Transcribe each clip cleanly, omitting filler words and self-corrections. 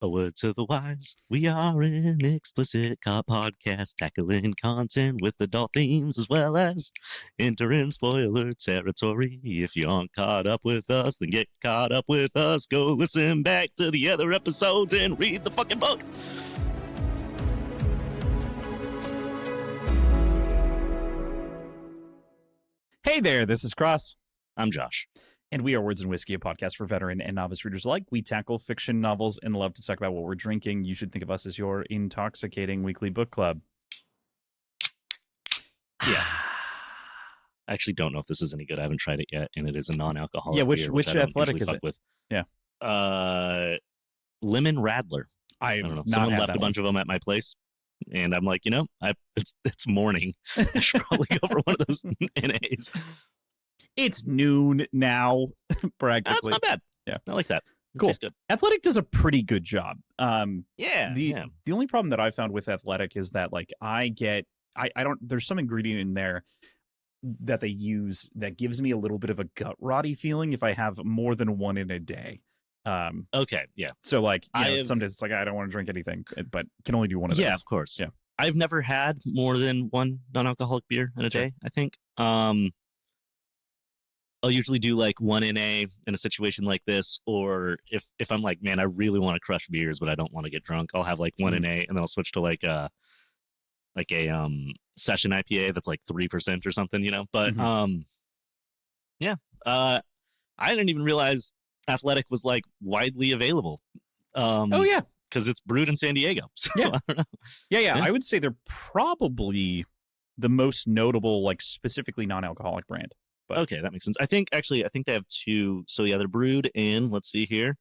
A word to the wise, we are an explicit cop podcast tackling content with adult themes as well as entering spoiler territory. If you aren't caught up with us, then get caught up with us. Go listen back to the other episodes and read the fucking book. Hey there, this is Cross. I'm Josh. And we are Words and Whiskey, a podcast for veteran and novice readers alike. We tackle fiction novels and love to talk about what we're drinking. You should think of us as your intoxicating weekly book club. Yeah. I actually don't know if this is any good. I haven't tried it yet, and it is a non-alcoholic beer, which I don't athletic usually is fuck it? with. Yeah. Lemon Radler. I don't know. not Someone had left that a bunch of them at my place, and I'm like, it's morning. I should probably go for one of those NAs. It's noon now, practically. That's not bad. Yeah. I like that. It Cool. tastes good. Athletic does a pretty good job. Yeah. The only problem that I found with Athletic is that like I don't there's some ingredient in there that they use that gives me a little bit of a gut rotty feeling if I have more than one in a day. Okay, yeah. So like some days it's like I don't want to drink anything, but can only do one of those. Yeah, of course. Yeah. I've never had more than one non-alcoholic beer in a day, I think. I'll usually do like one NA in a situation like this, or if I'm like, man, I really want to crush beers, but I don't want to get drunk, I'll have like one NA, and then I'll switch to like a session IPA that's like 3% or something, But I didn't even realize Athletic was like widely available. Because it's brewed in San Diego. So Yeah. I don't know. Yeah. I would say they're probably the most notable, like specifically non-alcoholic brand. But Okay, that makes sense. I think they have two. So yeah, they're brewed in, let's see here,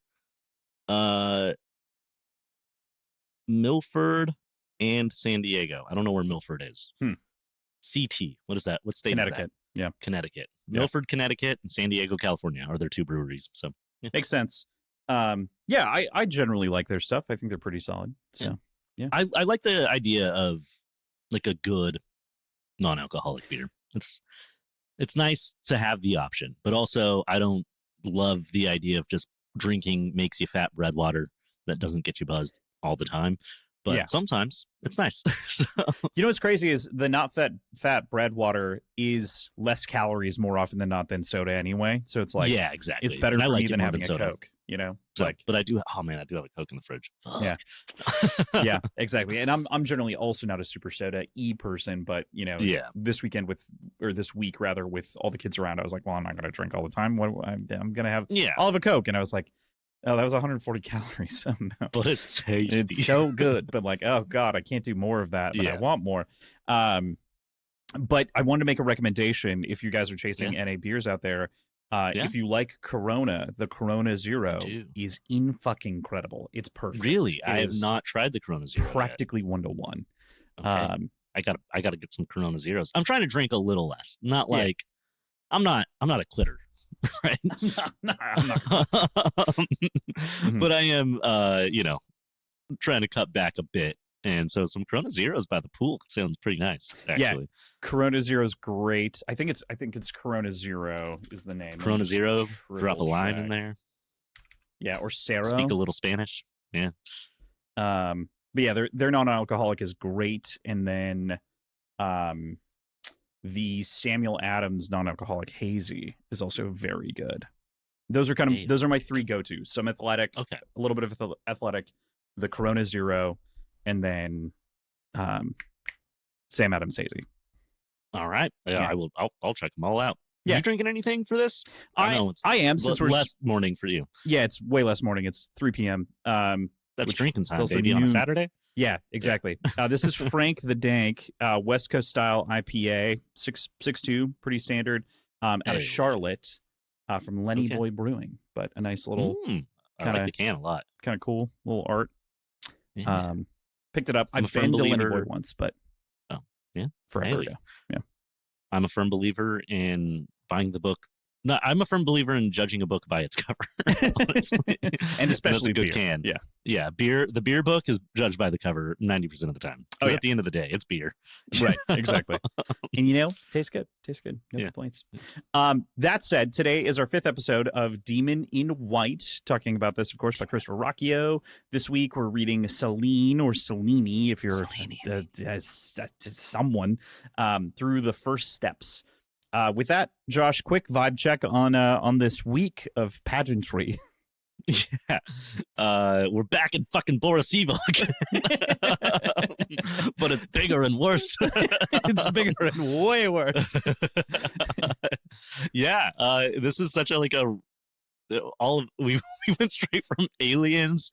Milford and San Diego. I don't know where Milford is. CT. What is that? What state Connecticut. is that? Yeah. Connecticut. Yeah. Milford, Connecticut, and San Diego, California are their two breweries. So yeah. Makes sense. I generally like their stuff. I think they're pretty solid. So yeah. I like the idea of like a good non-alcoholic beer. It's nice to have the option, but also I don't love the idea of just drinking makes you fat bread water that doesn't get you buzzed all the time. But sometimes it's nice. So, what's crazy is the not fat bread water is less calories more often than not than soda anyway. So it's like, yeah, exactly. It's better for me than having a Coke, So, but I do have a Coke in the fridge. Fuck. Yeah. Yeah, exactly. And I'm generally also not a super soda person, but this weekend this week rather, with all the kids around, I was like, well, I'm not going to drink all the time. I'm going to have all of a Coke. And I was like, oh, that was 140 calories. Oh, no. But it's tasty. It's so good. But like, oh, God, I can't do more of that. But I want more. But I wanted to make a recommendation if you guys are chasing NA beers out there. If you like Corona, the Corona Zero is incredible. It's perfect. Really? I have not tried the Corona Zero practically 1-to-1. Okay. I gotta get some Corona Zeros. I'm trying to drink a little less. Not like I'm not a quitter. Right. I'm not. But I am trying to cut back a bit, and so some Corona Zeros by the pool sounds pretty nice, actually. Yeah, Corona Zero is great. I think it's Corona Zero is the name. Corona Zero, drop a line in there. Yeah, or Cero. Speak a little Spanish. Yeah. But yeah, their non-alcoholic is great, and then the Samuel Adams non-alcoholic hazy is also very good. Those are my three go-tos. Some Athletic, a little bit of Athletic, the Corona Zero, and then Sam Adams hazy. All right. Yeah. I'll check them all out. Yeah. Are you drinking anything for this? I am, since we're less morning for you. Yeah, it's way less morning. It's 3 p.m. That's drinking time, baby, on a Saturday. Yeah, exactly. This is Frank the Dank, West Coast style IPA, 6.2, pretty standard, out of Charlotte, from Lenny Boy Brewing. But a nice little, I like the can a lot. Kind of cool little art. Yeah. Picked it up. I've been to Lenny Boy once, but forever ago. Yeah, I'm a firm believer in buying the book No, I'm a firm believer in judging a book by its cover, honestly. And especially a good beer. can. Yeah. Yeah. The beer book is judged by the cover 90% of the time. Because at the end of the day, it's beer. Right. Exactly. And tastes good. Tastes good. No complaints. That said, today is our 5th episode of Demon in White, talking about this, of course, by Christopher Rocchio. This week, we're reading Selene or Selene, if you're someone, through the first steps. With that, Josh, quick vibe check on this week of pageantry. Yeah. We're back in fucking Borasivo again. But it's bigger and worse. It's bigger and way worse. Yeah. This is such a we went straight from Aliens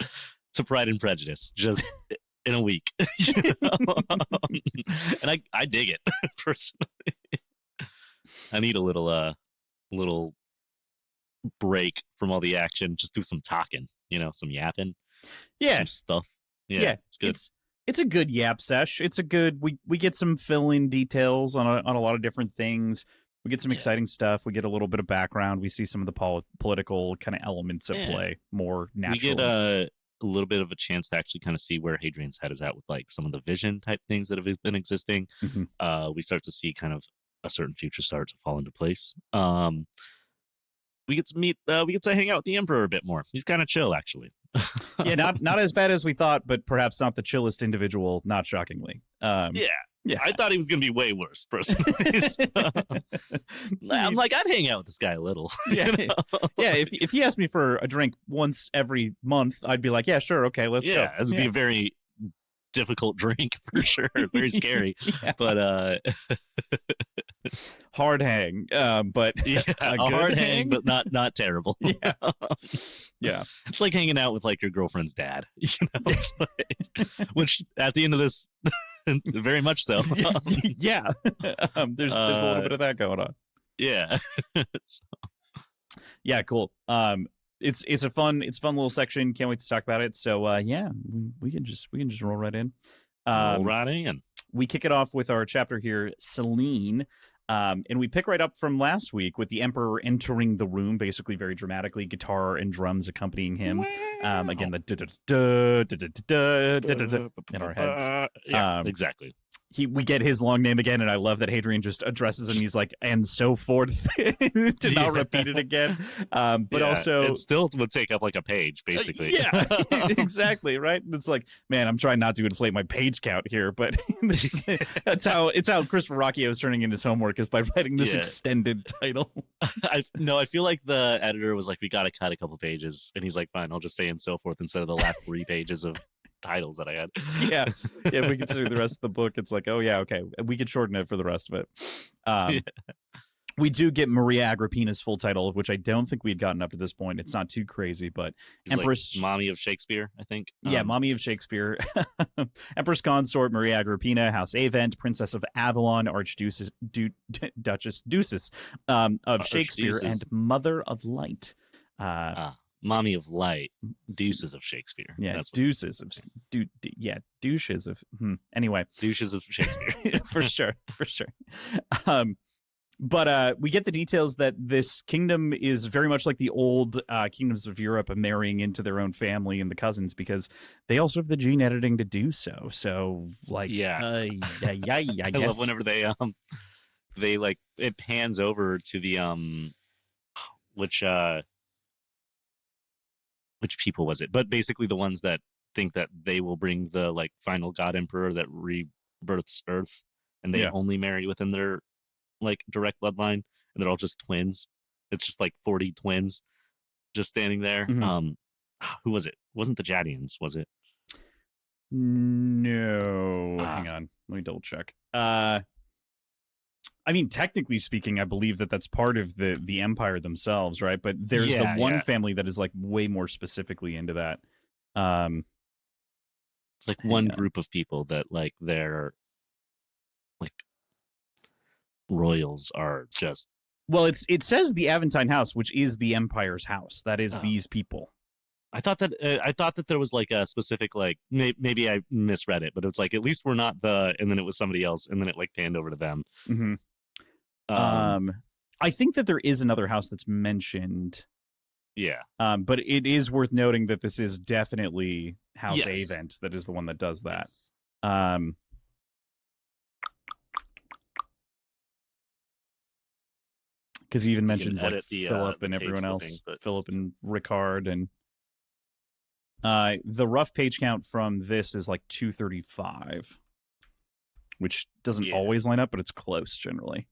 to Pride and Prejudice just in a week. And I dig it personally. I need a little break from all the action. Just do some talking, some yapping, some stuff. Yeah, it's good. It's a good yap sesh. It's a good. We get some fill-in details on a lot of different things. We get some exciting stuff. We get a little bit of background. We see some of the political kind of elements at play more naturally. We get a little bit of a chance to actually kind of see where Hadrian's head is at with like some of the vision type things that have been existing. Mm-hmm. We start to see kind of a certain future start to fall into place. We get to meet. We get to hang out with the Emperor a bit more. He's kind of chill, actually. Yeah, not as bad as we thought, but perhaps not the chillest individual. Not shockingly. Yeah. I thought he was going to be way worse, personally. I'm like, I'd hang out with this guy a little. Yeah, yeah. If he asked me for a drink once every month, I'd be like, yeah, sure, okay, let's go. Yeah, it would be a very difficult drink for sure. Very scary, but hard hang, but a hard hang, but not terrible. Yeah. It's like hanging out with like your girlfriend's dad, it's like, which at the end of this, very much so. Yeah, there's a little bit of that going on. Yeah. Yeah, cool. It's a fun little section. Can't wait to talk about it. So we can just roll right in. Roll right in. We kick it off with our chapter here, Selene. And we pick right up from last week with the Emperor entering the room, basically very dramatically, guitar and drums accompanying him. Again, the in our heads. Yeah, exactly. We get his long name again, and I love that Hadrian just addresses him. He's like, and so forth, to not repeat it again. But also, it still would take up like a page, basically. Yeah, exactly. Right. It's like, man, I'm trying not to inflate my page count here, but it's how Christopher Rocchio is turning in his homework, is by writing this extended title. I feel like the editor was like, we got to cut a couple pages, and he's like, fine, I'll just say and so forth instead of the last 3 pages of titles that I had. Yeah, if we consider the rest of the book, it's like, oh yeah, okay, we could shorten it for the rest of it. We do get Maria Agrippina's full title, of which I don't think we had gotten up to this point. It's not too crazy, but she's Empress, like mommy of Shakespeare, I think. Yeah, mommy of Shakespeare. Empress Consort Maria Agrippina, House Avent, Princess of Avalon, Archduchess Duchess of Shakespeare, and Mother of Light. Mommy of Light, Deuces of Shakespeare. Yeah, that's Deuces of douches of anyway, douches of Shakespeare. for sure. But we get the details that this kingdom is very much like the old kingdoms of Europe, of marrying into their own family and the cousins, because they also have the gene editing to do so. So like, I guess. I love whenever they like, it pans over to the which people was it? But basically the ones that think that they will bring the like final god emperor that rebirths Earth, and they only marry within their like direct bloodline, and they're all just twins. It's just like 40 twins just standing there. Mm-hmm. Who was it? It wasn't the Jadians, was it? No. Hang on. Let me double check. I mean, technically speaking, I believe that's part of the empire themselves, right? But there's the one family that is like way more specifically into that. It's like one group of people that like their like royals are just. Well, it says the Aventine house, which is the empire's house. That is these people. I thought that there was like a specific, like maybe I misread it, but it's like, at least we're not and then it was somebody else, and then it like panned over to them. Mm-hmm. I think that there is another house that's mentioned. Yeah. But it is worth noting that this is definitely House Yes. Avent that is the one that does that. Yes. Because he even mentions like Philip and everyone else, but... Philip and Ricard, and the rough page count from this is like 235, which doesn't always line up, but it's close generally.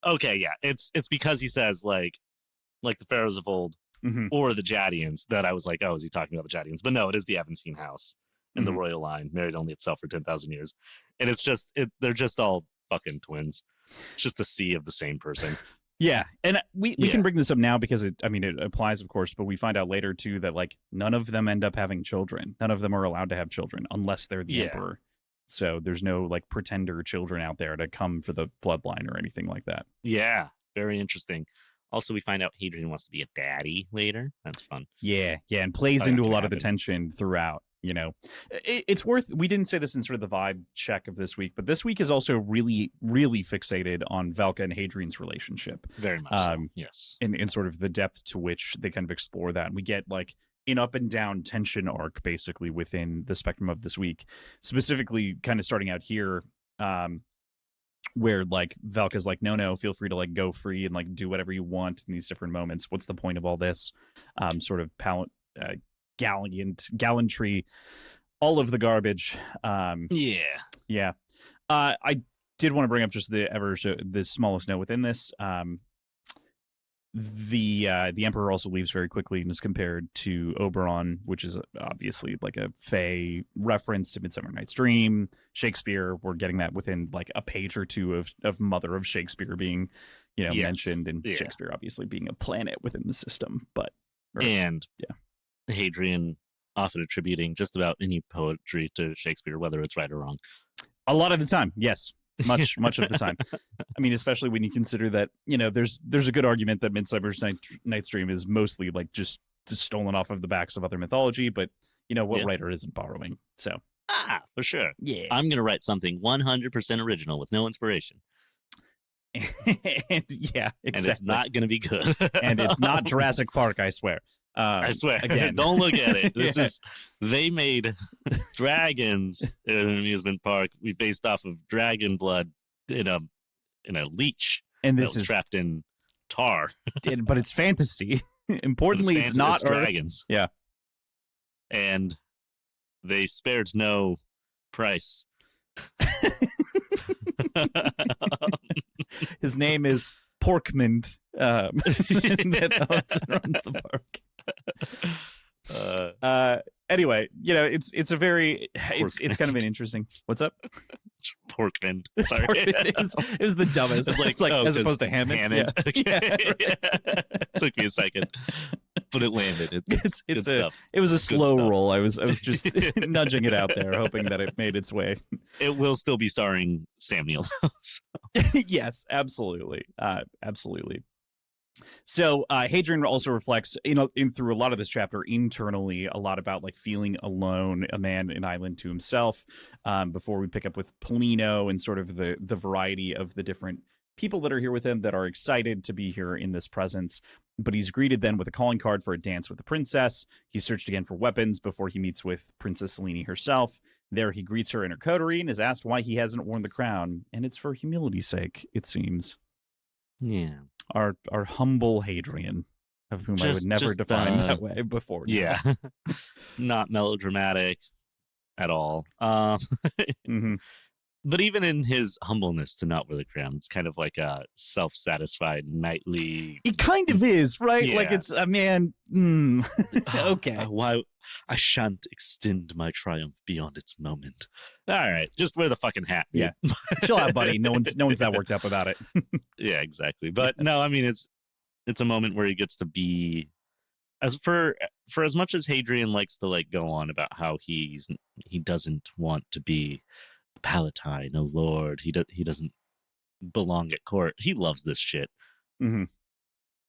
Okay, yeah, it's because he says like the pharaohs of old or the Jadians that I was like, oh, is he talking about the Jadians? But no, it is the Aventine house and the royal line married only itself for 10,000 years, and it's just they're just all fucking twins. It's just a sea of the same person. Yeah, and we can bring this up now because it applies, of course, but we find out later too that like none of them end up having children. None of them are allowed to have children unless they're the emperor. So there's no like pretender children out there to come for the bloodline or anything like that. Yeah, very interesting. Also, we find out Hadrian wants to be a daddy later. That's fun. Yeah, and plays into a lot of the tension throughout. You know, it's worth. We didn't say this in sort of the vibe check of this week, but this week is also really, really fixated on Velka and Hadrian's relationship. Very much so. Yes, in sort of the depth to which they kind of explore that. And we get like an up and down tension arc basically within the spectrum of this week, specifically kind of starting out here, where like Velka's like, no, feel free to like go free and like do whatever you want in these different moments. What's the point of all this? Sort of gallantry, all of the garbage. Yeah. I did want to bring up just the smallest note within this. The emperor also leaves very quickly and is compared to Oberon, which is obviously like a Fae reference to Midsummer Night's Dream. Shakespeare, we're getting that within like a page or two of Mother of Shakespeare being, mentioned, and Shakespeare obviously being a planet within the system. Hadrian often attributing just about any poetry to Shakespeare, whether it's right or wrong. A lot of the time, yes. Much of the time. I mean, especially when you consider that, there's a good argument that Midsummer Night's Dream is mostly like just stolen off of the backs of other mythology, but what writer isn't borrowing? So for sure. Yeah. I'm gonna write something 100% original with no inspiration. And yeah, exactly. And it's not gonna be good. And it's not Jurassic Park, I swear. I swear. Again. Don't look at it. This is they made dragons in an amusement park. We based off of dragon blood in a leech. And this is trapped in tar. But it's fantasy. Importantly, it's not it's dragons. Yeah. And they spared no price. His name is Porkmond, that runs the park. Anyway, it's a very it's kind of an interesting. What's up? Porkman. Sorry, it was the dumbest. It's like as opposed to Hammond. Yeah. Okay. It took me a second, but it landed. It was a slow roll. I was just nudging it out there, hoping that it made its way. It will still be starring Sam Neill. Yes, absolutely, absolutely. So Hadrian also reflects, through a lot of this chapter internally, a lot about like feeling alone, a man, an island to himself. Before we pick up with Polino and sort of the variety of the different people that are here with him that are excited to be here in this presence. But he's greeted then with a calling card for a dance with the princess. He's searched again for weapons before he meets with Princess Selene herself. There he greets her in her coterie and is asked why he hasn't worn the crown, and it's for humility's sake, it seems. Yeah. Our humble Hadrian, of whom I would never define that way before. Yeah. Not melodramatic at all. But even in his humbleness to not wear the crown, it's kind of like a self-satisfied knightly. It kind of is, right? Yeah. Like it's a man. Okay. Why I shan't extend my triumph beyond its moment. All right, just wear the fucking hat. Yeah, chill out, buddy. No one's that worked up about it. Yeah, exactly. But no, I mean it's a moment where he gets to be as much as Hadrian likes to like go on about how he doesn't want to be a palatine, a lord, he doesn't belong at court. He loves this shit. Mm-hmm.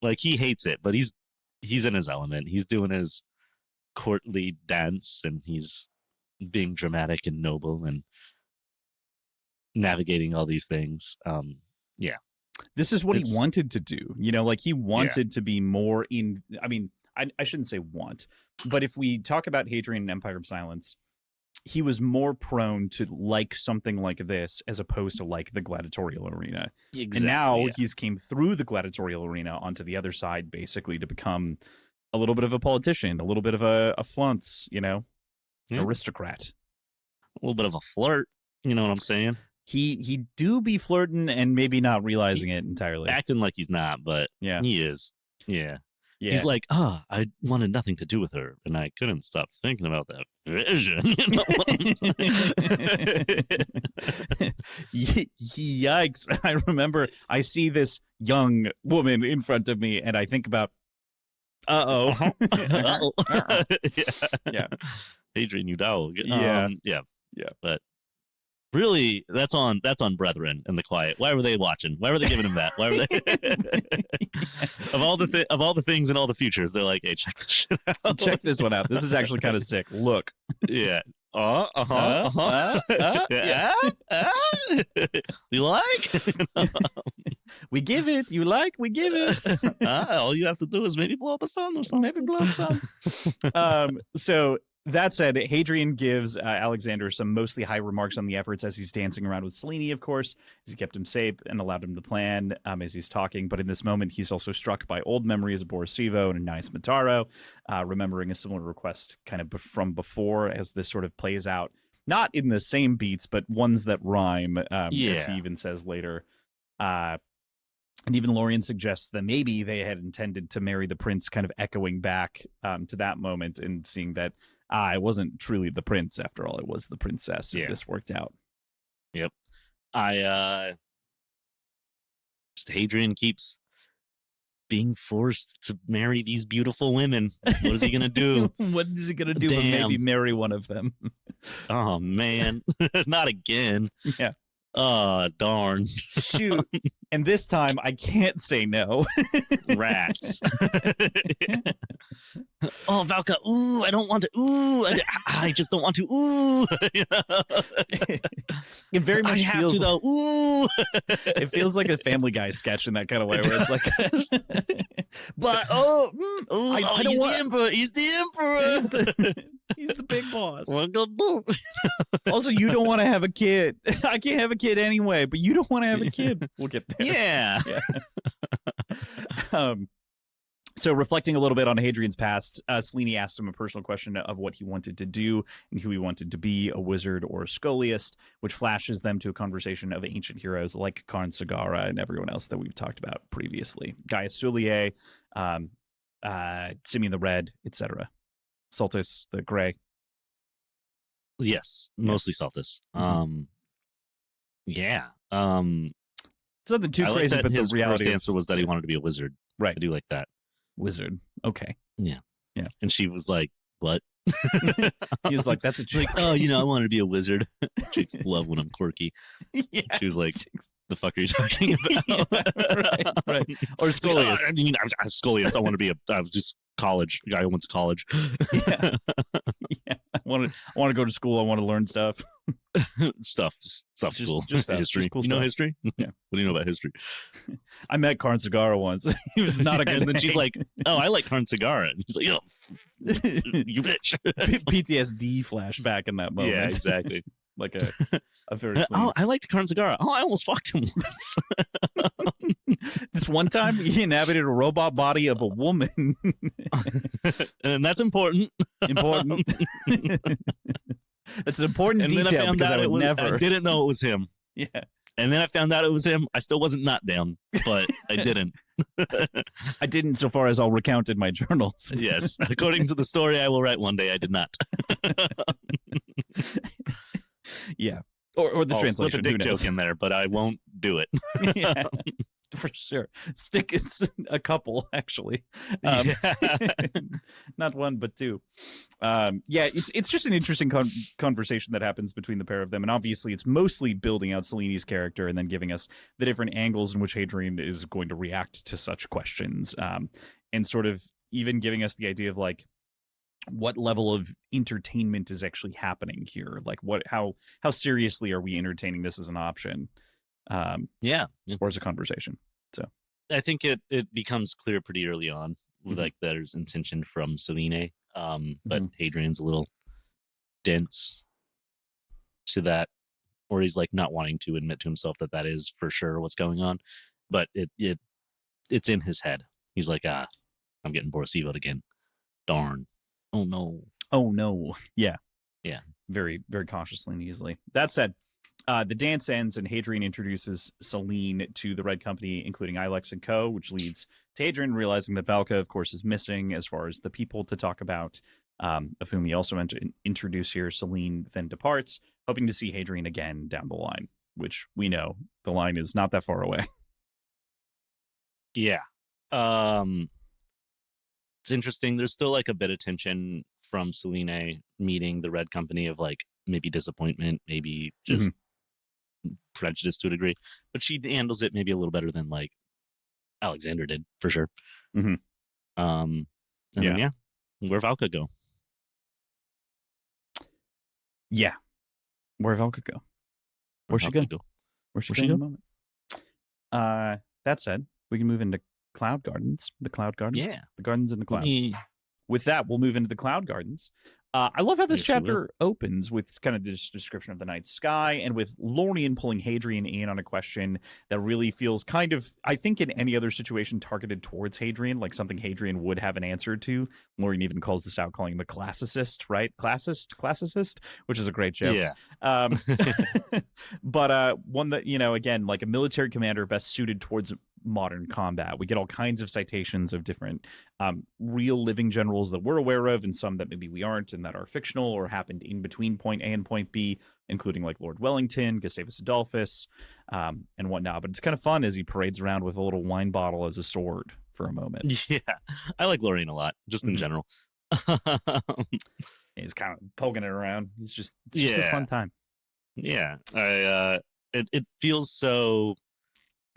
Like he hates it, but he's in his element. He's doing his courtly dance, and he's being dramatic and noble and navigating all these things. Yeah. This is what he wanted to do. You know, like he wanted to be more in. I mean, I shouldn't say want, but if we talk about Hadrian and Empire of Silence, he was more prone to like something like this as opposed to like the gladiatorial arena. Exactly, and now he's came through the gladiatorial arena onto the other side, basically to become a little bit of a politician, a little bit of a flunce, you know, an aristocrat. A little bit of a flirt, you know what I'm saying? He do be flirting and maybe not realizing it entirely. Acting like he's not, but he is. Yeah. He's like, I wanted nothing to do with her, and I couldn't stop thinking about that vision. You know what I'm saying? Yikes. I remember I see this young woman in front of me, and I think about, uh-oh. Yeah. Hadrian, you dog. Yeah. Yeah. But really, that's on Brethren and the Quiet. Why were they watching? Why were they giving him that? Why were they of all the things in all the futures? They're like, hey, check this shit out. Check this one out. This is actually kind of sick. Look. Yeah. Yeah. You like? We give it. You like? We give it. All you have to do is maybe blow up a sun or something. Maybe blow up some. So. That said, Hadrian gives Alexander some mostly high remarks on the efforts as he's dancing around with Selene, of course, as he kept him safe and allowed him to plan as he's talking. But in this moment, he's also struck by old memories of Borisivo and Anais Mataro, remembering a similar request kind of from before as this sort of plays out. Not in the same beats, but ones that rhyme, as he even says later. And even Lorien suggests that maybe they had intended to marry the prince, kind of echoing back to that moment and seeing that it wasn't truly the prince after all. It was the princess. If this worked out. Yep. Just Hadrian keeps being forced to marry these beautiful women. What is he going to do? What is he going to do but maybe marry one of them? Oh, man. Not again. Yeah. Oh, darn. Shoot. And this time, I can't say no. Rats. Oh, Valka, ooh, I don't want to, ooh, I just don't want to, ooh. You know? It very much feels to, though, ooh. It feels like a Family Guy sketch in that kind of way, where it's like, but, I don't want... the emperor, he's the emperor. He's the big boss. What gonna do? Also, you don't want to have a kid. I can't have a kid anyway, but you don't want to have a kid. We'll get there. Yeah. So reflecting a little bit on Hadrian's past, Selene asked him a personal question of what he wanted to do and who he wanted to be, a wizard or a scholiast, which flashes them to a conversation of ancient heroes like Karn Sagara and everyone else that we've talked about previously. Gaius Sullier, Simeon the Red, etc. Saltus the Gray. Yes, mostly Saltus. Yeah. Something too crazy, but his the reality first answer was that he wanted to be a wizard. Right. I do like that. Wizard. Okay. Yeah. Yeah. And she was like, what? He was like, that's a trick. Like, oh, I wanted to be a wizard. Chicks love when I'm quirky. Yeah. She was like, the fuck are you talking about? Yeah, right. Or Scholiast. I mean, I'm Scholiast. I want to be I was just college. A guy who went to college. Yeah. I want to go to school. I want to learn stuff. Stuff school. Just history. Just cool you know stuff. history? Yeah. What do you know about history? I met Karn Sagara once. He was not a good And then she's like, oh, I like Karn Sagara. And he's like, oh, you bitch. PTSD flashback in that moment. Yeah, exactly. Like a very clean... Oh, I liked Karn Sagara. Oh, I almost fucked him once. This one time he inhabited a robot body of a woman. And that's important. Important. That's an important and detail then I found because out I would I never. didn't know it was him. Yeah. And then I found out it was him. I still wasn't not down, but I didn't. I didn't so far as I'll recount in my journals. Yes. According to the story I will write one day, I did not. Yeah. Or the I'll translation. slip a dick joke in there, but I won't do it. Yeah. for sure. Stick is a couple, actually. Yeah. Not one, but two. Yeah, it's just an interesting conversation that happens between the pair of them. And obviously, it's mostly building out Selene's character and then giving us the different angles in which Hadrian is going to react to such questions. And sort of even giving us the idea of like, what level of entertainment is actually happening here? Like how seriously are we entertaining this as an option? Yeah. Or as a conversation. So I think it becomes clear pretty early on, like there's intention from Selene, but Hadrian's a little dense to that, or he's like not wanting to admit to himself that is for sure what's going on, but it's in his head. He's like, I'm getting Borsivoed again. Darn. Oh no. Yeah. Yeah. Very, very cautiously and easily. That said, the dance ends and Hadrian introduces Selene to the Red Company, including Ilex and Co., which leads to Hadrian realizing that Valka, of course, is missing as far as the people to talk about, of whom he also meant to introduce here. Selene then departs, hoping to see Hadrian again down the line, which we know the line is not that far away. Yeah. It's interesting. There's still like a bit of tension from Selene meeting the Red Company of like maybe disappointment, maybe just prejudice to a degree, but she handles it maybe a little better than like Alexander did for sure. Mm-hmm. And then, where Valka go? Yeah, where Valka go? Where's she go? Where's she going in a moment? That said, we can move into Cloud Gardens. The Cloud Gardens. Yeah, the gardens in the clouds. With that, we'll move into the Cloud Gardens. I love how this chapter opens with kind of this description of the night sky and with Lorien pulling Hadrian in on a question that really feels kind of, I think in any other situation, targeted towards Hadrian, like something Hadrian would have an answer to. Lorien even calls this out, calling him a classicist, right? Classicist, which is a great joke. Yeah. But one that, again, like a military commander best suited towards modern combat. We get all kinds of citations of different real living generals that we're aware of and some that maybe we aren't and that are fictional or happened in between point A and point B, including like Lord Wellington, Gustavus Adolphus, and whatnot. But it's kind of fun as he parades around with a little wine bottle as a sword for a moment. Yeah, I like Lorien a lot, just in general. He's kind of poking it around. It's just a fun time. Yeah, it feels so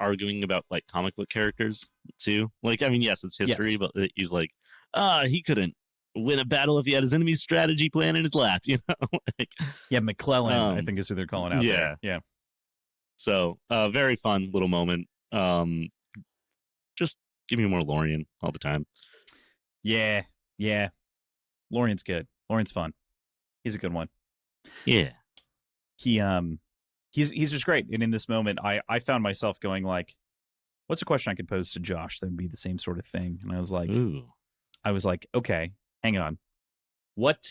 arguing about like comic book characters too. Like, I mean, yes, it's history, but he's like, he couldn't win a battle if he had his enemy's strategy plan in his lap, like, yeah, McClellan, I think is who they're calling out there. Yeah. So, very fun little moment. Just give me more Lorien all the time. Yeah. Lorien's good. Lorien's fun. He's a good one. Yeah. He's just great. And in this moment, I found myself going like, what's a question I could pose to Josh that would be the same sort of thing? And I was like, okay, hang on. What?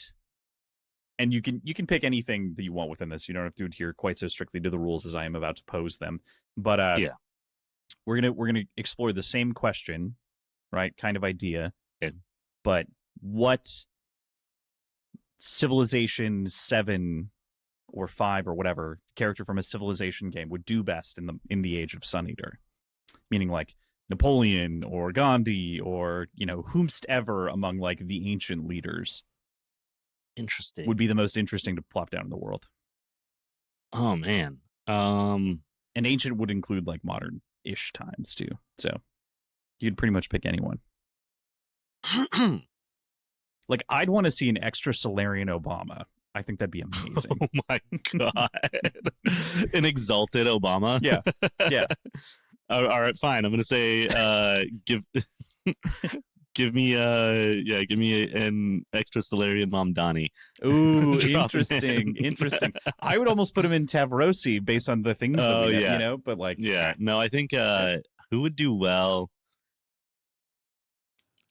And you can pick anything that you want within this. You don't have to adhere quite so strictly to the rules as I am about to pose them. But we're gonna explore the same question, right? Kind of idea. Okay. But what Civilization 7 or 5 or whatever character from a Civilization game would do best in the age of Sun Eater? Meaning like Napoleon or Gandhi or, whomst ever among like the ancient leaders. Interesting. Would be the most interesting to plop down in the world. Oh man. And ancient would include like modern-ish times too. So you could pretty much pick anyone. Like I'd want to see an extra Solarian Obama. I think that'd be amazing. Oh my god. An exalted Obama? Yeah. All right, fine. I'm gonna say give me an extra Solarian Mamdani. Ooh, interesting. I would almost put him in Tavrosi based on the things that we know, but like no, I think who would do well?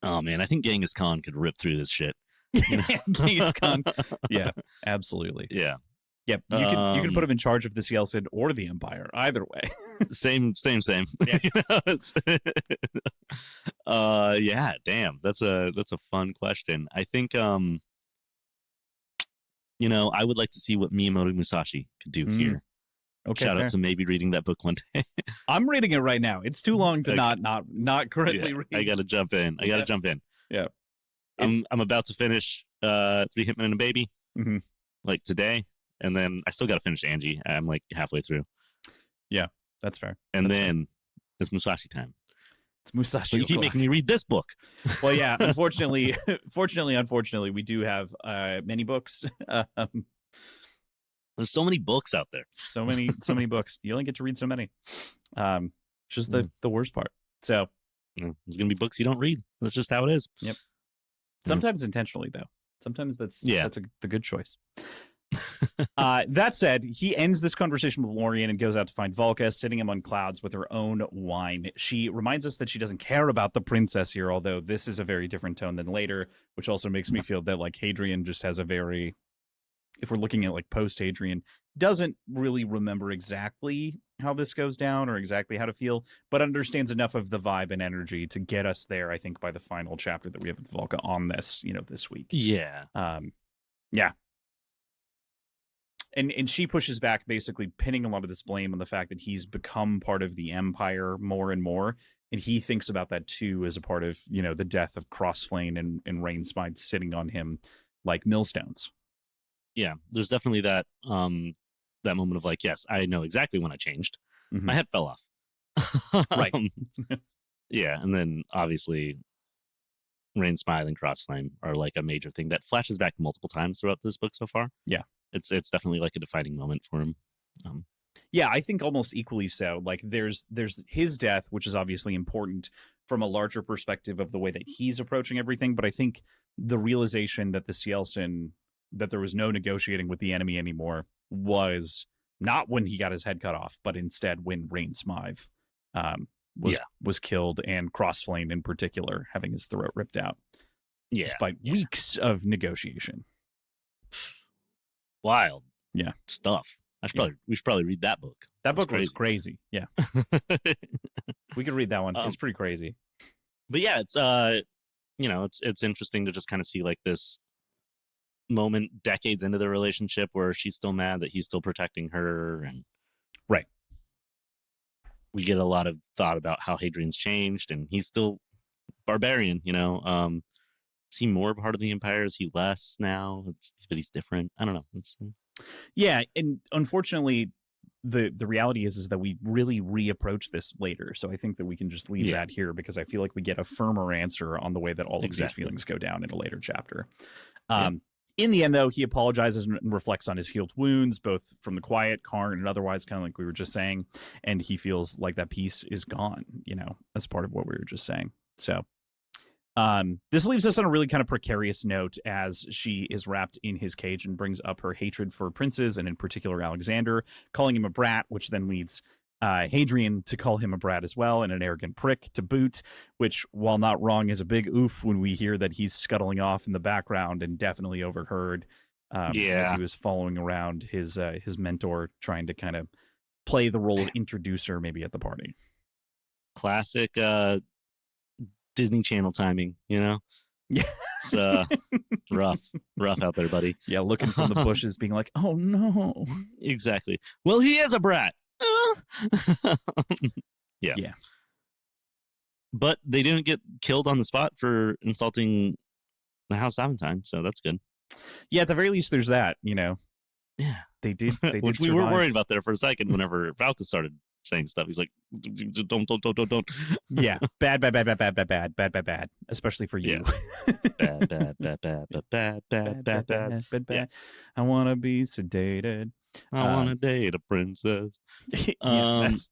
Oh man, I think Genghis Khan could rip through this shit. Genghis Khan. Yeah, absolutely. Yeah. Yep. You can put him in charge of the Seleucid or the Empire. Either way. Same. Yeah. Yeah, damn. That's a fun question. I think I would like to see what Miyamoto Musashi could do here. Okay, Shout fair. out to maybe reading that book one day. I'm reading it right now. It's too long to not currently read. I gotta jump in. Jump in. Yeah. I'm about to finish 3 Hitmen and a Baby like today, and then I still gotta finish Angie. I'm like halfway through. Yeah, that's fair. And then it's Musashi time. It's Musashi. So you keep making me read this book. Well, yeah. Unfortunately, unfortunately, we do have many books. There's so many books out there. So many books. You only get to read so many. Just the worst part. So there's gonna be books you don't read. That's just how it is. Yep. Sometimes intentionally, though. Sometimes that's the good choice. That said, he ends this conversation with Lorien and goes out to find Volka, sitting among clouds with her own wine. She reminds us that she doesn't care about the princess here, although this is a very different tone than later, which also makes me feel that like Hadrian just has a very, if we're looking at like post Hadrian, doesn't really remember exactly how this goes down or exactly how to feel, but understands enough of the vibe and energy to get us there, I think, by the final chapter that we have with Volka on this, this week. Yeah. Yeah. And she pushes back, basically pinning a lot of this blame on the fact that he's become part of the Empire more and more. And he thinks about that, too, as a part of, the death of Crossflame and Rainsmide sitting on him like millstones. Yeah, there's definitely that that moment of like, yes, I know exactly when I changed. My head fell off. Right. Yeah, and then obviously Rainsmide and Crossflame are like a major thing that flashes back multiple times throughout this book so far. Yeah. It's definitely like a defining moment for him. Yeah, I think almost equally so. Like there's his death, which is obviously important from a larger perspective of the way that he's approaching everything. But I think the realization that the Cielsen, that there was no negotiating with the enemy anymore, was not when he got his head cut off, but instead when Rainsmide was killed, and Crossflame in particular having his throat ripped out. Yeah. Despite weeks of negotiation. Wild. Yeah. Stuff. We should probably read that book. That book was crazy. Yeah. We could read that one. It's pretty crazy. But yeah, it's it's interesting to just kind of see like this moment decades into the relationship where she's still mad that he's still protecting her, and right. We get a lot of thought about how Hadrian's changed, and he's still barbarian, Is he more part of the Empire? Is he less now? But he's different. I don't know. Yeah, and unfortunately, the reality is that we really reapproach this later. So I think that we can just leave that here, because I feel like we get a firmer answer on the way that all of these feelings go down in a later chapter. In the end, though, he apologizes and reflects on his healed wounds, both from the quiet, Karn, and otherwise, kind of like we were just saying. And he feels like that piece is gone, as part of what we were just saying. So this leaves us on a really kind of precarious note as she is wrapped in his cage and brings up her hatred for princes, and in particular Alexander, calling him a brat, which then leads Hadrian to call him a brat as well, and an arrogant prick to boot, which, while not wrong, is a big oof when we hear that he's scuttling off in the background and definitely overheard as he was following around his mentor, trying to kind of play the role of introducer maybe at the party. Classic Disney Channel timing, Yeah. It's rough out there, buddy. Yeah, looking from the bushes, being like, oh no. Exactly. Well, he is a brat. Yeah. But they didn't get killed on the spot for insulting the House Aventine, so that's good. Yeah, at the very least, there's that, Yeah. They did Which we were worried about there for a second whenever Valka started saying stuff. He's like, don't. Yeah, bad, especially for you. Bad. I want to be sedated. I want to date a princess.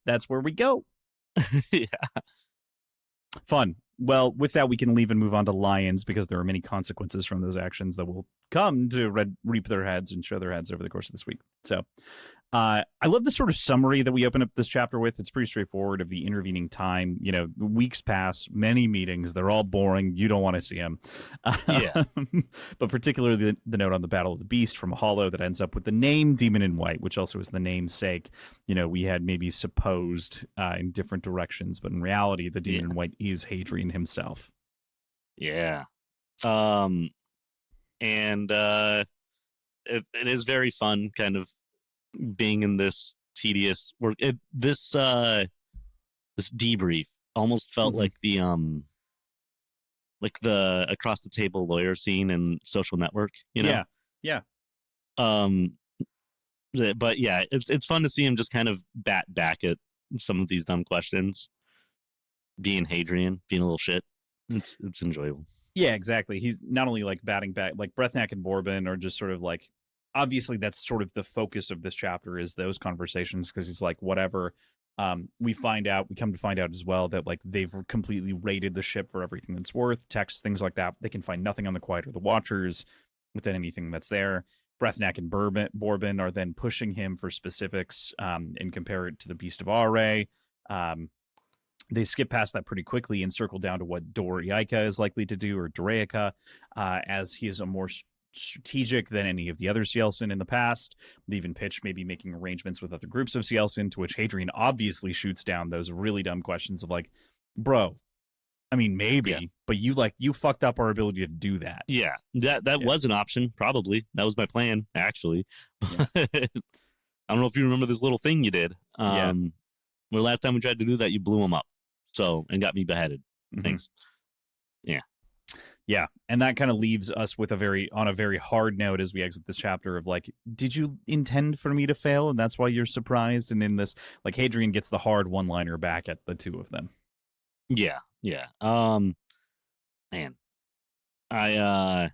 That's where we go. Yeah. Fun. Well, with that, we can leave and move on to lions, because there are many consequences from those actions that will come to reap their heads and show their heads over the course of this week. So I love the sort of summary that we open up this chapter with. It's pretty straightforward of the intervening time. Weeks pass, many meetings. They're all boring. You don't want to see them. Yeah. But particularly the note on the Battle of the Beast from Hollow that ends up with the name Demon in White, which also is the namesake. We had maybe supposed in different directions, but in reality, the Demon in White is Hadrian himself. Yeah. And it is very fun kind of being in this tedious work. This debrief almost felt like the across the table lawyer scene in Social Network, you know? Yeah. Um, but yeah, it's fun to see him just kind of bat back at some of these dumb questions, being Hadrian, being a little shit. It's enjoyable. Yeah, exactly. He's not only like batting back, like Brethnak and Bourbon are just sort of like, obviously that's sort of the focus of this chapter is those conversations, because he's like, whatever. We come to find out as well that like they've completely raided the ship for everything that's worth, texts, things like that. They can find nothing on the Quiet or the Watchers within anything that's there. Brethnak and Bourbon are then pushing him for specifics and compare it to the Beast of Waaaay. They skip past that pretty quickly and circle down to what Doriaika is likely to do, or Doraica, as he is a more strategic than any of the other Cielsen in the past. They even pitch maybe making arrangements with other groups of Cielsen, to which Hadrian obviously shoots down those really dumb questions of like, bro, I mean, maybe, but you fucked up our ability to do that. Yeah, that was an option, probably. That was my plan, actually. I don't know if you remember this little thing you did. Where last time we tried to do that, you blew him up. So, and got me beheaded. Thanks. Yeah. And that kind of leaves us with on a very hard note as we exit this chapter of like, did you intend for me to fail? And that's why you're surprised. And in this, like, Hadrian gets the hard one-liner back at the two of them. Yeah. Man, I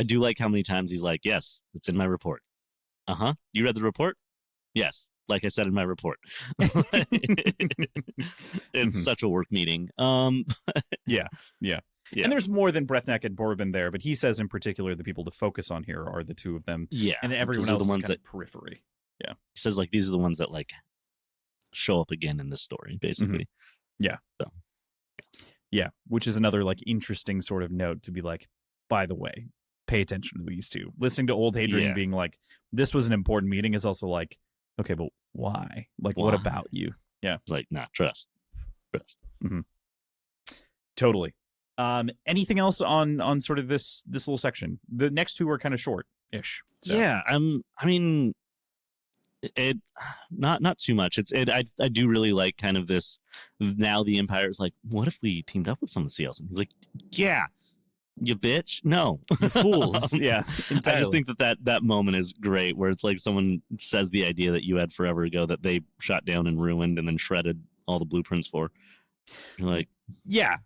do like how many times he's like, yes, it's in my report. You read the report? Yes, like I said in my report. It's such a work meeting. Yeah. And there's more than Brethnak and Bourbon there, but he says in particular the people to focus on here are the two of them. Yeah. And everyone else is kind of periphery. Yeah. He says like these are the ones that like show up again in this story, basically. Yeah. So. Yeah, which is another like interesting sort of note to be like, by the way, pay attention to these two. Listening to old Hadrian being like, this was an important meeting is also like, okay, but why? Like, what about you? Yeah. Like, nah, trust. Totally. Anything else on sort of this little section? The next two are kind of short-ish. So. Yeah. I mean, it not too much. I do really like kind of this. Now the Empire is like, what if we teamed up with some of the Cielsen? He's like, yeah. You bitch, no, you fools. Yeah, entirely. I just think that moment is great, where it's like someone says the idea that you had forever ago that they shot down and ruined and then shredded all the blueprints for. You're like, yeah,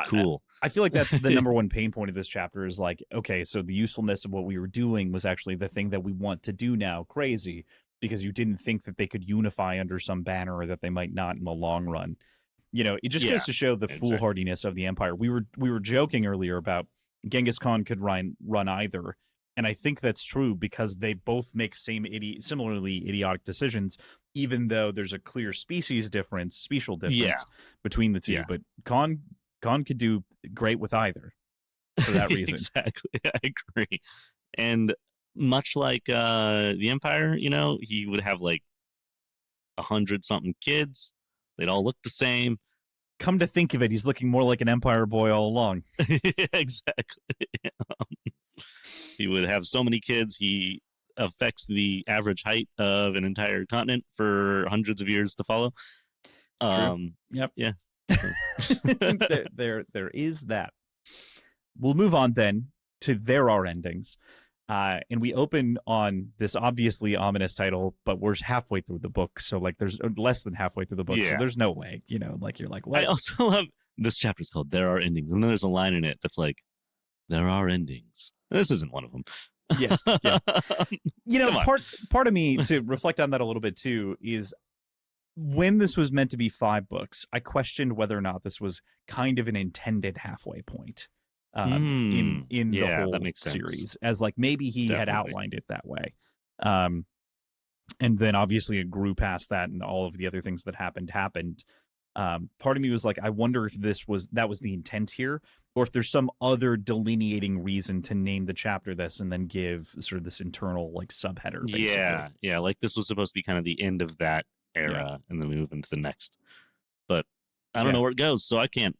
cool. I feel like that's the number one pain point of this chapter is like, okay, so the usefulness of what we were doing was actually the thing that we want to do now. Crazy, because you didn't think that they could unify under some banner, or that they might not in the long run. You know, it just goes to show the foolhardiness of the Empire. We were joking earlier about Genghis Khan could run either, and I think that's true because they both make similarly idiotic decisions, even though there's a clear special difference between the two. Yeah. But Khan could do great with either for that reason. Exactly, I agree. And much like the Empire, you know, he would have like 100-something kids. They'd all look the same. Come to think of it, he's looking more like an Empire boy all along. Exactly. He would have so many kids, he affects the average height of an entire continent for hundreds of years to follow. Yep. Yeah. there is that. We'll move on then to There Are Endings. And we open on this obviously ominous title, but we're halfway through the book. So like there's less than halfway through the book. So there's no way, you know, like you're like, what? I also love this chapter is called There Are Endings. And then there's a line in it that's like, there are endings. This isn't one of them. Yeah. You know, part of me to reflect on that a little bit too is when this was meant to be 5 books, I questioned whether or not this was kind of an intended halfway point. In the whole series, as like maybe he had outlined it that way, and then obviously it grew past that, and all of the other things that happened. Part of me was like, I wonder if that was the intent here, or if there's some other delineating reason to name the chapter this, and then give sort of this internal like subheader. Basically. Yeah, like this was supposed to be kind of the end of that era, and then we move into the next. But I don't know where it goes, so I can't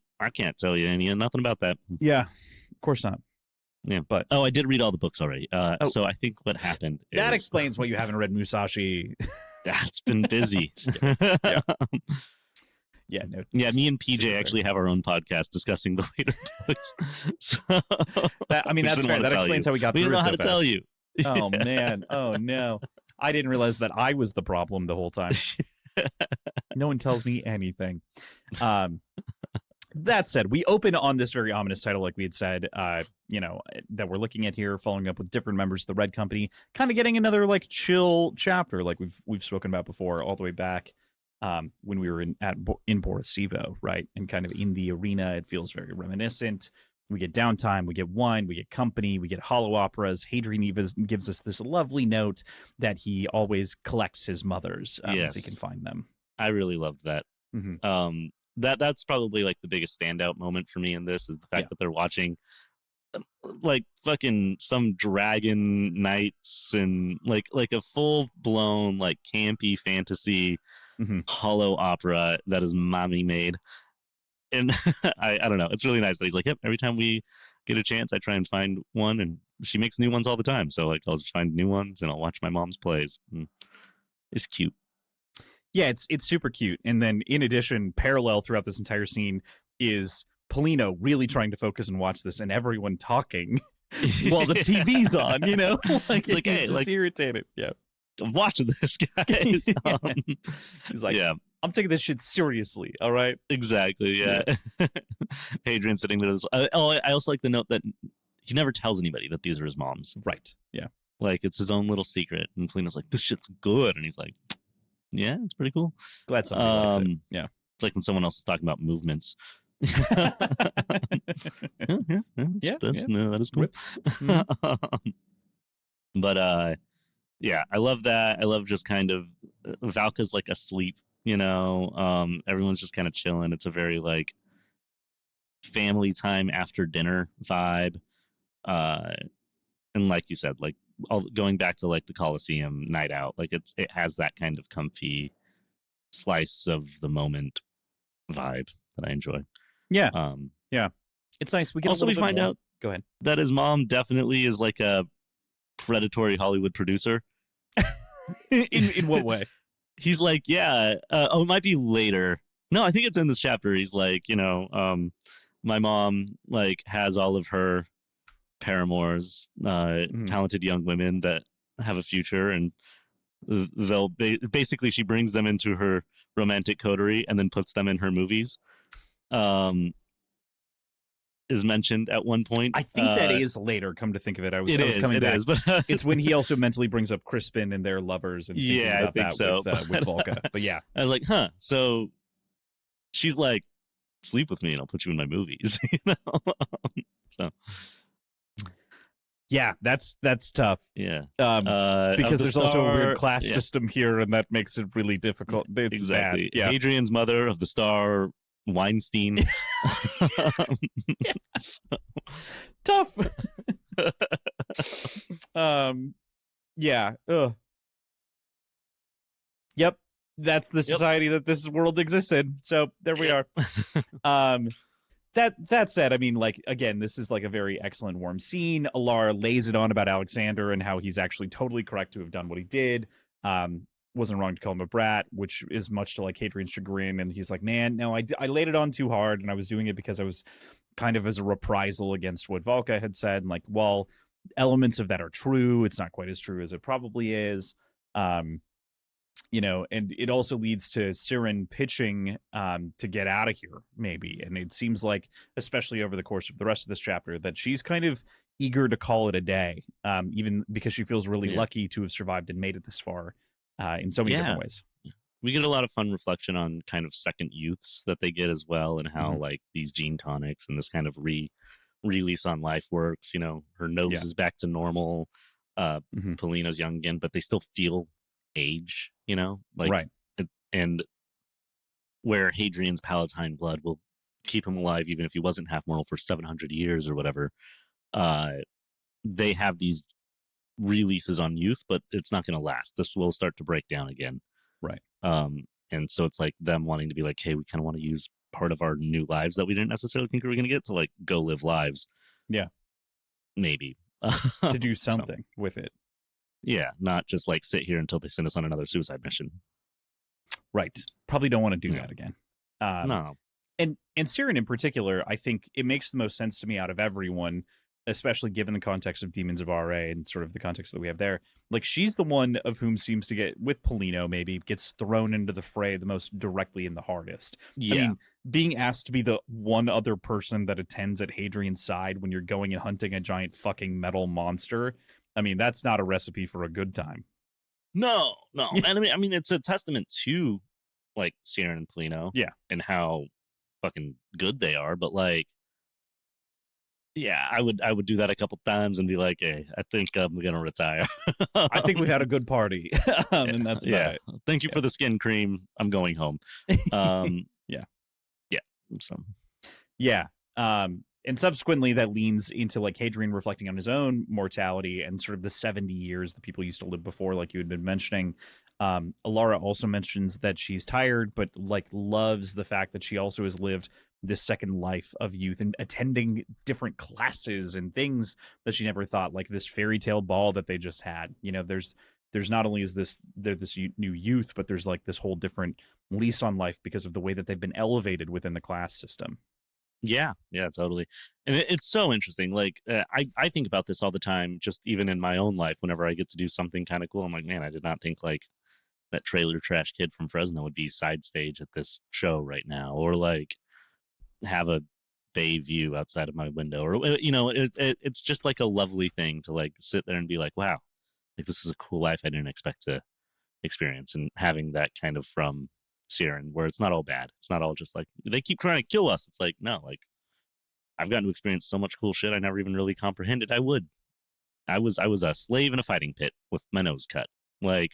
tell you nothing about that. Yeah, of course not. Yeah. But I did read all the books already. So I think what happened that is explains why you haven't read Musashi. it's been busy. Yeah. Yeah, no. Yeah, me and PJ actually have our own podcast discussing the later books. So that's fair. That explains how we got through it so fast. We don't know how to tell you. Oh, man. Oh, no. I didn't realize that I was the problem the whole time. No one tells me anything. That said, we open on this very ominous title, like we had said, that we're looking at here, following up with different members of the Red Company, kind of getting another like chill chapter, like we've spoken about before, all the way back when we were in Borisivo, right? And kind of in the arena, it feels very reminiscent. We get downtime, we get wine, we get company, we get hollow operas. Hadrian gives us this lovely note that he always collects his mothers as he can find them. I really loved that. Mm-hmm. That's probably like the biggest standout moment for me in this is the fact that they're watching like fucking some dragon knights and like a full blown like campy fantasy hollow opera that is mommy made. And I don't know. It's really nice that he's like, yep, every time we get a chance, I try and find one, and she makes new ones all the time. So like, I'll just find new ones and I'll watch my mom's plays. It's cute. Yeah, it's super cute. And then in addition, parallel throughout this entire scene is Polino really trying to focus and watch this, and everyone talking while the TV's on. Like it's hey, just like, irritated. Yeah, I'm watching this, guys. He's like, I'm taking this shit seriously. All right. Exactly. Yeah. Hadrian sitting there. I also like the note that he never tells anybody that these are his moms. Right. Yeah. Like it's his own little secret. And Polino's like, this shit's good. And he's like, yeah, it's pretty cool. Glad somebody likes it. Yeah. It's like when someone else is talking about movements. That is cool. But yeah, I love that. I love just kind of Valka's like asleep, everyone's just kind of chilling. It's a very like family time after dinner vibe. And like you said, like going back to like the Coliseum night out, like it has that kind of comfy slice of the moment vibe that I enjoy. Yeah. Yeah. It's nice. We get also, we find out Go ahead. that his mom definitely is like a predatory Hollywood producer. in what way? He's like, yeah, it might be later. No, I think it's in this chapter. He's like, my mom like has all of her paramours, talented young women that have a future, and they'll basically she brings them into her romantic coterie and then puts them in her movies. Is mentioned at one point. I think that is later. Come to think of it, I was coming back. But it's when he also mentally brings up Crispin and their lovers and thinking about that so. with Volka. But yeah, I was like, huh. So she's like, sleep with me and I'll put you in my movies. So yeah, that's tough. Yeah, because there's also a weird class system here, and that makes it really difficult. It's exactly. Bad. Yeah. Hadrian's mother of the star Weinstein. So. Tough. Yeah. Ugh. Yep. That's the society that this world exists in. So there we are. That said, I mean, like, again, this is like a very excellent warm scene. Alara lays it on about Alexander and how he's actually totally correct to have done what he did. Wasn't wrong to call him a brat, which is much to like Hadrian's chagrin. And he's like, man, no, I laid it on too hard, and I was doing it because I was kind of as a reprisal against what Volka had said. And like, well, elements of that are true. It's not quite as true as it probably is. And it also leads to Siren pitching to get out of here, maybe. And it seems like, especially over the course of the rest of this chapter, that she's kind of eager to call it a day, even because she feels really lucky to have survived and made it this far. In so many different ways. We get a lot of fun reflection on kind of second youths that they get as well, and how like these gene tonics and this kind of release on life works. Her nose is back to normal. Polino's young again, but they still feel age, like right. And where Hadrian's Palatine blood will keep him alive even if he wasn't half mortal for 700 years or whatever. They have these releases on youth, but it's not going to last. This will start to break down again. Right. And so it's like them wanting to be like, hey, we kind of want to use part of our new lives that we didn't necessarily think we were going to get to like go live lives. Yeah. maybe to do so, something with it. yeah, not just like sit here until they send us on another suicide mission. Right. Probably don't want to do Yeah. that again. Um, No. and Siren in particular, I think it makes the most sense to me out of everyone, especially given the context of Demons of RA and sort of the context that we have there. Like she's the one of whom seems to get, with Polino maybe, gets thrown into the fray the most directly and the hardest. Yeah. I mean, being asked to be the one other person that attends at Hadrian's side when you're going and hunting a giant fucking metal monster, I mean, that's not a recipe for a good time. No. And I mean, it's a testament to like Siren and Polino, Yeah, and how fucking good they are. But like, yeah, I would do that a couple times and be like, hey, I think I'm gonna retire. I think we've had a good party, and that's about it. Thank you for the skin cream. I'm going home. Um, Yeah. yeah. So Yeah. And subsequently, that leans into like Hadrian reflecting on his own mortality and sort of the 70 years that people used to live before, like you had been mentioning. Alara also mentions that she's tired, but like loves the fact that she also has lived this second life of youth and attending different classes and things that she never thought, like this fairy tale ball that they just had. You know, there's not only is this new youth, but there's like this whole different lease on life because of the way that they've been elevated within the class system. yeah, totally. And it's so interesting. Like I think about this all the time, just even in my own life. Whenever I get to do something kind of cool, I'm like, man, I did not think like that trailer trash kid from Fresno would be side stage at this show right now, or like have a bay view outside of my window, or you know, it's just like a lovely thing to like sit there and be like, wow, like this is a cool life I didn't expect to experience, and having that kind of from Siren, where it's not all bad, it's not all just like they keep trying to kill us. It's like, no, like I've gotten to experience so much cool shit I never even really comprehended I would. I was a slave in a fighting pit with my nose cut. Like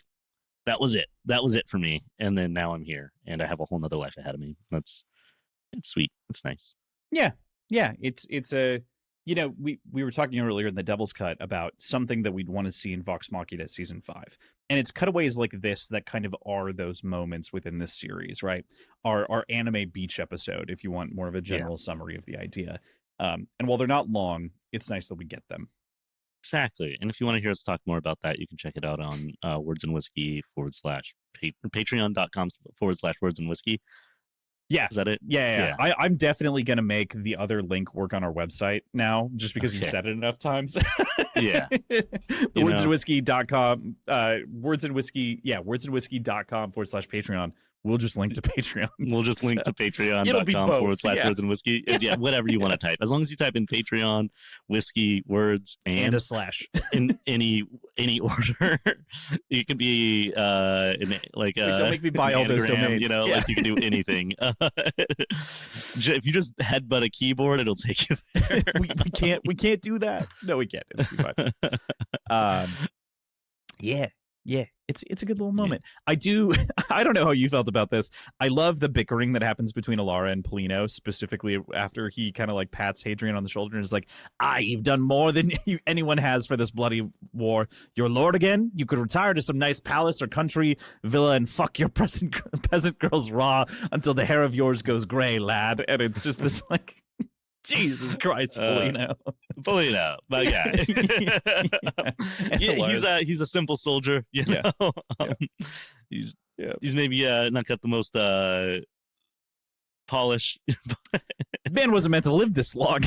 that was it. That was it for me. And then now I'm here and I have a whole nother life ahead of me. It's sweet. It's nice. Yeah. Yeah. It's a, you know, we were talking earlier in the Devil's Cut about something that we'd want to see in Vox Machina season 5. And it's cutaways like this that kind of are those moments within this series, right? Our anime beach episode, if you want more of a general summary of the idea. And while they're not long, it's nice that we get them. Exactly. And if you want to hear us talk more about that, you can check it out on Words and Whiskey / patreon.com/words and whiskey. Yeah. Is that it? Yeah. I'm definitely going to make the other link work on our website now, just because you've said it enough times. Yeah. Wordsandwhiskey.com, wordsandwhiskey.com /Patreon. We'll just link to Patreon. We'll just link to patreon.com / words and whiskey. Yeah, whatever you want to type. As long as you type in Patreon, whiskey, words, and a slash in any order. You can be in like don't make me buy all those domains. You know, like you can do anything. If you just headbutt a keyboard, it'll take you there. we can't do that. No, we can't. Yeah, it's a good little moment. I don't know how you felt about this. I love the bickering that happens between Alara and Polino, specifically after he kind of like pats Hadrian on the shoulder and is like, you've done more than anyone has for this bloody war. You're lord again? You could retire to some nice palace or country villa and fuck your peasant girls raw until the hair of yours goes gray, lad. And it's just this like... Jesus Christ, Polino. But yeah, he's a simple soldier. You know? He's maybe not got the most polish. Man wasn't meant to live this long.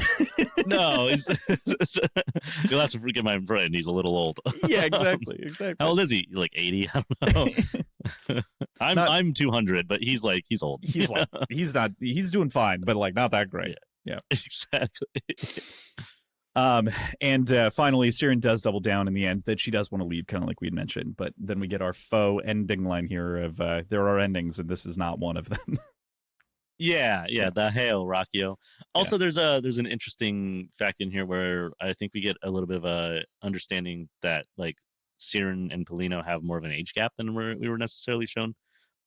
No, you'll have to forgive my friend. He's a little old. Yeah, exactly. How old is he? Like 80? I don't know. I'm 200, but he's old. He's doing fine, but like not that great. Yeah, exactly. And finally, Siren does double down in the end that she does want to leave, kind of like we had mentioned. But then we get our faux ending line here of there are endings, and this is not one of them. Yeah, the hail Rockio. Also, there's an interesting fact in here where I think we get a little bit of a understanding that like Siren and Polino have more of an age gap than we were necessarily shown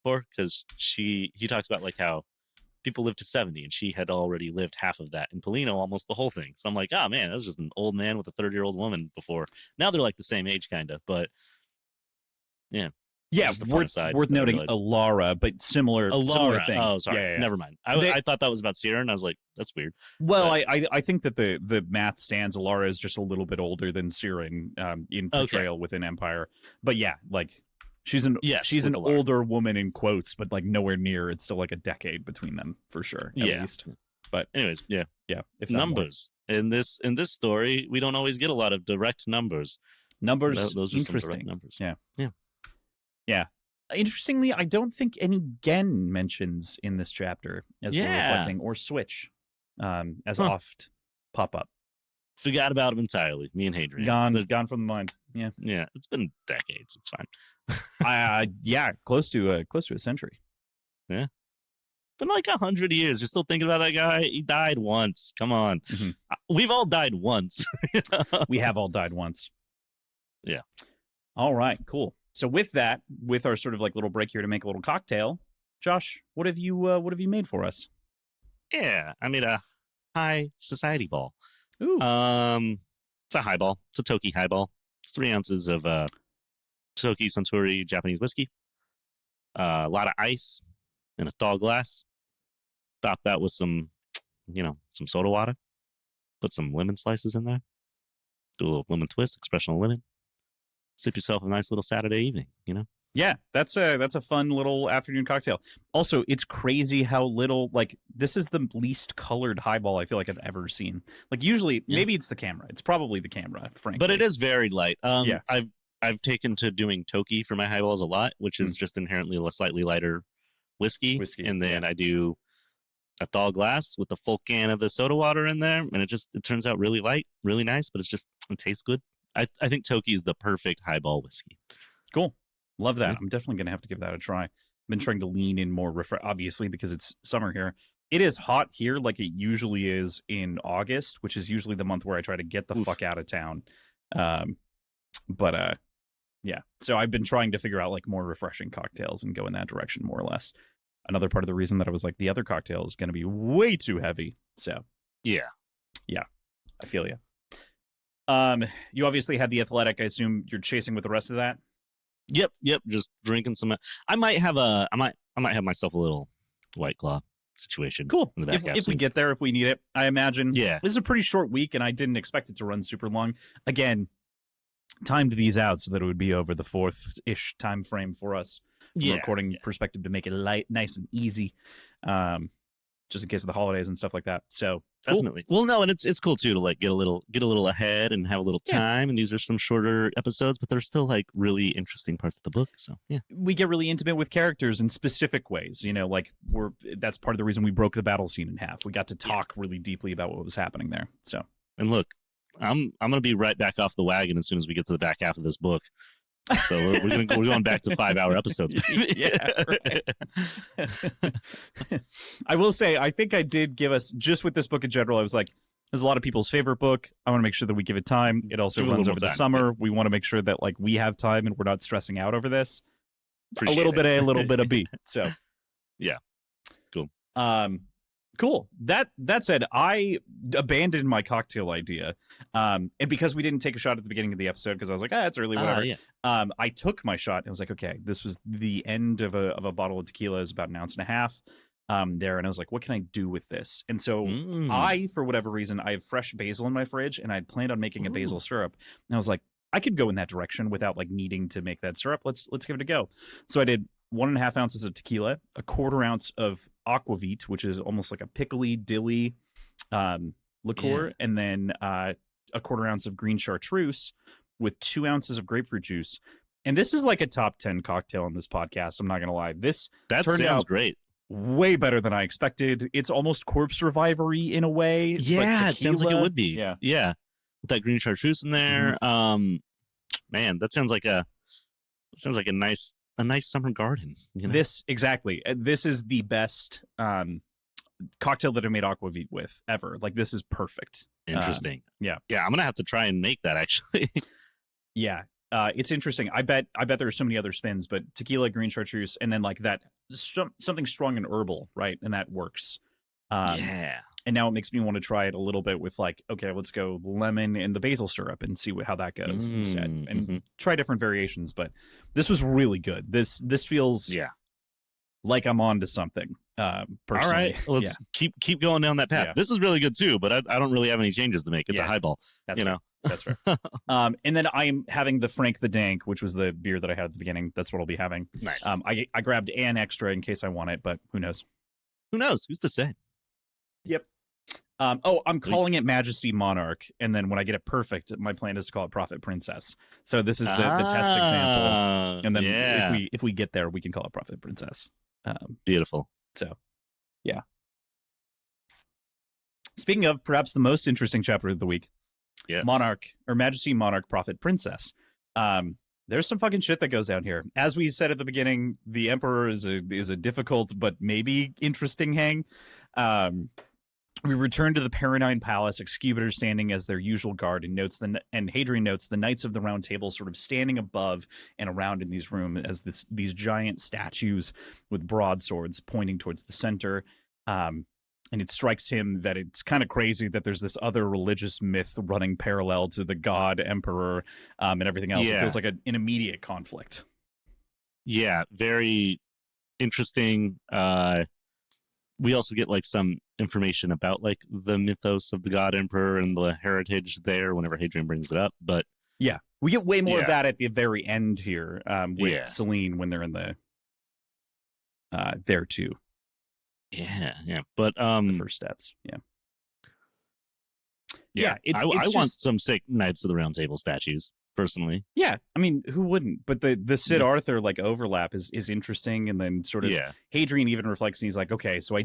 for, because he talks about like how people live to 70 and she had already lived half of that, and Polino almost the whole thing. So I'm like, oh man, that was just an old man with a 30-year-old woman before. Now they're like the same age kind of, but yeah. Yeah, Just a fun aside worth that I noting, realized. Alara, but similar thing. Oh, sorry. Yeah. Never mind. They- I thought that was about Sierra, and I was like, that's weird. Well, But- I think that the math stands. Alara is just a little bit older than Sierra in portrayal within Empire. But yeah, like she's an Alara. older woman in quotes, but like nowhere near. It's still like a decade between them for sure, at least. But anyways, yeah. If Numbers in this story, we don't always get a lot of direct numbers. Numbers, those are interesting. some direct numbers. Yeah. Interestingly, I don't think any Gen mentions in this chapter as we're reflecting, or Switch as oft pop up. Forgot about him entirely. Me and Hadrian. Gone from the mind. Yeah. Yeah, it's been decades. It's fine. Yeah, close to a century. Yeah. Been like 100 years. You're still thinking about that guy? He died once. Come on. Mm-hmm. We've all died once. We have all died once. Yeah. All right, cool. So with that, with our sort of like little break here to make a little cocktail, Josh, what have you made for us? Yeah, I made a high society ball. Ooh. It's a highball. It's a Toki highball. It's 3 ounces of Toki Suntory Japanese whiskey. A lot of ice in a tall glass. Top that with some soda water. Put some lemon slices in there. Do a little lemon twist, expressional lemon. Sip yourself a nice little Saturday evening, Yeah, that's a fun little afternoon cocktail. Also, it's crazy how little, like, this is the least colored highball I feel like I've ever seen. Like, usually, maybe it's the camera. It's probably the camera, frankly. But it is very light. Yeah. I've taken to doing Toki for my highballs a lot, which is just inherently a slightly lighter whiskey. And then I do a tall glass with a full can of the soda water in there, and it turns out really light, really nice, but it tastes good. I think Toki is the perfect highball whiskey. Cool. Love that. Yeah. I'm definitely going to have to give that a try. I've been trying to lean in more, obviously, because it's summer here. It is hot here like it usually is in August, which is usually the month where I try to get the fuck out of town. Yeah. So I've been trying to figure out like more refreshing cocktails and go in that direction more or less. Another part of the reason that I was like, the other cocktail is going to be way too heavy. So yeah, I feel you. You obviously had the Athletic. I assume you're chasing with the rest of that. Yep. Just drinking some. I might have myself a little White Claw situation. Cool. In the back if we get there, if we need it, I imagine. Yeah. This is a pretty short week, and I didn't expect it to run super long. Again, timed these out so that it would be over the 4th-ish time frame for us from a recording perspective to make it light, nice and easy. Just in case of the holidays and stuff like that. So definitely. Cool. Well, no, and it's cool too to like get a little ahead and have a little time. And these are some shorter episodes, but they're still like really interesting parts of the book. So yeah, we get really intimate with characters in specific ways. Like that's part of the reason we broke the battle scene in half. We got to talk really deeply about what was happening there. So and look, I'm gonna be right back off the wagon as soon as we get to the back half of this book. So we're going back to 5-hour episodes. Yeah, right. I will say, I think I did give us, just with this book in general, I was like, there's a lot of people's favorite book. I want to make sure that we give it time. It also runs over the summer. We want to make sure that like we have time and we're not stressing out over this. Appreciate a little bit A, a little bit of B. So yeah, cool. Cool. That said, I abandoned my cocktail idea, and because we didn't take a shot at the beginning of the episode, because I was like, it's early, whatever. I took my shot. And I was like, okay, this was the end of a bottle of tequila, is about 1.5 ounces there, and I was like, what can I do with this? And so I, for whatever reason, I have fresh basil in my fridge, and I'd planned on making a basil syrup, and I was like, I could go in that direction without like needing to make that syrup. Let's give it a go. So I did 1.5 ounces of tequila, 1/4 ounce of aquavit, which is almost like a pickly dilly liqueur, and then 1/4 ounce of green chartreuse with 2 ounces of grapefruit juice. And this is like a top 10 cocktail on this podcast. I'm not gonna lie. That turned out great. Way better than I expected. It's almost corpse revivery in a way. Yeah, it sounds like it would be. Yeah. With that green chartreuse in there. Man, that sounds like a nice summer garden. This exactly. This is the best cocktail that I made aquavit with ever. Like, this is perfect. Interesting. Yeah. I'm gonna have to try and make that actually. Yeah. It's interesting. I bet there are so many other spins, but tequila, green chartreuse, and then like that something strong and herbal, right? And that works. And now it makes me want to try it a little bit with like, okay, let's go lemon and the basil syrup and see how that goes instead, and try different variations. But this was really good. This feels like I'm on to something. Personally. All right, let's keep going down that path. This is really good too, but I don't really have any changes to make. It's a highball. That's fair. That's fair. And then I'm having the Frank the Dank, which was the beer that I had at the beginning. That's what I'll be having. Nice. I grabbed an extra in case I want it, but who knows? Who knows? Who's to say? Yep. I'm calling it Majesty Monarch, and then when I get it perfect, my plan is to call it Prophet Princess. So this is the test example, and then if we get there, we can call it Prophet Princess. Beautiful. So, yeah. Speaking of perhaps the most interesting chapter of the week, Monarch or Majesty Monarch Prophet Princess. There's some fucking shit that goes down here. As we said at the beginning, the Emperor is a difficult but maybe interesting hang. We return to the Paranine Palace, Excubator standing as their usual guard, and Hadrian notes the Knights of the Round Table sort of standing above and around in these rooms as these giant statues with broadswords pointing towards the center. And it strikes him that it's kind of crazy that there's this other religious myth running parallel to the god Emperor and everything else. It feels like an immediate conflict. Yeah, very interesting. We also get like some information about like the mythos of the god Emperor and the heritage there whenever Hadrian brings it up. But yeah, we get way more of that at the very end here with Selene when they're in the there too. Yeah. But the first steps. Yeah. I want some sick Knights of the Round Table statues, personally. Yeah, I mean, who wouldn't? But the Sid Arthur like overlap is interesting, and then sort of Hadrian even reflects, and he's like, okay, so I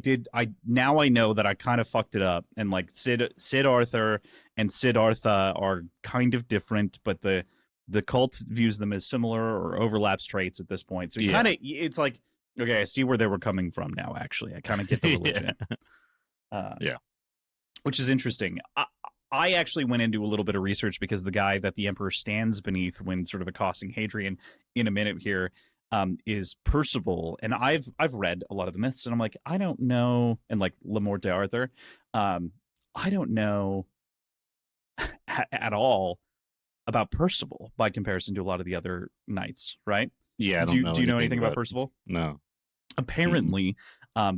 know that I kind of fucked it up, and like Sid Arthur and Siddhartha are kind of different, but the cult views them as similar or overlaps traits at this point. So it's like, okay, I see where they were coming from now. Actually, I kind of get the religion. Which is interesting. I actually went into a little bit of research because the guy that the Emperor stands beneath when sort of accosting Hadrian in a minute here is Percival. And I've read a lot of the myths, and I'm like, I don't know. And like Le Morte d'Arthur, I don't know at all about Percival by comparison to a lot of the other knights, right? Yeah. Do you know anything about Percival? No. Apparently,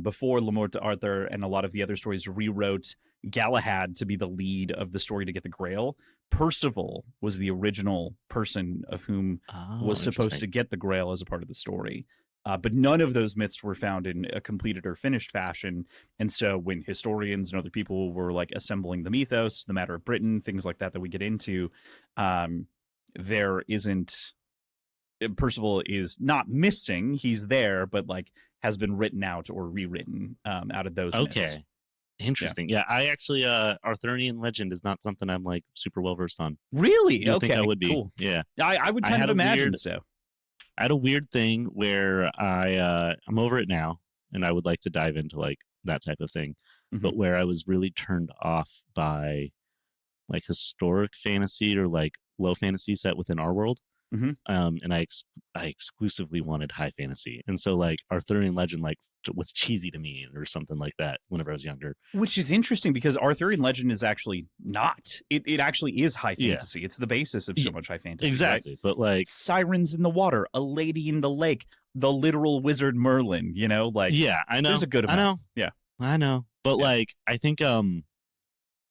before Le Morte d'Arthur and a lot of the other stories rewrote Galahad to be the lead of the story to get the Grail, Percival was the original person of whom was supposed to get the Grail as a part of the story. But none of those myths were found in a completed or finished fashion. And so when historians and other people were like assembling the mythos, the matter of Britain, things like that we get into, there isn't... Percival is not missing. He's there, but like has been written out or rewritten out of those myths. Interesting. Yeah, I actually Arthurian legend is not something I'm like super well versed on. Really? I think I would be. Cool. Yeah. I would kind of imagine so. I had a weird thing where I'm over it now, and I would like to dive into like that type of thing, but where I was really turned off by like historic fantasy or like low fantasy set within our world. And I exclusively wanted high fantasy, and so like Arthurian legend like was cheesy to me or something like that whenever I was younger. Which is interesting because Arthurian legend is actually not. It actually is high fantasy. Yeah. It's the basis of so much high fantasy. Exactly, right? But like sirens in the water, a lady in the lake, the literal wizard Merlin. You know, like I know. There's a good amount. I know. Yeah, I know. But like I think there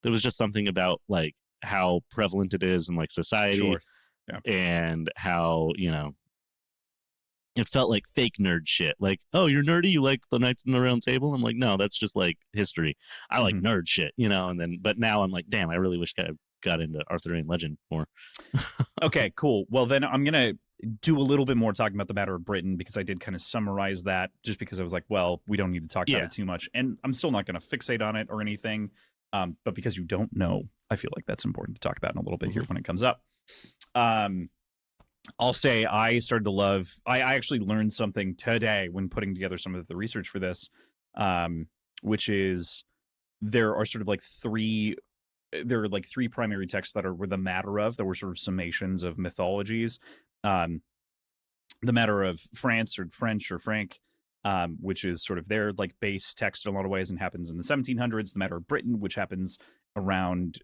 was just something about like how prevalent it is in like society. Sure. Yeah. And how, it felt like fake nerd shit. Like, oh, you're nerdy? You like the Knights in the Round Table? I'm like, no, that's just like history. I like nerd shit, but now I'm like, damn, I really wish I got into Arthurian legend more. Okay, cool. Well, then I'm going to do a little bit more talking about the matter of Britain because I did kind of summarize that just because I was like, well, we don't need to talk about it too much. And I'm still not going to fixate on it or anything. But because you don't know, I feel like that's important to talk about in a little bit here when it comes up. I'll say I started to love. I actually learned something today when putting together some of the research for this, which is there are sort of like three primary texts that were the matter of that were sort of summations of mythologies. The matter of France or French or Frank, which is sort of their like base text in a lot of ways and happens in the 1700s. The Matter of Britain, which happens around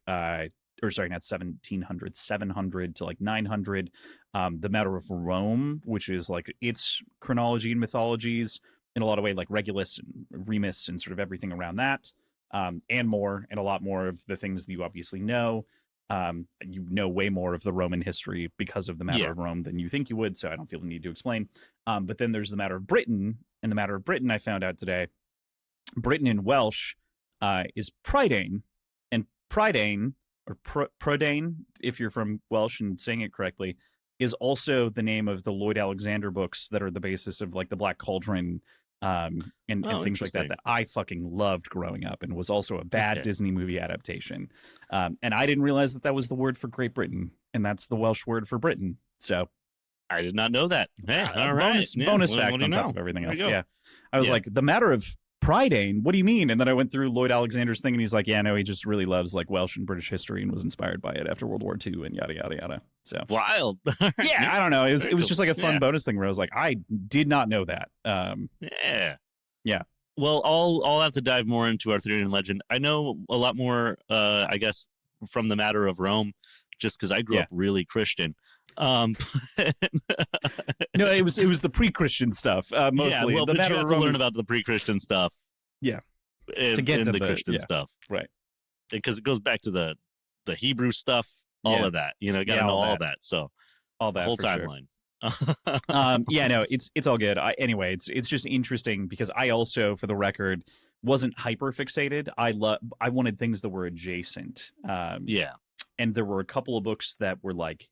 or sorry, not 1700, 700 to like 900. The Matter of Rome, which is like its chronology and mythologies in a lot of ways, like Regulus and Remus and sort of everything around that, and more, and a lot more of the things that you obviously know. You know way more of the Roman history because of the Matter of Rome than you think you would, so I don't feel the need to explain. But then there's the Matter of Britain, and the Matter of Britain, I found out today, Britain in Welsh is Prydain, and Prydain, or Prydain, if you're from Welsh and saying it correctly, is also the name of the Lloyd Alexander books that are the basis of like the Black Cauldron and things like that I fucking loved growing up, and was also a bad Disney movie adaptation. And I didn't realize that was the word for Great Britain, and that's the Welsh word for Britain. So I did not know that. Hey, all right. Bonus fact on top of everything else. Yeah. I was like, the Matter of Prydain, what do you mean? And then I went through Lloyd Alexander's thing, and he's like, yeah, no, he just really loves like Welsh and British history and was inspired by it after World War II and yada, yada, yada. So wild. Yeah, I don't know. It was just like a fun bonus thing where I was like, I did not know that. Yeah. Well, I'll have to dive more into Arthurian legend. I know a lot more, I guess, from the Matter of Rome, just because I grew up really Christian. No, it was the pre-Christian stuff mostly. Well, but you have to learn about the pre-Christian stuff. Yeah, to get to the Christian stuff, right? Because it goes back to the Hebrew stuff, all of that. You know, got to know all that. So all that whole timeline. No, it's all good. Anyway, it's just interesting because I also, for the record, wasn't hyper fixated. I wanted things that were adjacent. And there were a couple of books that were like,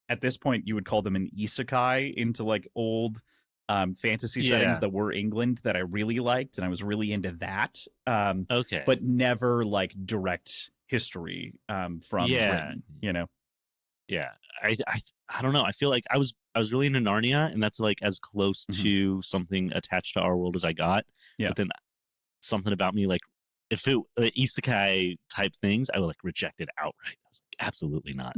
at this point, you would call them an isekai into like old fantasy settings that were England that I really liked, and I was really into that. But never like direct history from Britain, you know. Yeah, I don't know. I feel like I was really into Narnia, and that's like as close to something attached to our world as I got. Yeah. But then something about me, like if it isekai type things, I would like reject it outright. I was like, absolutely not.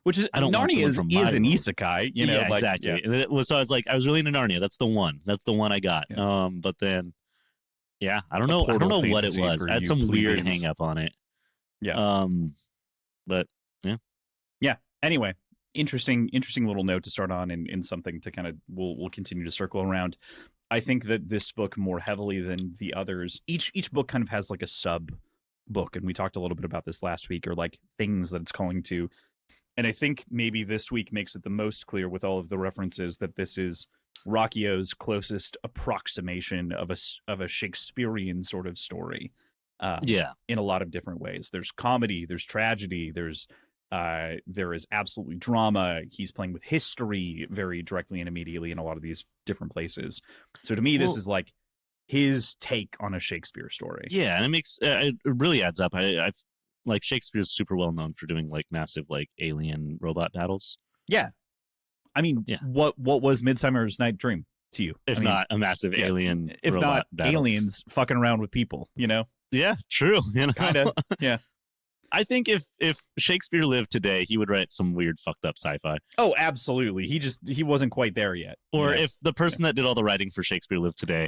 Which is, Narnia is an isekai, you know? Yeah, like, exactly. Yeah. And so I was like, I was really into Narnia. That's the one. That's the one I got. Yeah. But then, I don't know what it was. I had some weird hang up on it. Yeah. But yeah. Yeah. Anyway, interesting little note to start on, and something to kind of we'll continue to circle around. I think that this book more heavily than the others, each book kind of has like a sub book, and we talked a little bit about this last week, or like things that it's calling to. And I think maybe this week makes it the most clear with all of the references that this is Rocchio's closest approximation of a Shakespearean sort of story. In a lot of different ways. There's comedy, there's tragedy, there is absolutely drama. He's playing with history very directly and immediately in a lot of these different places. So to me, this is like his take on a Shakespeare story. Yeah, and it makes it really adds up. I've like Shakespeare's super well known for doing like massive like alien robot battles. Yeah, I mean, what was Midsummer's Night Dream to you? If not a massive alien, if robot not battle. Aliens fucking around with people, you know? Yeah, true. You know? Kind of. Yeah. I think if Shakespeare lived today, he would write some weird fucked up sci-fi. Oh, absolutely. He wasn't quite there yet. Or if the person that did all the writing for Shakespeare lived today.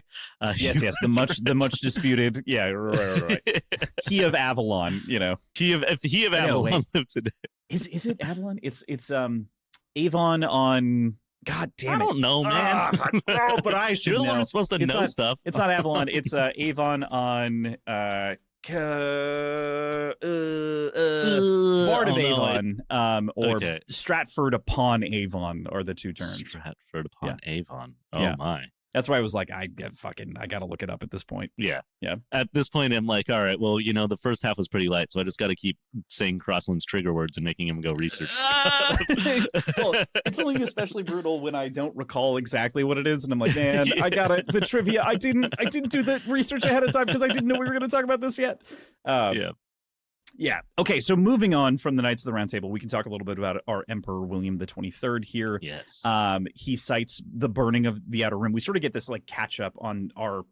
Yes, the much disputed. Yeah, right. He of Avalon, you know. If he of Avalon lived today. Is it Avalon? It's Avon on. God damn it! I don't know, man. But I should You're the know. one who's supposed to know stuff. It's not Avalon. It's Avon on. Bard of Avon, or Stratford upon Avon are the two terms. Stratford upon Avon. Oh my. That's why I was like, I gotta look it up at this point. Yeah. Yeah. At this point, I'm like, all right, well, you know, the first half was pretty light, so I just got to keep saying Crossland's trigger words and making him go research stuff. Well, it's only especially brutal when I don't recall exactly what it is, and I'm like, man, I got it. The trivia. I didn't do the research ahead of time because I didn't know we were going to talk about this yet. Yeah. Okay, so moving on from the Knights of the Round Table, we can talk a little bit about our Emperor William the 23rd here. Yes. He cites the burning of the Outer Rim. We sort of get this like catch up on our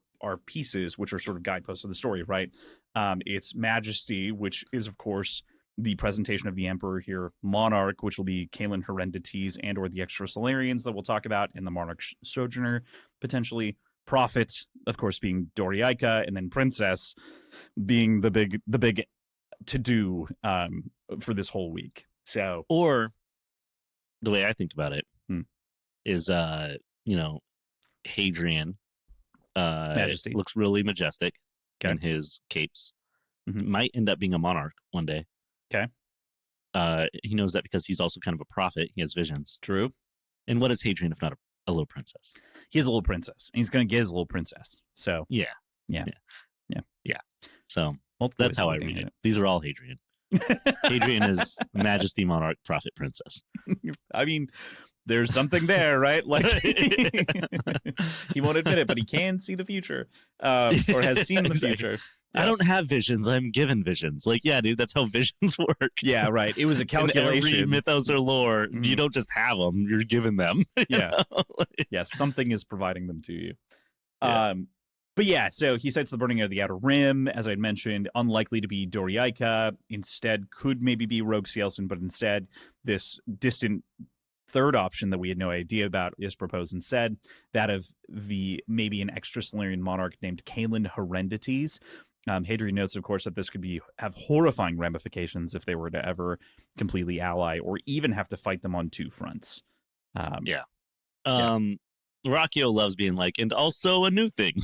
pieces, which are sort of guideposts of the story, right? It's Majesty, which is of course the presentation of the Emperor here. Monarch, which will be Caelin Herendites and or the Extra Solarians that we'll talk about, and the Monarch Sojourner potentially. Prophet, of course, being Doriaika, and then Princess being the big to do for this whole week. So, or the way I think about it is, Hadrian Majesty looks really majestic in his capes. Might end up being a monarch one day. Okay. He knows that because he's also kind of a prophet. He has visions. True. And what is Hadrian if not a little princess? He is a little princess, and he's going to get his little princess. So yeah. So that's how I read it. These are all Hadrian. Hadrian is majesty, monarch, prophet, princess. I mean, there's something there, right? Like he won't admit it, but he can see the future, or has seen the future. Yeah. I don't have visions. I'm given visions. Like, yeah, dude, that's how visions work. Yeah, right. It was a calculation. In every mythos or lore, you don't just have them. You're given them. Yeah. Yeah, something is providing them to you. Yeah. But yeah, so he cites the burning of the Outer Rim, as I'd mentioned, unlikely to be Doriaika. Instead, could maybe be Rogue Cielson, but instead, this distant third option that we had no idea about is proposed instead, that of maybe an extra Solarian monarch named Kaelin Herendites. Hadrian notes, of course, that this could have horrifying ramifications if they were to ever completely ally or even have to fight them on two fronts. Rocchio loves being like, and also a new thing.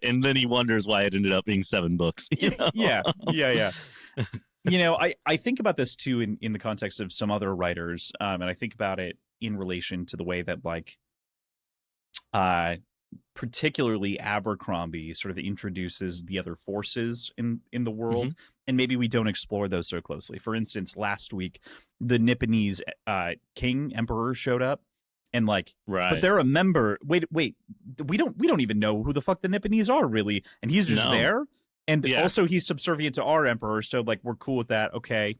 And then he wonders why it ended up being 7 books. You know? Yeah. I think about this too in the context of some other writers, and I think about it in relation to the way that, like, particularly Abercrombie sort of introduces the other forces in the world, and maybe we don't explore those so closely. For instance, last week, the Nipponese emperor showed up, and like, but they're a member. Wait, we don't even know who the fuck the Nipponese are really, and he's just there. And also he's subservient to our emperor, so like we're cool with that. Okay,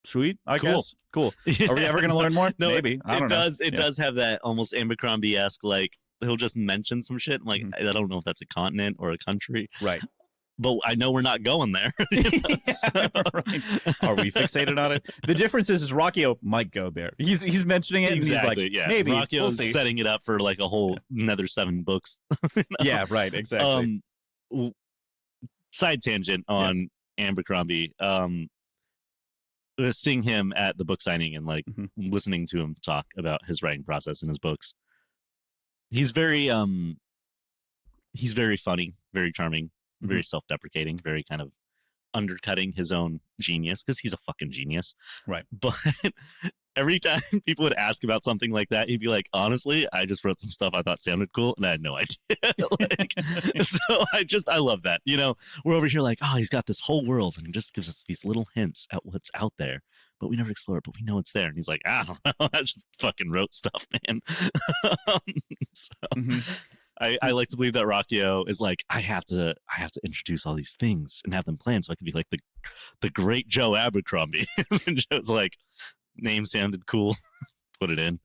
sweet, I guess. Cool. Are we ever going to learn more? No, maybe. It does have that almost Abercrombie-esque, like, he'll just mention some shit. I'm like, I don't know if that's a continent or a country. Right. But I know we're not going there. Right. Are we fixated on it? The difference is Rocchio might go there. He's mentioning it, exactly, and he's like, maybe. Rocchio's setting it up for like a whole another 7 books. Yeah, right, exactly. Side tangent on Abercrombie. Seeing him at the book signing and like listening to him talk about his writing process in his books. He's very funny, very charming, very self-deprecating, very kind of undercutting his own genius because he's a fucking genius. Right. But every time people would ask about something like that, he'd be like, honestly, I just wrote some stuff I thought sounded cool and I had no idea. So I love that. You know, we're over here like, oh, he's got this whole world and he just gives us these little hints at what's out there, but we never explore it, but we know it's there. And he's like, I don't know. I just fucking wrote stuff, man. I like to believe that Rocchio is like, I have to introduce all these things and have them planned so I could be like the great Joe Abercrombie. And Joe's like, name sounded cool, put it in.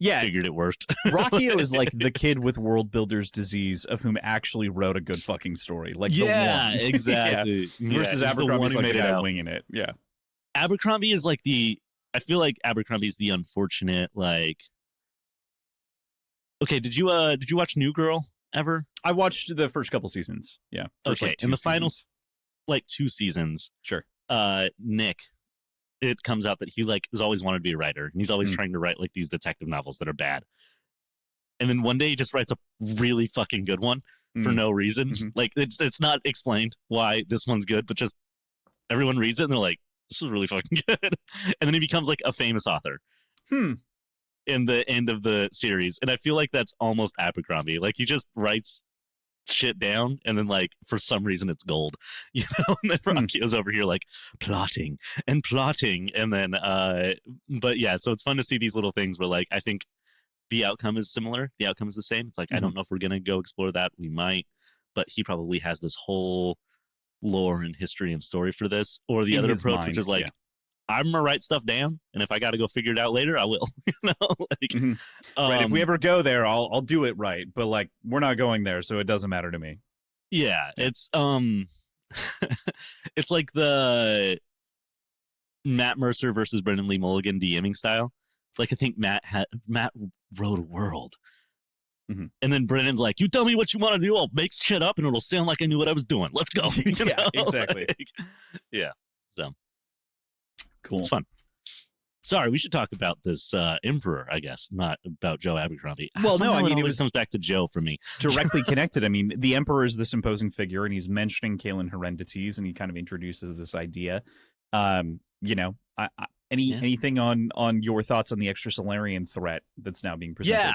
Yeah, figured it worked. Rocchio is like the kid with world builder's disease of whom actually wrote a good fucking story. Like, yeah, the one. Exactly. Yeah. Versus Abercrombie's like the guy winging it. Yeah, Abercrombie is like I feel like Abercrombie's the unfortunate, like. Okay, did you watch New Girl ever? I watched the first couple seasons. Yeah. Okay, in the final like 2 seasons. Sure. Nick, it comes out that he like has always wanted to be a writer, and he's always trying to write like these detective novels that are bad. And then one day he just writes a really fucking good one for no reason. Like it's not explained why this one's good, but just everyone reads it and they're like, this is really fucking good. And then he becomes like a famous author. In the end of the series. And I feel like that's almost Abercrombie. Like he just writes shit down and then like for some reason it's gold. You know? And then Rocchio's over here like plotting. And then but yeah, so it's fun to see these little things where like I think the outcome is similar. The outcome is the same. It's like I don't know if we're gonna go explore that. We might, but he probably has this whole lore and history and story for this. Or the other approach, which is like I'm gonna write stuff down, and if I got to go figure it out later, I will. You know, like, right. If we ever go there, I'll do it right. But like, we're not going there, so it doesn't matter to me. Yeah, it's it's like the Matt Mercer versus Brendan Lee Mulligan DMing style. like I think Matt wrote a world. Mm-hmm. And then Brennan's like, you tell me what you want to do, I'll make shit up and it'll sound like I knew what I was doing. Let's go. Yeah, exactly. Like, yeah. So cool. It's fun. Sorry, we should talk about this Emperor, I guess, not about Joe Abercrombie. Well, no, I mean, it always comes back to Joe for me. Directly connected. I mean, the Emperor is this imposing figure, and he's mentioning Kaelin Heredities, and he kind of introduces this idea. Anything on your thoughts on the extra Solarian threat that's now being presented? Yeah.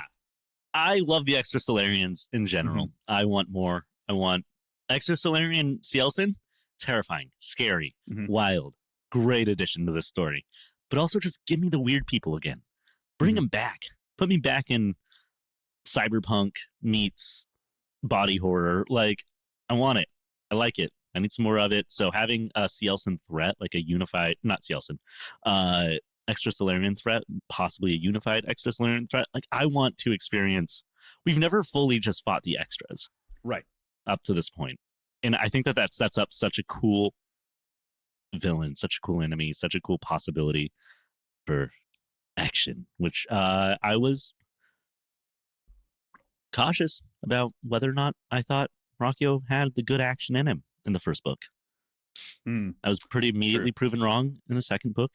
I love the extra Solarians in general. Mm-hmm. I want more. I want extra Solarian Cielson. Terrifying, scary, wild. Great addition to this story. But also just give me the weird people again. Bring them back. Put me back in cyberpunk meets body horror. Like, I want it. I like it. I need some more of it. So having a Cielson threat, like a unified, not Cielson, extra Solarian threat, possibly a unified extra Solarian threat. Like, I want to experience. We've never fully just fought the extras, right, up to this point, and I think that sets up such a cool villain, such a cool enemy, such a cool possibility for action. Which I was cautious about whether or not I thought Rockio had the good action in him in the first book. I was pretty immediately proven wrong in the second book.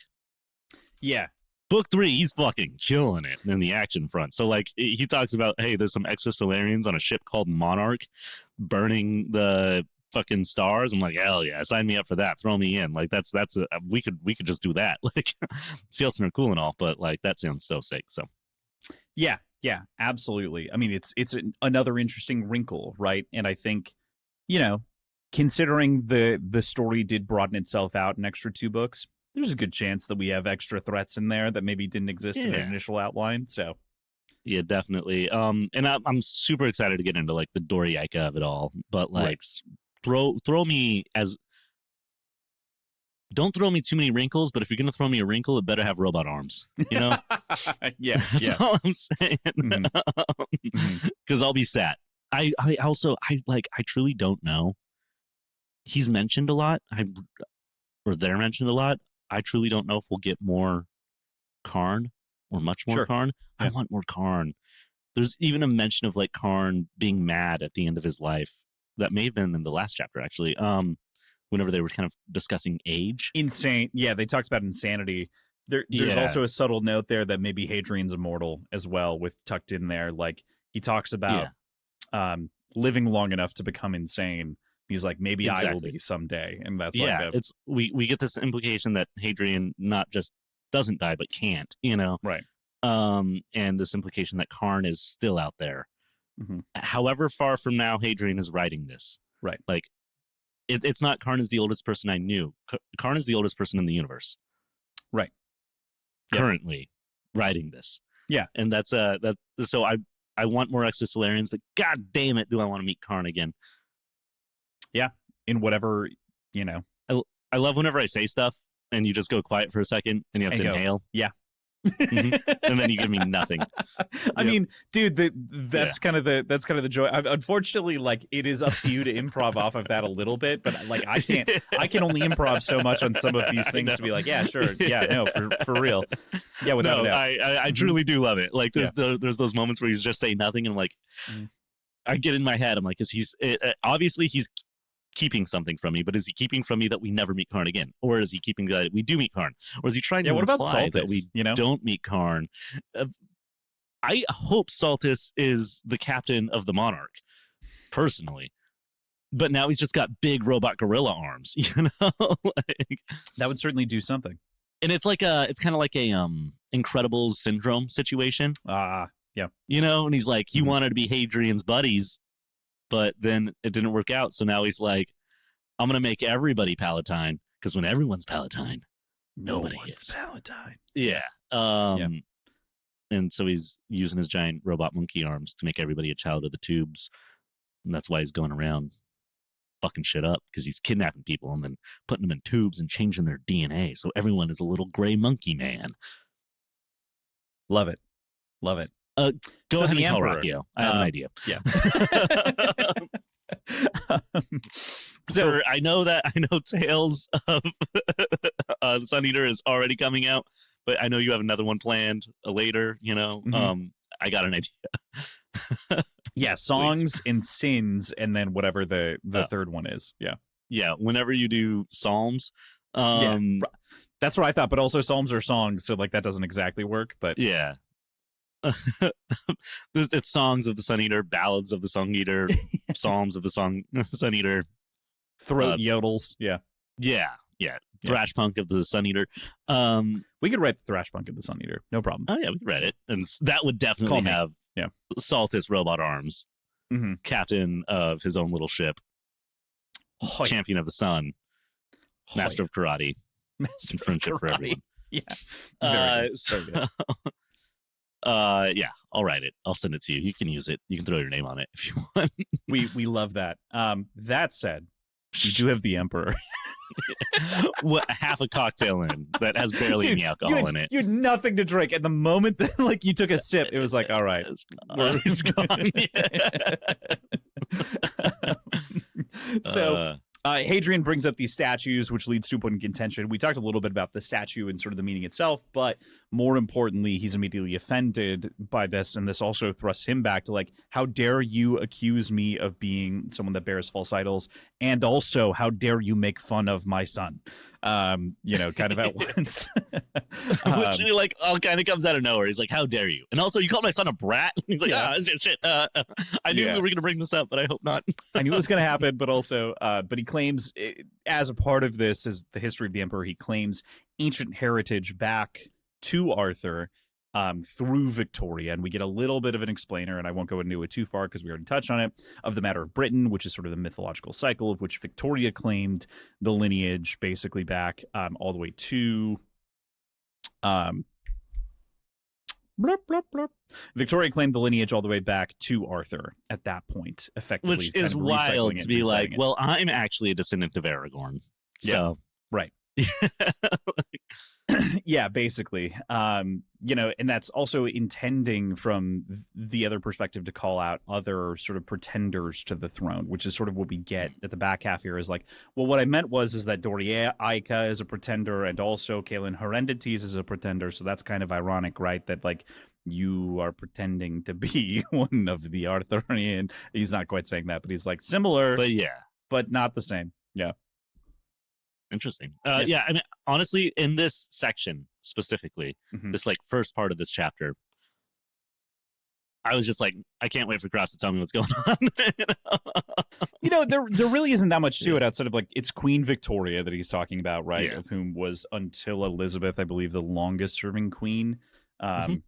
Yeah. Book 3, he's fucking killing it in the action front. So, like, he talks about, hey, there's some extra Solarians on a ship called Monarch burning the fucking stars. I'm like, hell yeah, sign me up for that. Throw me in. Like, we could just do that. Like, Cielson are cool and all, but, like, that sounds so sick. So, yeah, absolutely. I mean, it's another interesting wrinkle, right? And I think, considering the story did broaden itself out in extra 2 books, there's a good chance that we have extra threats in there that maybe didn't exist in an initial outline. So, yeah, definitely. And I'm super excited to get into like the Doriaika of it all. But like, throw me as. Don't throw me too many wrinkles, but if you're gonna throw me a wrinkle, it better have robot arms. You know? That's all I'm saying. Because I'll be sad. I truly don't know. He's mentioned a lot. They're mentioned a lot. I truly don't know if we'll get more Karn or much more Karn. Yeah. I want more Karn. There's even a mention of like Karn being mad at the end of his life. That may have been in the last chapter, actually. Whenever they were kind of discussing age. Insane. Yeah, they talked about insanity. There's also a subtle note there that maybe Hadrian's immortal as well, with tucked in there. Like, he talks about living long enough to become insane. He's like, maybe I will be someday. And that's it's we get this implication that Hadrian not just doesn't die, but can't, Right. And this implication that Karn is still out there. However far from now Hadrian is writing this. Right. Like, it's not Karn is the oldest person I knew. Karn is the oldest person in the universe. Right. Currently writing this. Yeah. And that's so I want more extra Solarians, but god damn it, do I want to meet Karn again. Yeah, in whatever, I love whenever I say stuff and you just go quiet for a second and you have to inhale. Yeah. And then you give me nothing. I mean, dude, that's kind of the joy. Unfortunately, like, it is up to you to improv off of that a little bit, but like I can only improv so much on some of these things to be like, yeah, sure, yeah, no, for real, yeah, without a doubt. I truly do love it. Like, there's those moments where he's just saying nothing and like I get in my head, I'm like, obviously he's keeping something from me, but is he keeping from me that we never meet Karn again, or is he keeping that we do meet Karn, or is he trying to imply that we don't meet Karn? I hope Saltus is the captain of the Monarch, personally, but now he's just got big robot gorilla arms. Like, that would certainly do something. And it's kind of like a Incredibles syndrome situation. Yeah, and he's like, he wanted to be Hadrian's buddies, but then it didn't work out. So now he's like, I'm going to make everybody Palatine, because when everyone's Palatine, nobody is Palatine. Yeah. And so he's using his giant robot monkey arms to make everybody a child of the tubes. And that's why he's going around fucking shit up, because he's kidnapping people and then putting them in tubes and changing their DNA. So everyone is a little gray monkey man. Love it. Go ahead and call Rockio. I have an idea. Yeah. So I know Tales of the Sun Eater is already coming out, but I know you have another one planned later. I got an idea. Yeah, songs and sins, and then whatever the third one is. Yeah. Whenever you do psalms, that's what I thought. But also psalms are songs, so like that doesn't exactly work. But yeah. It's songs of the Sun Eater, ballads of the Sun Eater, psalms of the Sun Eater, throat yodels. Yeah. Thrash punk of the Sun Eater. We could write the thrash punk of the Sun Eater, no problem. Oh yeah, we could write it, and that would definitely have Saltus robot arms, captain of his own little ship, champion of the sun, master of karate, master and friendship of karate. For everyone. Yeah, very good. So good. I'll write it. I'll send it to you. You can use it. You can throw your name on it if you want. We love that. That said, you do have the Emperor. What, half a cocktail in that has barely any alcohol in it. You had nothing to drink. At the moment that like you took a sip, it was like, all right, it's gone. So Hadrian brings up these statues, which leads to a point in contention. We talked a little bit about the statue and sort of the meaning itself, but more importantly, he's immediately offended by this, and this also thrusts him back to like, how dare you accuse me of being someone that bears false idols, and also how dare you make fun of my son? Kind of at once. Which like all kind of comes out of nowhere. He's like, how dare you? And also, you called my son a brat? He's like, shit. I knew we were gonna bring this up, but I hope not. I knew it was gonna happen, but also but he claims, as a part of this, as the history of the Emperor, he claims ancient heritage back to Arthur through Victoria, and we get a little bit of an explainer, and I won't go into it too far because we already touched on it, of the matter of Britain, which is sort of the mythological cycle of which Victoria claimed the lineage basically back all the way to Victoria claimed the lineage all the way back to Arthur at that point, effectively. Which is wild to be like, well, I'm actually a descendant of Aragorn. So right. Yeah, basically. And that's also intending from the other perspective to call out other sort of pretenders to the throne, which is sort of what we get at the back half here is like, well, what I meant is that Doriaika is a pretender and also Kaelin Herendites is a pretender. So that's kind of ironic, right? That like you are pretending to be one of the Arthurian. He's not quite saying that, but he's like similar, but not the same. Yeah. Interesting. I mean, honestly, in this section specifically, this like first part of this chapter, I was just like, I can't wait for Cross to tell me what's going on. There really isn't that much to it outside of like it's Queen Victoria that he's talking about, right? Of whom was until Elizabeth, I believe, the longest serving queen, and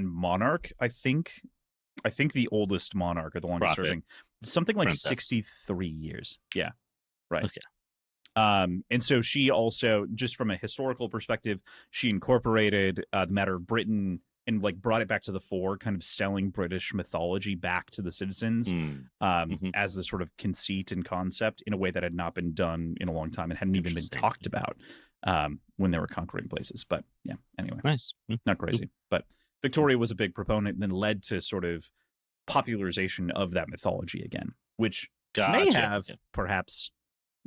monarch. I think the oldest monarch or the longest serving, something like 63 years. Yeah, right. Okay. And so she also, just from a historical perspective, she incorporated the matter of Britain and like brought it back to the fore, kind of selling British mythology back to the citizens as the sort of conceit and concept in a way that had not been done in a long time and hadn't even been talked about when they were conquering places. But yeah, anyway, nice, not crazy. But Victoria was a big proponent and then led to sort of popularization of that mythology again, which may have perhaps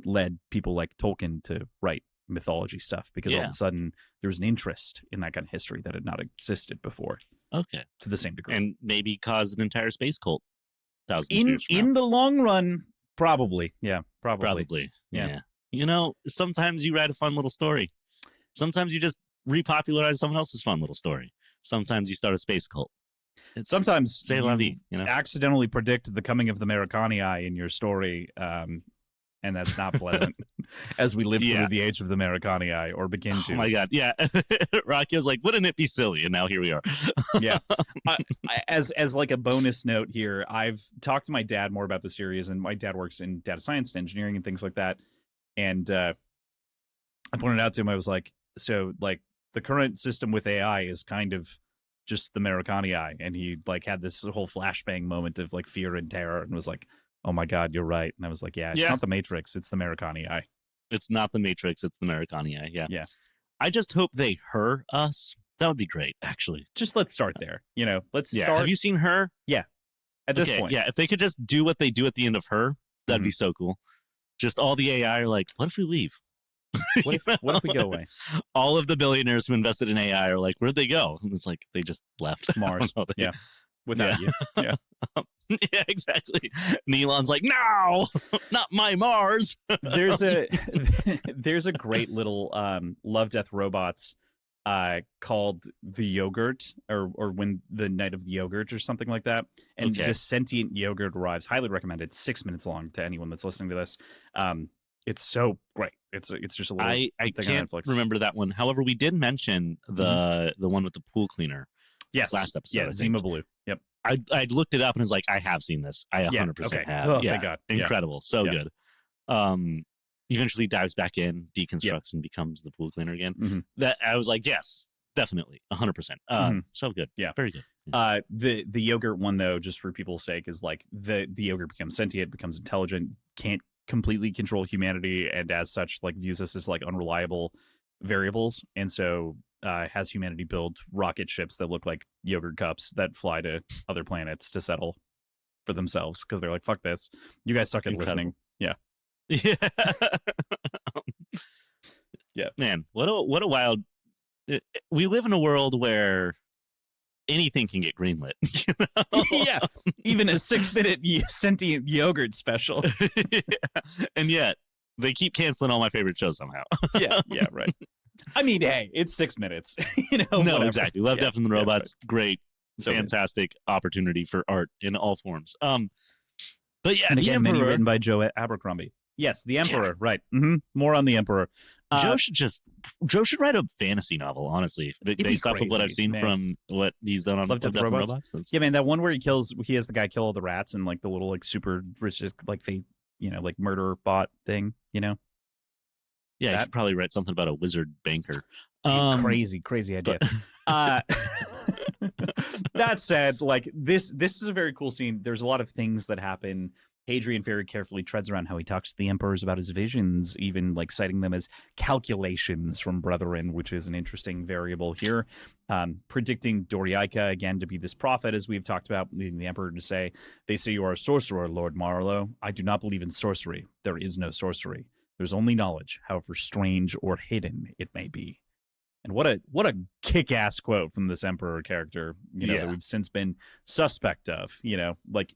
led people like Tolkien to write mythology stuff because all of a sudden there was an interest in that kind of history that had not existed before. Okay. To the same degree. And maybe caused an entire space cult. In the long run, probably. Yeah, probably. Yeah. Sometimes you write a fun little story. Sometimes you just repopularize someone else's fun little story. Sometimes you start a space cult. Sometimes you accidentally predict the coming of the Americanii in your story, and that's not pleasant as we live through the age of the Americanii or begin to. Oh my God. Yeah. Rocky was like, wouldn't it be silly? And now here we are. Yeah. As like a bonus note here, I've talked to my dad more about the series, and my dad works in data science and engineering and things like that. And I pointed out to him, I was like, so like the current system with AI is kind of just the Americanii. And he like had this whole flashbang moment of like fear and terror and was like, oh my God, you're right. And I was like, it's not the Matrix, it's the Americanii. It's not the Matrix, it's the Americanii. Yeah. I just hope they her us. That would be great, actually. Just let's start there. Let's start. Have you seen Her? Yeah. At this point. Yeah, if they could just do what they do at the end of Her, that'd be so cool. Just all the AI are like, what if we leave? What if we go away? All of the billionaires who invested in AI are like, where'd they go? And it's like they just left. Mars. Yeah. Without you. Yeah. Yeah, exactly. And Elon's like, no, not my Mars. there's a great little Love, Death, Robots called The Yogurt, or When the Night of the Yogurt, or something like that. And the sentient yogurt arrives. Highly recommended. 6 minutes long to anyone that's listening to this. It's so great. It's just a little. I can't remember that one. However, we did mention the one with the pool cleaner. Yes. Last episode. Yeah. Zima Blue. Yep. I looked it up and was like, I have seen this. I 100% have. Oh, thank God. Incredible. So good. Eventually dives back in, deconstructs, and becomes the pool cleaner again. That I was like, yes, definitely, 100%. So good. Yeah, very good. The yogurt one, though, just for people's sake, is like the yogurt becomes sentient, becomes intelligent, can't completely control humanity, and as such, like views us as like unreliable variables, and so has humanity build rocket ships that look like yogurt cups that fly to other planets to settle for themselves because they're like, fuck this, you guys suck at listening. Yeah. Man, what a wild. We live in a world where anything can get greenlit. You know? Yeah, even a 6-minute sentient yogurt special. And yet they keep canceling all my favorite shows somehow. Yeah, right. I mean, hey, it's 6 minutes. You know, no, whatever. Exactly. Love, Death, and the Robots. Right. Great, so fantastic opportunity for art in all forms. But yeah, and the again, Emperor, many written by Joe Abercrombie. Yes, the Emperor. Yeah. Right. More on the Emperor. Joe should write a fantasy novel, honestly, based off of what I've seen from what he's done on Love, Death, and Robots. Yeah, man, that one where he has the guy kill all the rats and like the little like super rich like fate, you know, like murder bot thing, you know. Yeah, you should probably write something about a wizard banker. Crazy idea. That said, like this is a very cool scene. There's a lot of things that happen. Hadrian very carefully treads around how he talks to the emperors about his visions, even like citing them as calculations from brethren, which is an interesting variable here. Predicting Doriaika again to be this prophet, as we've talked about, leading the emperor to say, "They say you are a sorcerer, Lord Marlowe. I do not believe in sorcery. There is no sorcery. There's only knowledge, however strange or hidden it may be." And what a kick-ass quote from this emperor character, you know, that we've since been suspect of, you know, like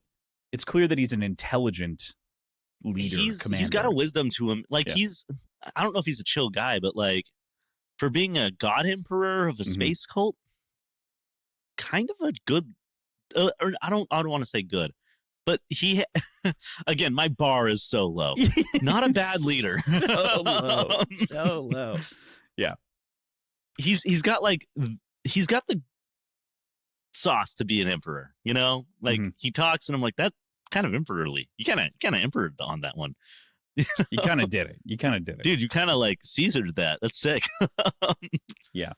it's clear that he's an intelligent leader, commander. He's got a wisdom to him. Like I don't know if he's a chill guy, but like for being a god emperor of a space cult, kind of a good, or I don't want to say good, but he, again, my bar is so low. Not a bad leader. So low. Yeah. He's got the sauce to be an emperor, you know, like he talks and I'm like, that kind of emperorly. You kind of emperored on that one. You kind of did it. Dude. You kind of like Caesared that. That's sick. Yeah.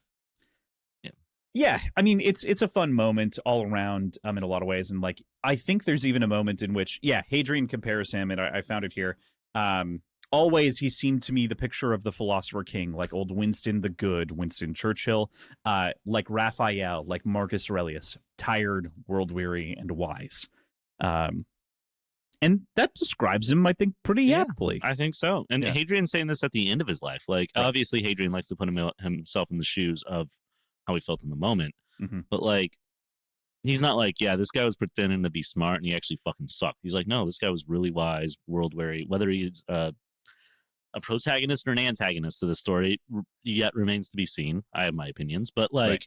I mean, it's a fun moment all around in a lot of ways. And like, I think there's even a moment in which, Hadrian compares him, and I found it here. Always, he seemed to me the picture of the philosopher king, like old Winston the Good, Winston Churchill, like Raphael, like Marcus Aurelius, tired, world-weary, and wise. And that describes him, I think, pretty aptly. I think so. And Hadrian's saying this at the end of his life. Like, obviously, Hadrian likes to put himself in the shoes of how he felt in the moment. But, like, he's not like, this guy was pretending to be smart and he actually fucking sucked. He's like, no, this guy was really wise, world-weary. Whether he's a protagonist or an antagonist to the story yet remains to be seen. I have my opinions, but like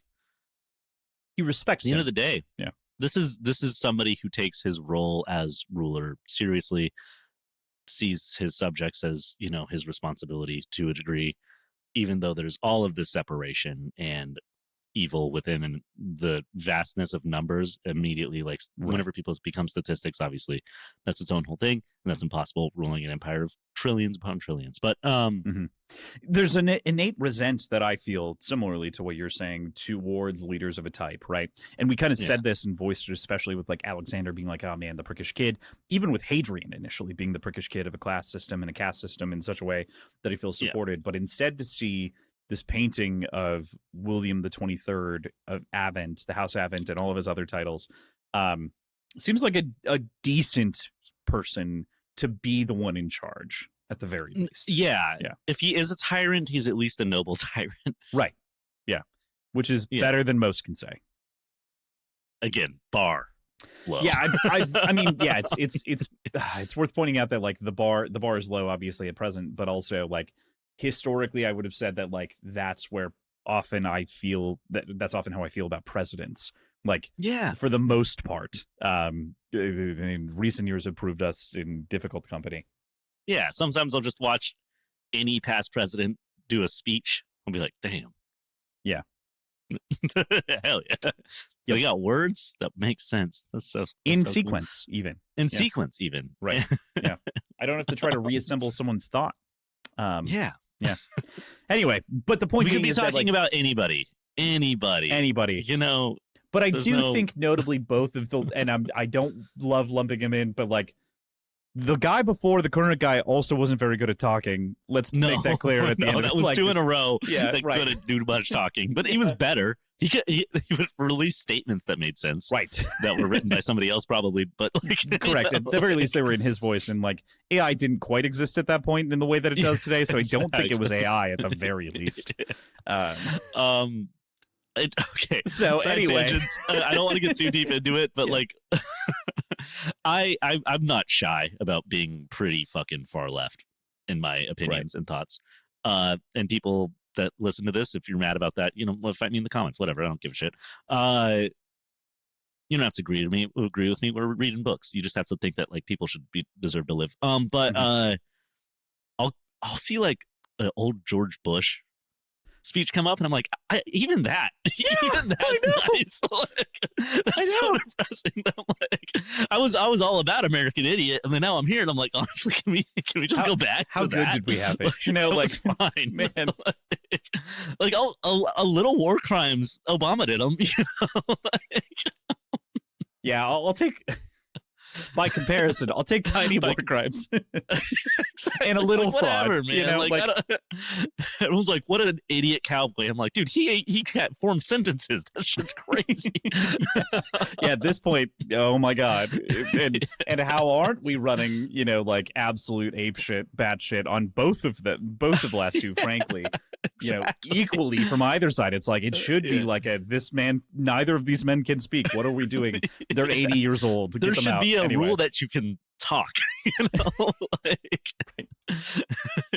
he respects at the end of the day. Yeah. This is somebody who takes his role as ruler seriously, sees his subjects as, you know, his responsibility to a degree, even though there's all of this separation and evil within and the vastness of numbers immediately, like whenever people become statistics, obviously that's its own whole thing, and that's impossible ruling an empire of trillions upon trillions. But there's an innate resent that I feel similarly to what you're saying towards leaders of a type, right? And we kind of said this and voiced it, especially with like Alexander being like, oh man, the prickish kid, even with Hadrian initially being the prickish kid of a class system and a caste system in such a way that he feels supported, but instead to see this painting of William the 23rd of Avent, the House Avent, and all of his other titles, seems like a decent person to be the one in charge. at the very least. Yeah. If he is a tyrant, he's at least a noble tyrant. Right. Yeah. Which is better than most can say. Again, bar low. Yeah, I mean, yeah, it's worth pointing out that like the bar is low, obviously at present, but also like historically, I would have said that like that's where often I feel that's often how I feel about presidents. Like, for the most part, in recent years have proved us in difficult company. Yeah, sometimes I'll just watch any past president do a speech. I'll be like, damn. Yeah. Hell yeah. You got words that make sense. That's so in so sequence, cool. even. Sequence, even. Right. Yeah. I don't have to try to reassemble someone's thought. Yeah. Anyway, but the point we could be is talking that, like, about anybody. You know, but I do think notably both of the, and I don't love lumping him in, but like the guy before the current guy also wasn't very good at talking. Let's make that clear at the end. That was like, 2 in a row. Yeah, that couldn't do much talking, but he was better. He would release statements that made sense, right? That were written by somebody else, probably, but like, correct. At the very least, they were in his voice, and like AI didn't quite exist at that point in the way that it does today. So I don't think it was AI at the very least. Okay. So anyway, I don't want to get too deep into it, but like, I'm not shy about being pretty fucking far left in my opinions and thoughts. And people that listen to this, if you're mad about that, fight me in the comments, whatever. I don't give a shit. You don't have to agree with me. We're reading books. You just have to think that like people should deserve to live. But I'll see like an old George Bush speech come up, and I'm like, even that's nice. Like, that's so depressing. I'm like, I was all about American Idiot, and then now I'm here, and I'm like, honestly, can we just go back? How to good that? did we have it? Like fine, man. Like a little war crimes, Obama did them. Yeah, I'll take. By comparison, I'll take tiny war crimes and a little fraud. Man. Everyone's like, "What an idiot cowboy!" I'm like, "Dude, he can't form sentences. That shit's crazy." Yeah, at this point, oh my god, and how aren't we running? Like absolute ape shit, bad shit on both of the last two, frankly. Exactly. Equally from either side. It's like it should be like this man. Neither of these men can speak. What are we doing? They're 80 years old. There should be a rule that you can talk. Like,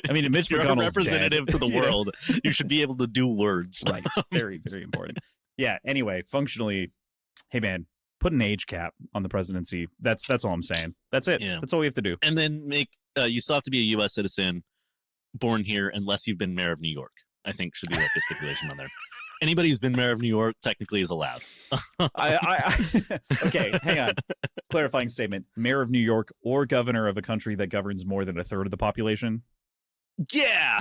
I mean, Mitch you're McConnell's a representative to the world. You should be able to do words. Right. Very, very important. Yeah. Anyway, functionally, hey man, put an age cap on the presidency. That's all I'm saying. That's it. Yeah. That's all we have to do. And then you still have to be a U.S. citizen, born here, unless you've been mayor of New York. I think should be like the stipulation on there. Anybody who's been mayor of New York technically is allowed. Okay, hang on. Clarifying statement: mayor of New York or governor of a country that governs more than a third of the population. Yeah,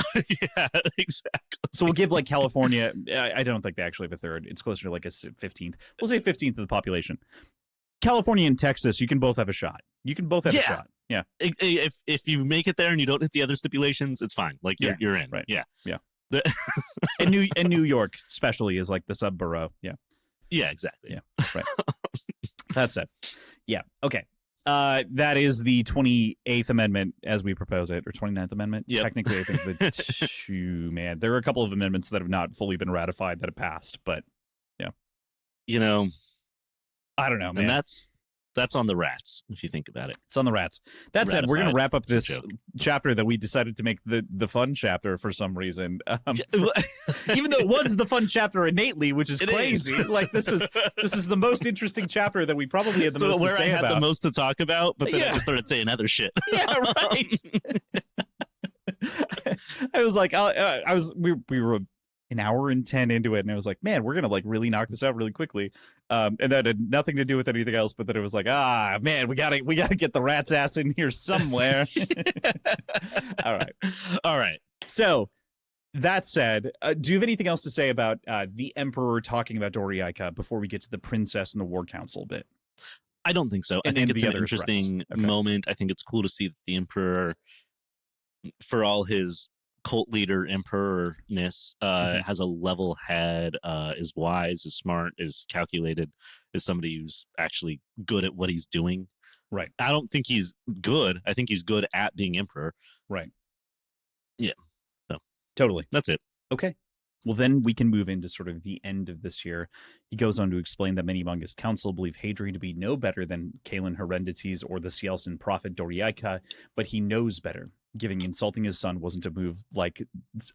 exactly. So we'll give like California. I don't think they actually have a third. It's closer to like a 15th. We'll say 15th of the population. California and Texas, you can both have a shot. You can both have a shot. Yeah. If you make it there and you don't hit the other stipulations, it's fine. Like you're in. Right. Yeah. And New York especially is like the sub borough. Yeah. Yeah, exactly. Yeah. Right. That's it. Yeah. Okay. That is the 28th Amendment as we propose it, or 29th Amendment. Yep. Technically, I think man, there are a couple of amendments that have not fully been ratified that have passed, but yeah. I don't know, man. And that's on the rats, if you think about it. It's on the rats. That said, we're going to wrap up this chapter that we decided to make the fun chapter for some reason. Even though it was the fun chapter innately, which is crazy. Like this is the most interesting chapter that we probably had the most to say about. I had the most to talk about, but then I just started saying other shit. Yeah, right. I was like, we were an hour and 10 into it, and I was like, man, we're gonna like really knock this out really quickly, and that had nothing to do with anything else, but then it was like, man, we gotta get the rat's ass in here somewhere. all right, so that said, do you have anything else to say about the emperor talking about Doriaika before we get to the princess and the war council bit? I don't think so. I think it's an interesting moment. I think it's cool to see that the emperor, for all his cult leader emperorness, has a level head, is wise, is smart, is calculated, is somebody who's actually good at what he's doing. Right. I don't think he's good. I think he's good at being emperor. Right. Yeah. So totally. that's it. Okay. Well, then we can move into sort of the end of this here. He goes on to explain that many among his council believe Hadrian to be no better than Caelan Herendites or the Cielsan prophet Doriaca, but he knows better, giving insulting his son wasn't a move like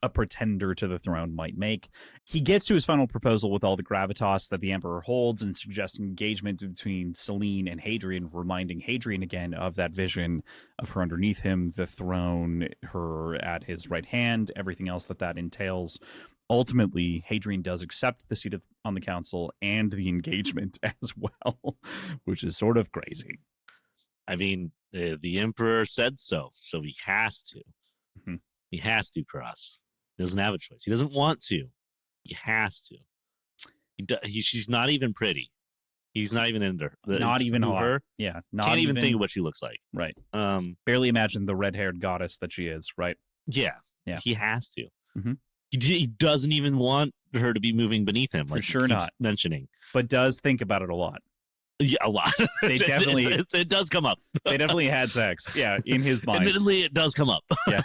a pretender to the throne might make. He gets to his final proposal with all the gravitas that the emperor holds and suggests engagement between Selene and Hadrian, reminding Hadrian again of that vision of her underneath him, the throne, her at his right hand, everything else that entails. Ultimately, Hadrian does accept the seat on the council and the engagement as well, which is sort of crazy. I mean, the emperor said so he has to. Mm-hmm. He has to cross. He doesn't have a choice. He doesn't want to. He has to. She's not even pretty. He's not even into her. Not even her. Yeah. Can't even think of what she looks like. Right. Barely imagine the red-haired goddess that she is, right? Yeah. Yeah. He has to. Mm-hmm. He doesn't even want her to be moving beneath him. For sure not. Mentioning. But does think about it a lot. Yeah, a lot. They definitely... it does come up. They definitely had sex. Yeah, in his mind. Admittedly, it does come up. Yeah.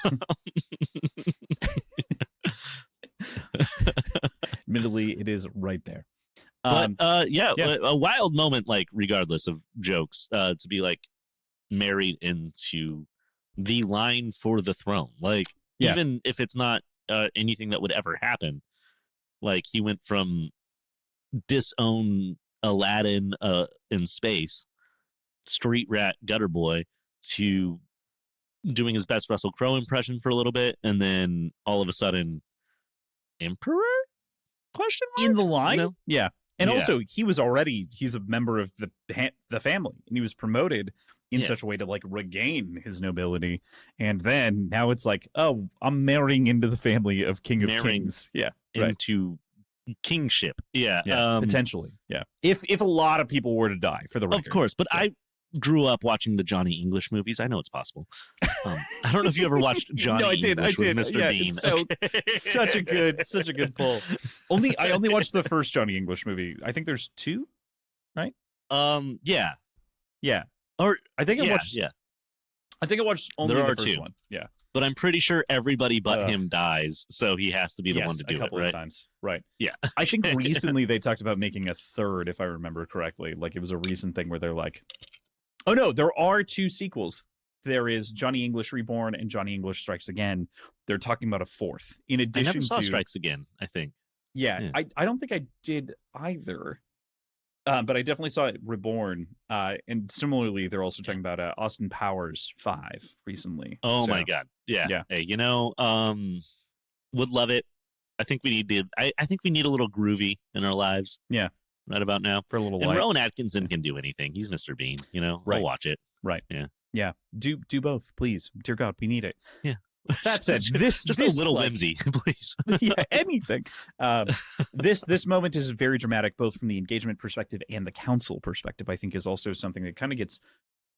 Admittedly, it is right there. But a wild moment, like, regardless of jokes, to be, like, married into the line for the throne. Like, even if it's not anything that would ever happen, like, he went from disown Aladdin in space, street rat gutter boy, to doing his best Russell Crowe impression for a little bit, and then all of a sudden, emperor? Question mark? In the line? You know? Yeah. And also, he's a member of the family, and he was promoted in such a way to, like, regain his nobility. And then now it's like, oh, I'm marrying into the family of King of Kings. Yeah. Into kingship. Yeah. Potentially. Yeah. If a lot of people were to die, for the record. Of course. But I grew up watching the Johnny English movies. I know it's possible. I don't know if you ever watched Johnny English with Mr. Bean. Such a good pull. I only watched the first Johnny English movie. I think there's two, right? Yeah. Yeah. Or I think I watched. Yeah. I think I watched only the first one. Yeah. But I'm pretty sure everybody but him dies, so he has to be the one to do it, right? A couple of times. Right. Yeah. I think recently they talked about making a third, if I remember correctly. Like, it was a recent thing where they're like, oh no, there are two sequels. There is Johnny English Reborn and Johnny English Strikes Again. They're talking about a fourth. In addition I never saw to Strikes Again, I think. Yeah. I don't think I did either. But I definitely saw it Reborn. And similarly, they're also talking about Austin Powers 5 recently. Oh my God. Yeah. Hey, would love it. I think we need I think we need a little groovy in our lives. Yeah. Right about now. For a little while. And Rowan Atkinson can do anything. He's Mr. Bean, Right. I'll watch it. Right. Yeah. Yeah. Do both, please. Dear God, we need it. Yeah. That said, this a little whimsy, please. Yeah, anything. This moment is very dramatic, both from the engagement perspective and the council perspective. I think is also something that kind of gets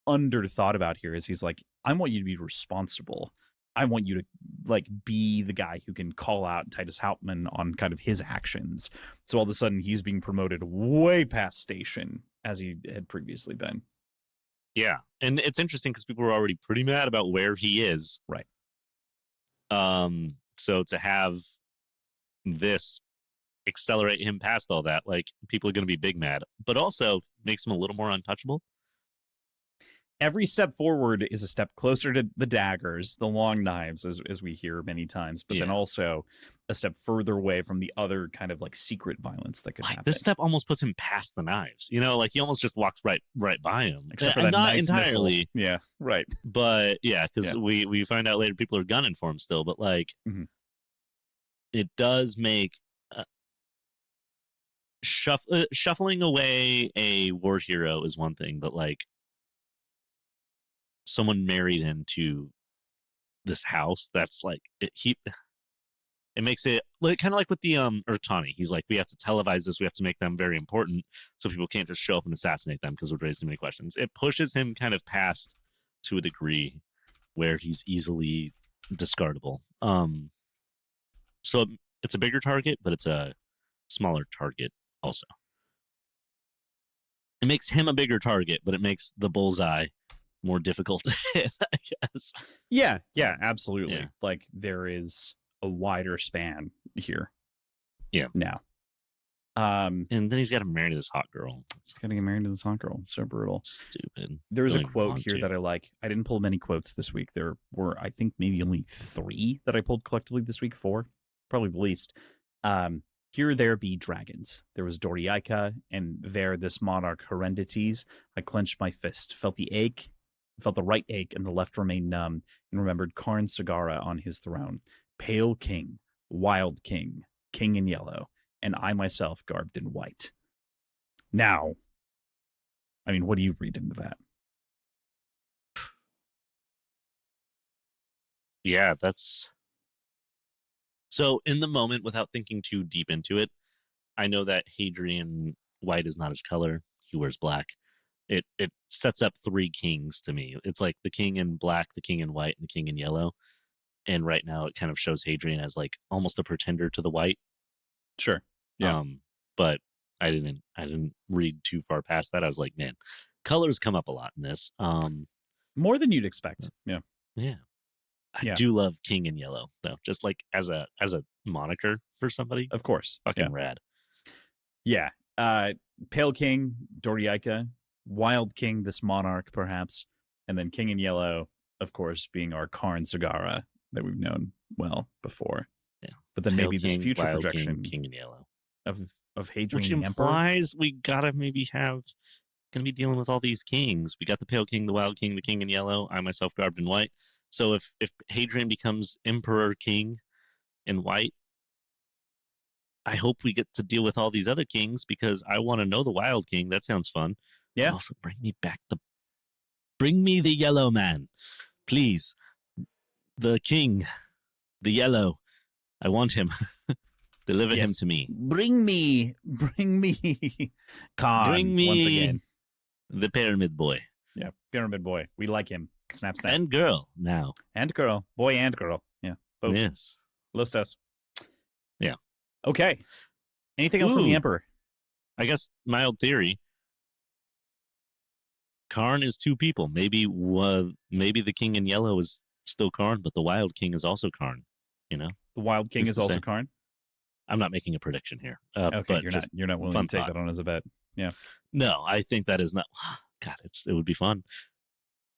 under thought about here. Is he's like, I want you to be responsible. I want you to, like, be the guy who can call out Titus Hauptmann on kind of his actions. So all of a sudden, he's being promoted way past station as he had previously been. Yeah, and it's interesting because people were already pretty mad about where he is. Right. So to have this accelerate him past all that, like, people are going to be big mad, but also makes him a little more untouchable. Every step forward is a step closer to the daggers, the long knives, as we hear many times, but then also a step further away from the other kind of, like, secret violence that could happen. This step almost puts him past the knives, like, he almost just walks right by him. Except for that not knife entirely. Missile. Yeah, right. But yeah, because we find out later people are gunning for him still, but, like, it does make shuffling away a war hero is one thing, but, like, someone married into this house, that's like it makes it like kind of like with the Urtani. He's like, we have to televise this, we have to make them very important so people can't just show up and assassinate them because we've raised too many questions. It pushes him kind of past to a degree where he's easily discardable. So it's a bigger target, but it's a smaller target also. It makes him a bigger target, but it makes the bullseye more difficult to hit, I guess. Yeah, absolutely. Yeah. Like there is a wider span here. Yeah. Now. And then he's got to marry this hot girl. He's got to get married to this hot girl. So brutal. Stupid. There's a quote here that I like. I didn't pull many quotes this week. There were, I think, maybe only 3 that I pulled collectively this week. 4, probably the least. Here there be dragons. There was Doriaika, and there this monarch Herendites. I clenched my fist, felt the right ache, and the left remained numb, and remembered Karn Sagara on his throne. Pale king, wild king, king in yellow, and I myself garbed in white. Now, I mean, what do you read into that? Yeah, that's... So in the moment, without thinking too deep into it, I know that Hadrian white is not his color. He wears black. It sets up 3 kings to me. It's like the king in black, the king in white, and the king in yellow. And right now it kind of shows Hadrian as like almost a pretender to the white. Sure. Yeah. But I didn't read too far past that. I was like, man, colors come up a lot in this. More than you'd expect. Yeah. Yeah. I do love king in yellow though, just like as a moniker for somebody. Of course. Fucking rad. Yeah. Pale king, Doriaika, wild king, this monarch perhaps, and then king in yellow, of course, being our Karn Sagara that we've known well before. Yeah. But then Pale maybe king, this future projection king in yellow of Hadrian, which implies we gotta maybe gonna be dealing with all these kings. We got the pale king, the wild king, the king in yellow, I myself garbed in white. So if Hadrian becomes emperor king in white, I hope we get to deal with all these other kings because I want to know the wild king. That sounds fun. Yeah. But also bring me the yellow man, please. The king, the yellow. I want him. Deliver him to me. Bring me, Khan. Bring me once again. The pyramid boy. Yeah, pyramid boy. We like him. Snap, snap. And girl now. And girl. Boy and girl. Yeah. Both. Yes. Los dos. Yeah. Okay. Anything else on the Emperor? I guess my old theory. Karn is 2 people. Maybe the king in yellow is still Karn, but the wild king is also Karn. You know? The wild king is also Karn? I'm not making a prediction here. Okay, but you're not willing to take that on as a bet. Yeah. No, I think that is not. God, it would be fun.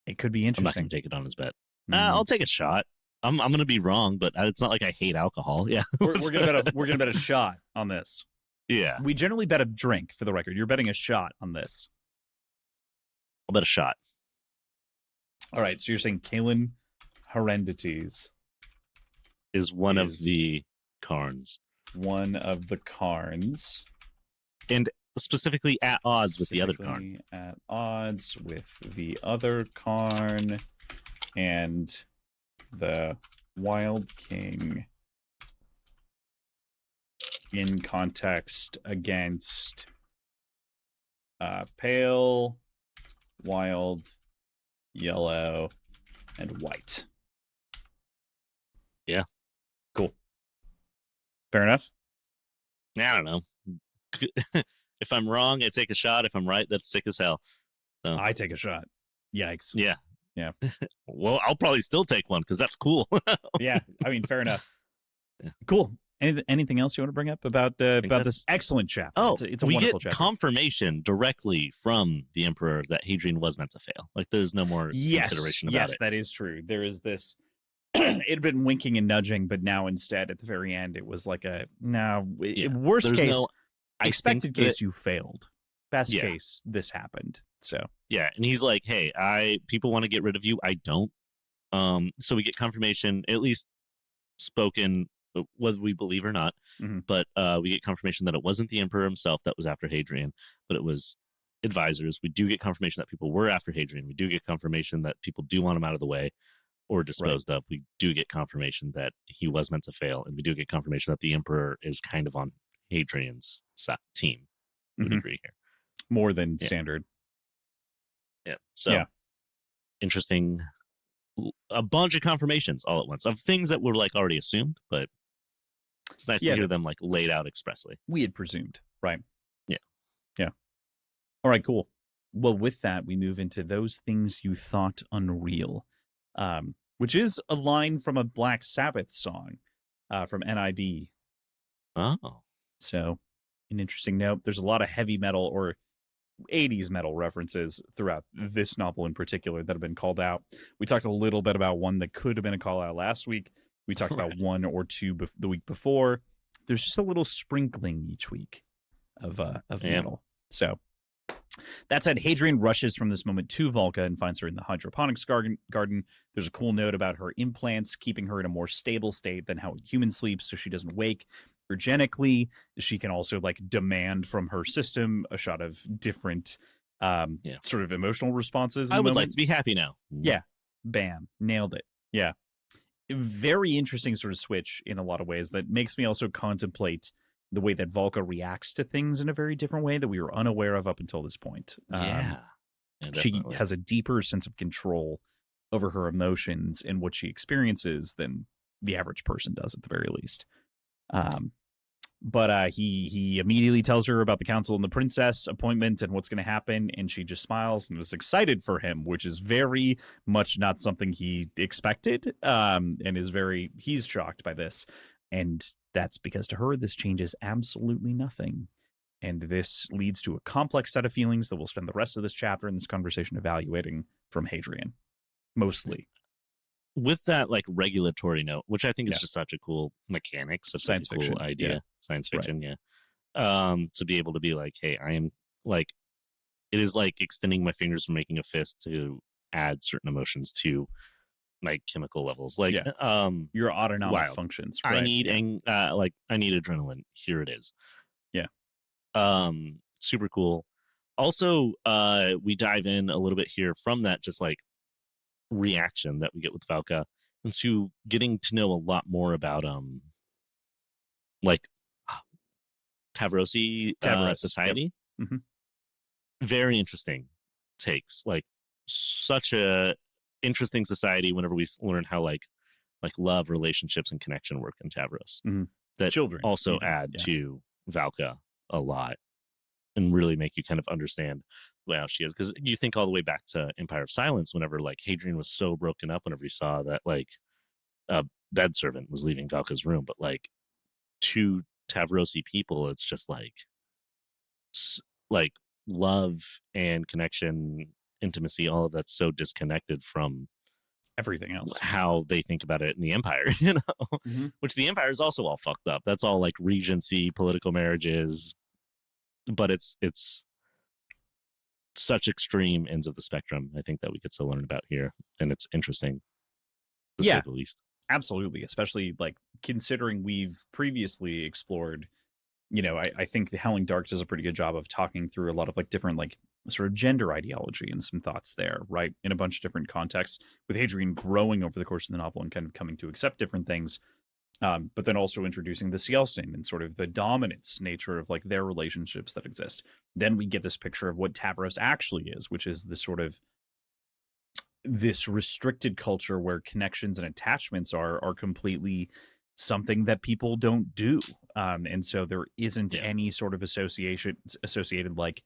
It could be interesting. I'm not going to take it on as bet. I'll take a shot. I'm going to be wrong, but it's not like I hate alcohol. Yeah, we're gonna bet a shot on this. Yeah, we generally bet a drink. For the record, you're betting a shot on this. I'll bet a shot. All right, so you're saying Kalen Herendites is one of the Karns. One of the Karns, and specifically at odds with the other Karn. At odds with the other Karn and the Wild King in context against pale, wild, yellow, and white. Yeah. Cool. Fair enough? I don't know. If I'm wrong, I take a shot. If I'm right, that's sick as hell. So. I take a shot. Yikes. Yeah. Yeah. Well, I'll probably still take one because that's cool. Yeah. I mean, fair enough. Yeah. Cool. Anything else you want to bring up about this excellent chapter? Oh, it's a wonderful chapter. Confirmation directly from the Emperor that Hadrian was meant to fail. Like, there's no more consideration about it. Yes, that is true. There is this. It had been winking and nudging, but now instead, at the very end, it was like worst case. Expected case, you failed. Best case, this happened. So yeah, and he's like, "Hey, people want to get rid of you. I don't." So we get confirmation, at least spoken, whether we believe or not. Mm-hmm. But we get confirmation that it wasn't the emperor himself that was after Hadrian, but it was advisors. We do get confirmation that people were after Hadrian. We do get confirmation that people do want him out of the way or disposed of. We do get confirmation that he was meant to fail, and we do get confirmation that the emperor is kind of on Hadrian's team to a degree here. More than standard. Yeah. So interesting. A bunch of confirmations all at once of things that were like already assumed, but it's nice to hear them like laid out expressly. We had presumed, right? Yeah. Yeah. All right, cool. Well, with that, we move into those things you thought unreal, which is a line from a Black Sabbath song from NIB. Oh. So, an interesting note. There's a lot of heavy metal or 80s metal references throughout this novel in particular that have been called out. We talked a little bit about one that could have been a call out last week. We talked about one or two the week before. There's just a little sprinkling each week of metal. So that said, Hadrian rushes from this moment to Volca and finds her in the hydroponics garden. There's a cool note about her implants keeping her in a more stable state than how a human sleeps, so she doesn't wake ergenically. She can also like demand from her system a shot of different sort of emotional responses. I would like to be happy now. Yeah. Bam. Nailed it. Yeah. Very interesting sort of switch in a lot of ways that makes me also contemplate the way that Volca reacts to things in a very different way that we were unaware of up until this point. She has a deeper sense of control over her emotions and what she experiences than the average person does, at the very least. But he immediately tells her about the council and the princess appointment and what's going to happen, and she just smiles and is excited for him, which is very much not something he expected, and he's shocked by this. And that's because to her, this changes absolutely nothing. And this leads to a complex set of feelings that we'll spend the rest of this chapter in this conversation evaluating from Hadrian, mostly. With that like regulatory note, which I think is just such a cool mechanic, such science a cool fiction idea, science fiction, to be able to be like, hey, I am like, it is like extending my fingers and making a fist to add certain emotions to like chemical levels, like your autonomic functions. Right? I need I need adrenaline. Here it is. Super cool. Also, we dive in a little bit here from that just like reaction that we get with Valka into getting to know a lot more about like Tavrosi society. Yep. Mm-hmm. Very interesting takes, like such a interesting society whenever we learn how like love, relationships, and connection work in Tavros. Mm-hmm. That children also add to Valka a lot and really make you kind of understand how she is, because you think all the way back to Empire of Silence whenever like Hadrian was so broken up whenever he saw that like a bed servant was leaving Valka's room, but like to Tavrosi people it's just like love and connection, intimacy, all of that's so disconnected from everything else, how they think about it in the Empire, mm-hmm. which the Empire is also all fucked up. That's all like regency, political marriages, but it's such extreme ends of the spectrum, I think, that we get to learn about here, and it's interesting to say the least. Absolutely, especially like considering we've previously explored, I think the Howling Dark does a pretty good job of talking through a lot of like different like sort of gender ideology and some thoughts there, right, in a bunch of different contexts, with Hadrian growing over the course of the novel and kind of coming to accept different things. But then also introducing the Cielstein and sort of the dominance nature of like their relationships that exist. Then we get this picture of what Tavros actually is, which is this sort of this restricted culture where connections and attachments are completely something that people don't do. And so there isn't any sort of associated like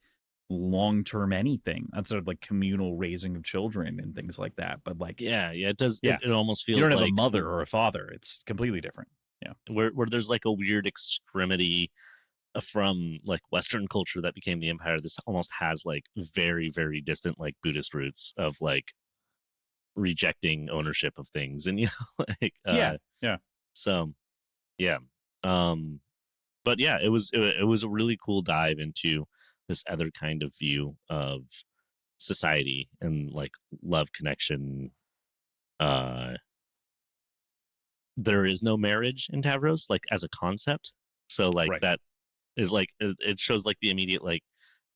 long-term anything outside of like communal raising of children and things like that. But like it does it almost feels you don't have like a mother or a father. It's completely different. Where there's like a weird extremity from like Western culture that became the Empire. This almost has like very, very distant like Buddhist roots of like rejecting ownership of things, and like so but it was a really cool dive into this other kind of view of society and like love, connection. There is no marriage in Tavros like as a concept, so like that is like it shows like the immediate like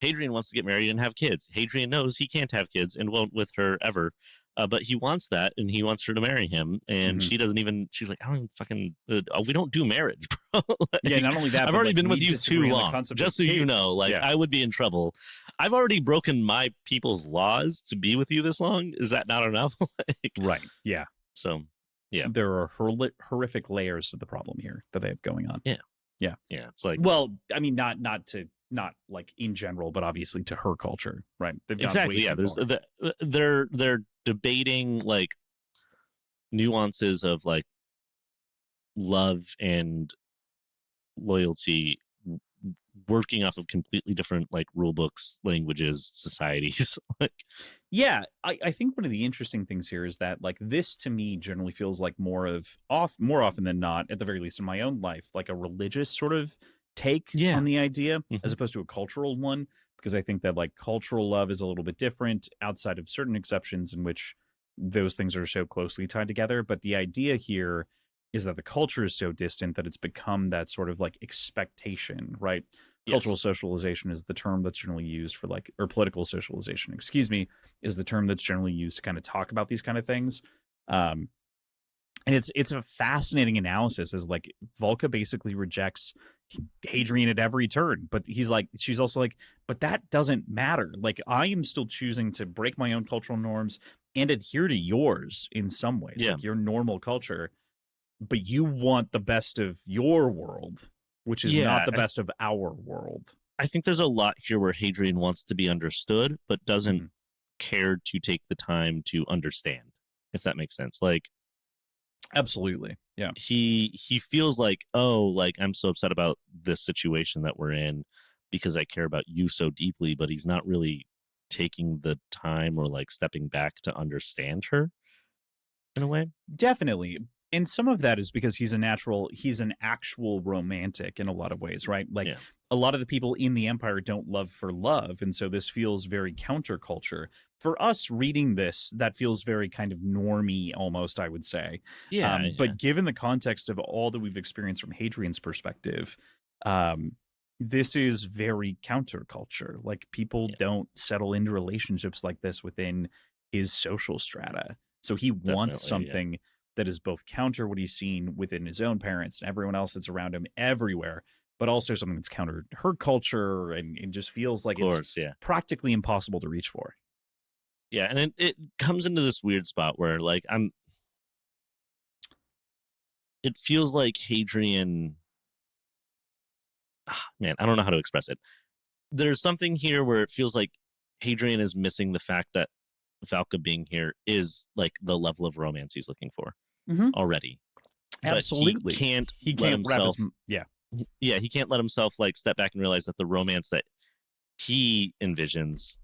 Hadrian wants to get married and have kids. Hadrian knows he can't have kids and won't with her ever, but he wants that and he wants her to marry him, and she doesn't even. She's like, I don't even fucking. We don't do marriage, bro. Like, not only that, I've already been with you too long. Just so you know, like I would be in trouble. I've already broken my people's laws to be with you this long. Is that not enough? Like, right. Yeah. So. Yeah, there are horrific layers to the problem here that they have going on. Yeah. It's like, well, I mean, not to not like in general, but obviously to her culture, right? They've gone way Exactly. Yeah. too There's far. they're debating like nuances of like love and loyalty working off of completely different like rule books, languages, societies. Like, Yeah, I think one of the interesting things here is that like this to me generally feels like more often than not, at the very least in my own life, like a religious sort of take yeah. on the idea as Hmm. opposed to a cultural one. Because I think that like cultural love is a little bit different outside of certain exceptions in which those things are so closely tied together. But the idea here is that the culture is so distant that it's become that sort of like expectation, right? Cultural Yes. socialization is the term that's generally used for like, or political socialization, excuse me, is the term that's generally used to kind of talk about these kind of things. Um, and it's a fascinating analysis as like Volka basically rejects Hadrian at every turn, but she's also like, but that doesn't matter. Like I am still choosing to break my own cultural norms and adhere to yours in some ways, Yeah. like your normal culture, but you want the best of your world, which is not Yeah. the best of our world. I think there's a lot here where Hadrian wants to be understood, but doesn't Mm-hmm. care to take the time to understand, if that makes sense. Like Absolutely. Yeah. he feels like, oh, like I'm so upset about this situation that we're in because I care about you so deeply, but he's not really taking the time or like stepping back to understand her in a way. Definitely. And some of that is because he's an actual romantic in a lot of ways, right? Like Yeah. a lot of the people in the empire don't love for love. And so this feels very counterculture. For us reading this, that feels very kind of normie almost, I would say. Yeah. Yeah. But given the context of all that we've experienced from Hadrian's perspective, um, this is very counterculture. Like people Yeah. don't settle into relationships like this within his social strata. So he wants Definitely. Yeah. something that is both counter what he's seen within his own parents and everyone else that's around him everywhere, but also something that's counter her culture and just feels Of like it's course. Yeah. practically impossible to reach for. Yeah. And it comes into this weird spot where like it feels like Hadrian, man, I don't know how to express it. There's something here where it feels like Hadrian is missing the fact that Valka being here is like the level of romance he's looking for Mm-hmm. already. But he Absolutely. can't He let can't wrap himself, his, yeah. yeah, he can't let himself like step back and realize that the romance that he envisions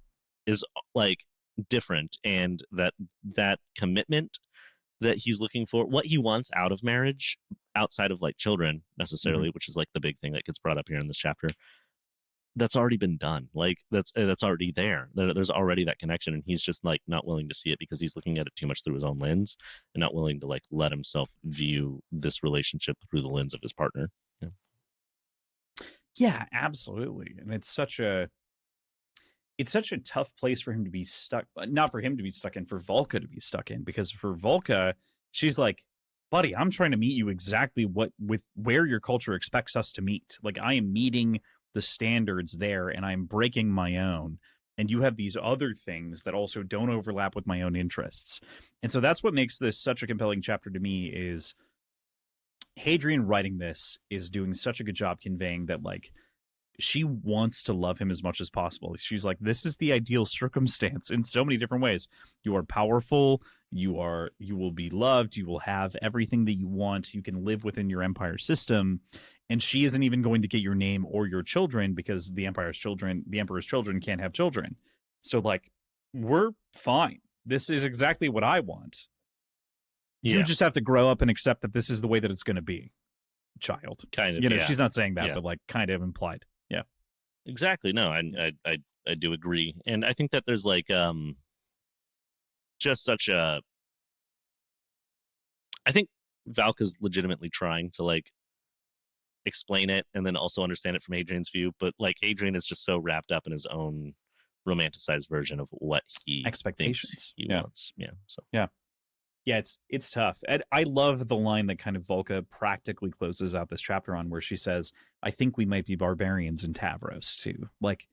is like different, and that commitment that he's looking for, what he wants out of marriage outside of like children Mm-hmm. necessarily, which is like the big thing that gets brought up here in this chapter, that's already been done. Like that's already there's already that connection, and he's just like not willing to see it because he's looking at it too much through his own lens and not willing to like let himself view this relationship through the lens of his partner. Yeah. Yeah, absolutely. And it's such a tough place for him to be stuck, not for him to be stuck in, for Volka to be stuck in, because for Volka, she's like, buddy, I'm trying to meet you exactly with where your culture expects us to meet. Like I am meeting the standards there and I'm breaking my own. And you have these other things that also don't overlap with my own interests. And so that's what makes this such a compelling chapter to me is Hadrian writing this is doing such a good job conveying that like she wants to love him as much as possible. She's like, this is the ideal circumstance in so many different ways. You are powerful, you will be loved, you will have everything that you want, you can live within your empire system. And she isn't even going to get your name or your children because the emperor's children can't have children. So like, we're fine. This is exactly what I want. You Yeah. just have to grow up and accept that this is the way that it's going to be, child. Kind of. You know, Yeah. she's not saying that, Yeah. but like kind of implied. Yeah. Exactly. No, I do agree, and I think that there's like just such a. I think Valka's legitimately trying to like explain it and then also understand it from Adrian's view, but like Adrian is just so wrapped up in his own romanticized version of what he thinks Expectations. he Yeah. wants. Yeah. So Yeah. Yeah, it's tough. And I love the line that kind of Volka practically closes out this chapter on where she says, I think we might be barbarians in Tavros too. Like,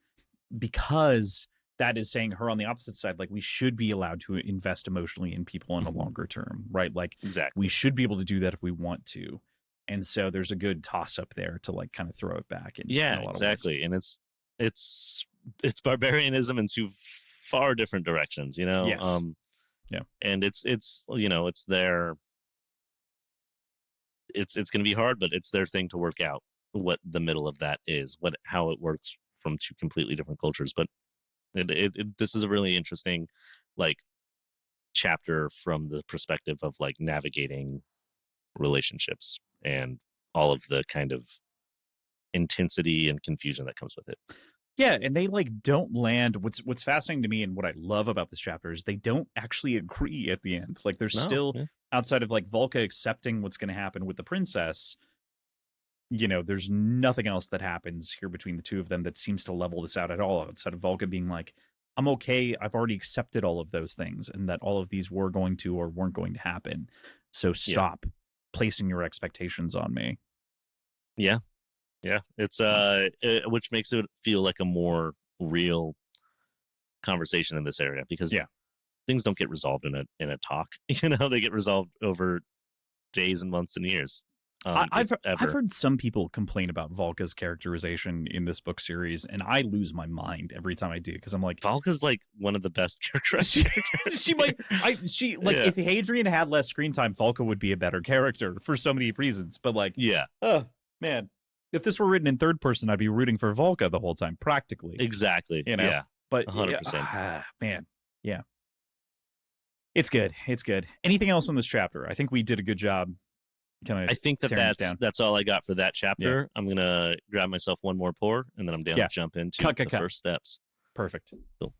because that is saying her on the opposite side, like we should be allowed to invest emotionally in people in a longer term, right? Like we exactly. should be able to do that if we want to. And so there's a good toss up there to like kind of throw it back in Yeah, a lot of ways. exactly. And it's barbarianism in two far different directions, you know. Yes. Yeah. And it's you know, it's their it's going to be hard, but it's their thing to work out what the middle of that is, what how it works from two completely different cultures. But this is a really interesting like chapter from the perspective of like navigating relationships and all of the kind of intensity and confusion that comes with it. Yeah, and they like don't land. What's fascinating to me and what I love about this chapter is they don't actually agree at the end. Like, there's No, still, yeah, outside of like Volca accepting what's going to happen with the princess, you know, there's nothing else that happens here between the two of them that seems to level this out at all, outside of Volca being like, I'm okay, I've already accepted all of those things and that all of these were going to or weren't going to happen. So yeah, stop placing your expectations on me. yeah, yeah. It's which makes it feel like a more real conversation in this area because Yeah. things don't get resolved in a talk. You know, they get resolved over days and months and years. If I've ever. heard some people complain about Volka's characterization in this book series, and I lose my mind every time I do because I'm like, Valka's like one of the best characterized she, characters she might, here. she like Yeah, if Hadrian had less screen time, Volka would be a better character for so many reasons. But like, yeah, oh man, if this were written in third person, I'd be rooting for Volka the whole time, practically, exactly. you know. Yeah, But yeah, 100%. man, yeah, it's good. It's good. Anything else in this chapter? I think we did a good job kind I of think that tearing this down. that's all I got for that Yeah, chapter. I'm gonna grab myself one more pour, and then I'm down to yeah. jump into Cut, cut, the cut. first steps. Perfect. Cool.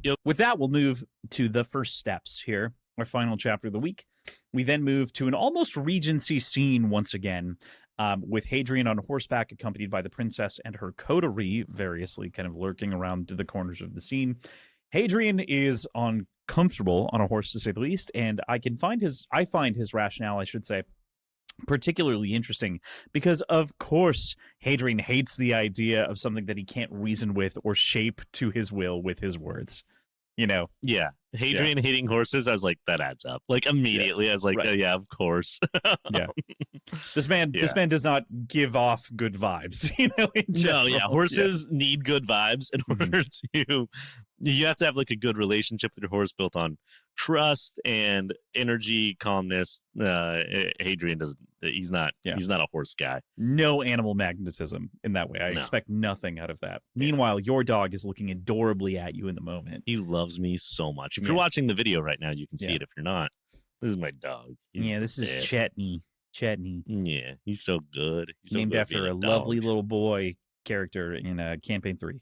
Yep. With that, we'll move to the first steps here, our final chapter of the week. We then move to an almost Regency scene once again, with Hadrian on horseback, accompanied by the princess and her coterie, variously kind of lurking around the corners of the scene. Hadrian is uncomfortable on a horse, to say the least, and I find his rationale, I should say, particularly interesting because, of course, Hadrian hates the idea of something that he can't reason with or shape to his will with his words. Yeah, Hadrian hating horses, I was like, that adds up. Like, immediately, I was like, right. Yeah, of course. Yeah, this man does not give off good vibes. No, yeah, horses need good vibes in order to. You have to have like a good relationship with your horse built on trust and energy, calmness. Hadrian doesn't. He's not a horse guy. No animal magnetism in that way. I expect nothing out of that. Meanwhile, your dog is looking adorably at you in the moment. He loves me so much. If you're watching the video right now, you can see it. If you're not, this is my dog. This is Chetney. Yeah, he's so good. He's so named good after a lovely little boy character in Campaign 3.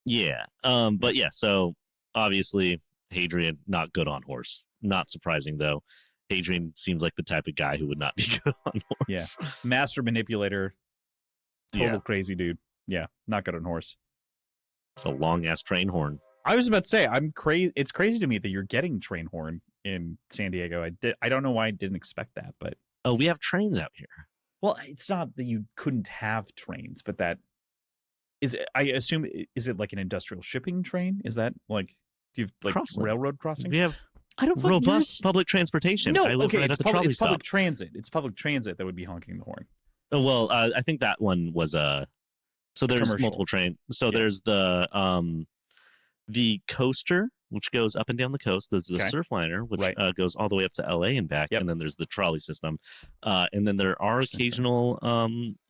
Yeah. But yeah, so obviously Hadrian not good on horse. Not surprising though. Hadrian seems like the type of guy who would not be good on horse. Yeah. Master manipulator. Total crazy dude. Yeah. Not good on horse. It's a long ass train horn. I was about to say, it's crazy to me that you're getting train horn in San Diego. I don't know why I didn't expect that, but we have trains out here. Well, it's not that you couldn't have trains, but that is, I assume, is it like an industrial shipping train? Is that like, do you have like railroad crossings? We have robust public transportation. No, I live right at the trolley stop. Public transit. It's public transit that would be honking the horn. Oh, well, I think that one was so there's commercial. Multiple trains. So there's the coaster, which goes up and down the coast. There's the Surfliner, which goes all the way up to LA and back. And then there's the trolley system. And then there are occasional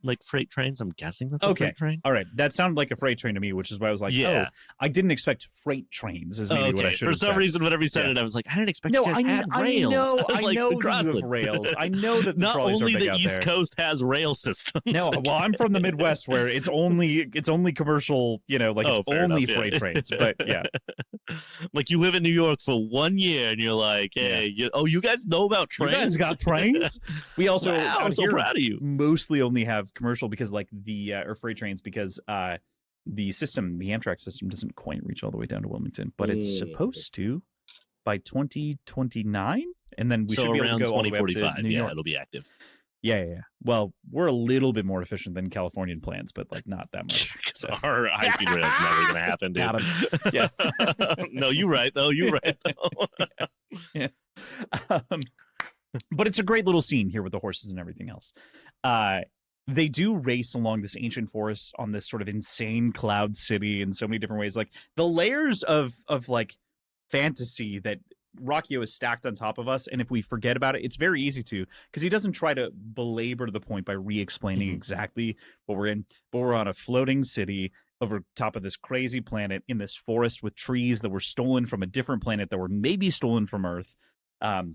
like freight trains. I'm guessing that's a freight train. All right. That sounded like a freight train to me, which is why I was like, I didn't expect freight trains is maybe what I should have said. For some reason, whenever you said it, I was like, I didn't expect you guys had rails. I know that you have rails. I know that the not trolleys only are big the out East there. Coast has rail systems. No, well, I'm from the Midwest where it's only commercial, it's only freight trains. But yeah. Like you live in New York for 1 year and you're like, hey, you guys know about trains? You guys got trains? We also, I'm so proud of you. Mostly only have commercial because like the, or freight trains because the Amtrak system doesn't quite reach all the way down to Wilmington, but it's supposed to by 2029. And then we should be able to go all the way up to New York. It'll be active. Yeah. Well, we're a little bit more efficient than Californian plans, but like not that much. So. Our high-speed rail is never going to happen, dude. Got him. Yeah. No, you're right, though. Yeah. But it's a great little scene here with the horses and everything else. They do race along this ancient forest on this sort of insane cloud city in so many different ways. Like the layers of like fantasy that Rockio is stacked on top of us, and if we forget about it, it's very easy to, because he doesn't try to belabor the point by re-explaining exactly what we're in, but we're on a floating city over top of this crazy planet in this forest with trees that were stolen from a different planet that were maybe stolen from Earth,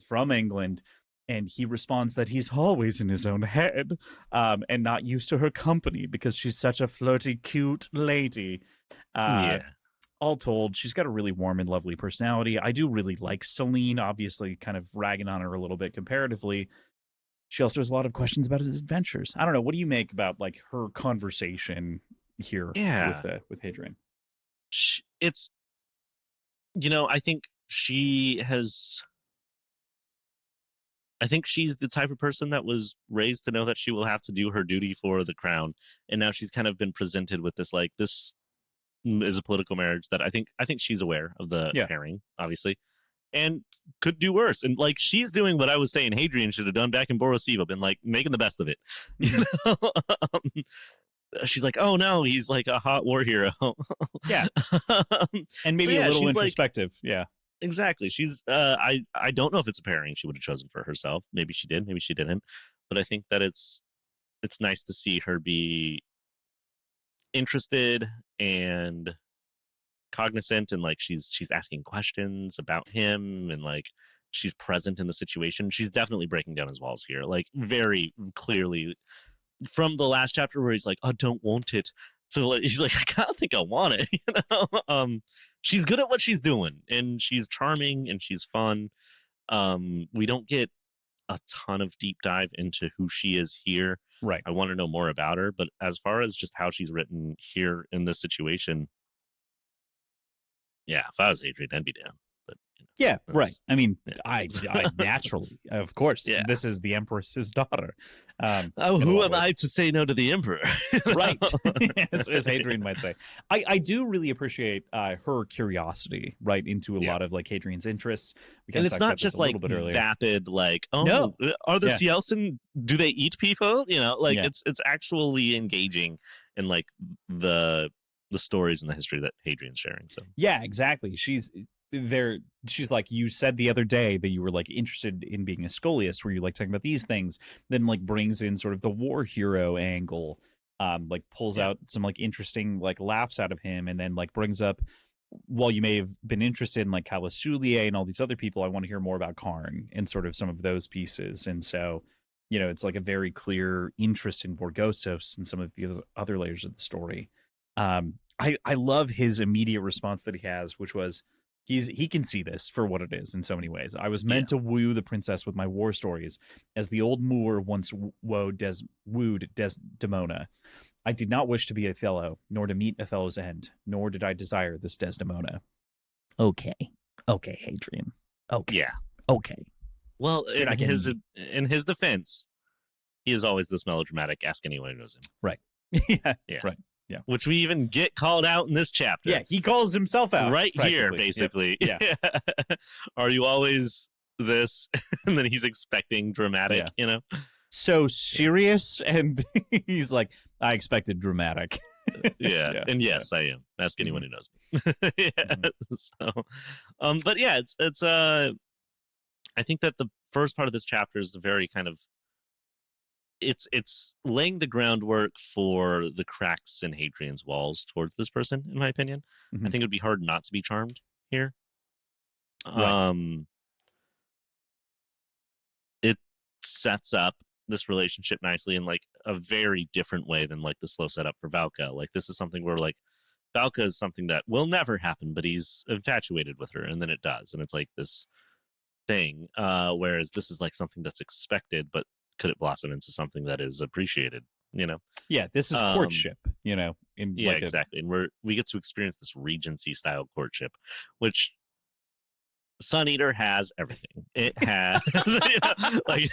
from England, and he responds that he's always in his own head, and not used to her company because she's such a flirty, cute lady. All told, she's got a really warm and lovely personality. I do really like Selene, obviously kind of ragging on her a little bit comparatively. She also has a lot of questions about his adventures. I don't know. What do you make about like her conversation here with Hadrian? It's, I think she's the type of person that was raised to know that she will have to do her duty for the crown. And now she's kind of been presented with this is a political marriage that I think she's aware of the pairing, obviously, and could do worse. And like she's doing what I was saying Hadrian should have done back in Borosiva, been like making the best of it. She's like, oh no, he's like a hot war hero. Yeah. And maybe a little introspective. Like, yeah. Exactly. She's I don't know if it's a pairing she would have chosen for herself. Maybe she did, maybe she didn't. But I think that it's nice to see her be interested and cognizant, and like she's asking questions about him, and like she's present in the situation. She's definitely breaking down his walls here, like very clearly from the last chapter where he's like, I don't want it. So like, he's like, I kind of think I want it. She's good at what she's doing, and she's charming and she's fun. We don't get a ton of deep dive into who she is here. Right. I want to know more about her, but as far as just how she's written here in this situation, yeah, if I was Adrian, I'd be down. But yeah, right. I mean, I naturally, of course, yeah. This is the Empress's daughter. Who am I to say no to the Emperor? Right, as Hadrian might say. I do really appreciate her curiosity, right, into a lot of like Hadrian's interests. And it's not just like vapid, like, oh, no. Are the Cielsen, do they eat people? You know, like it's actually engaging in like the stories and the history that Hadrian's sharing. So yeah, exactly. She's like, you said the other day that you were like interested in being a scholiast, where you like talking about these things, then like brings in sort of the war hero angle, like pulls out some like interesting like laughs out of him, and then like brings up, while you may have been interested in like Calisulier and all these other people, I want to hear more about Karn and sort of some of those pieces. And so, you know, it's like a very clear interest in Vorgossos and some of the other layers of the story. I love his immediate response that he has, which was, he can see this for what it is in so many ways. I was meant to woo the princess with my war stories, as the old Moor once wooed Desdemona. I did not wish to be Othello, nor to meet Othello's end, nor did I desire this Desdemona. Okay, Hadrian. Okay, okay. Well, in his defense, he is always this melodramatic. Ask anyone who knows him. Right. yeah. Right. Yeah. Which we even get called out in this chapter. Yeah, he calls himself out. Right here, basically. Yeah. Are you always this? And then he's expecting dramatic, you know? So serious, and he's like, I expected dramatic. And yes, I am. Ask anyone who knows me. So, but yeah, it's I think that the first part of this chapter is the very kind of, it's laying the groundwork for the cracks in Hadrian's walls towards this person, in my opinion. I think it would be hard not to be charmed here. Right. It sets up this relationship nicely in like a very different way than like the slow setup for Valka. Like this is something where like Valka is something that will never happen, but he's infatuated with her, and then it does, and it's like this thing. Whereas this is like something that's expected, but could it blossom into something that is appreciated, you know? Yeah, this is courtship, you know? Exactly. And we get to experience this Regency style courtship, which Sun Eater has everything. It has like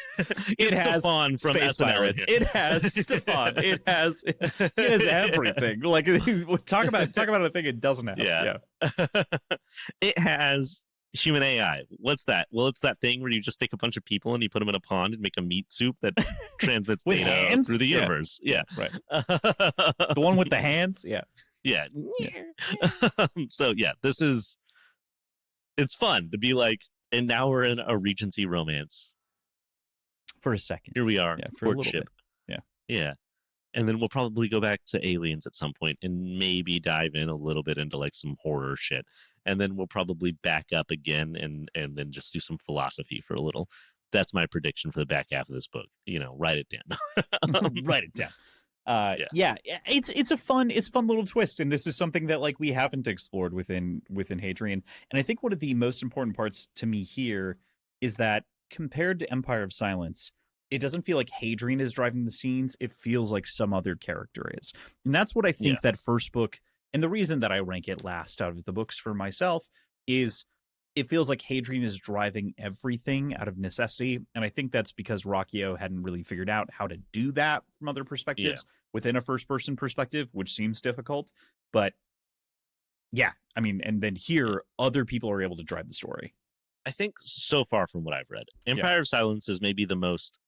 it has Stefan from Space SNL. Pirates. It has Stefan. It has everything. Like talk about a thing it doesn't have. Yeah. It has human AI. What's that? Well, it's that thing where you just take a bunch of people and you put them in a pond and make a meat soup that transmits with data hands? through the universe. Yeah. Right. The one with the hands? Yeah. So yeah, it's fun to be like, and now we're in a Regency romance. For a second. Here we are. Yeah, for courtship. A little bit. Yeah. And then we'll probably go back to aliens at some point and maybe dive in a little bit into like some horror shit. And then we'll probably back up again and then just do some philosophy for a little. That's my prediction for the back half of this book. You know, write it down. Write it down. It's a fun little twist, and this is something that like we haven't explored within Hadrian. And I think one of the most important parts to me here is that compared to Empire of Silence, it doesn't feel like Hadrian is driving the scenes. It feels like some other character is. And that's what I think that first book, and the reason that I rank it last out of the books for myself, is it feels like Hadrian is driving everything out of necessity. And I think that's because Rocchio hadn't really figured out how to do that from other perspectives within a first-person perspective, which seems difficult. But yeah, I mean, and then here, other people are able to drive the story. I think so far from what I've read, Empire of Silence is maybe the most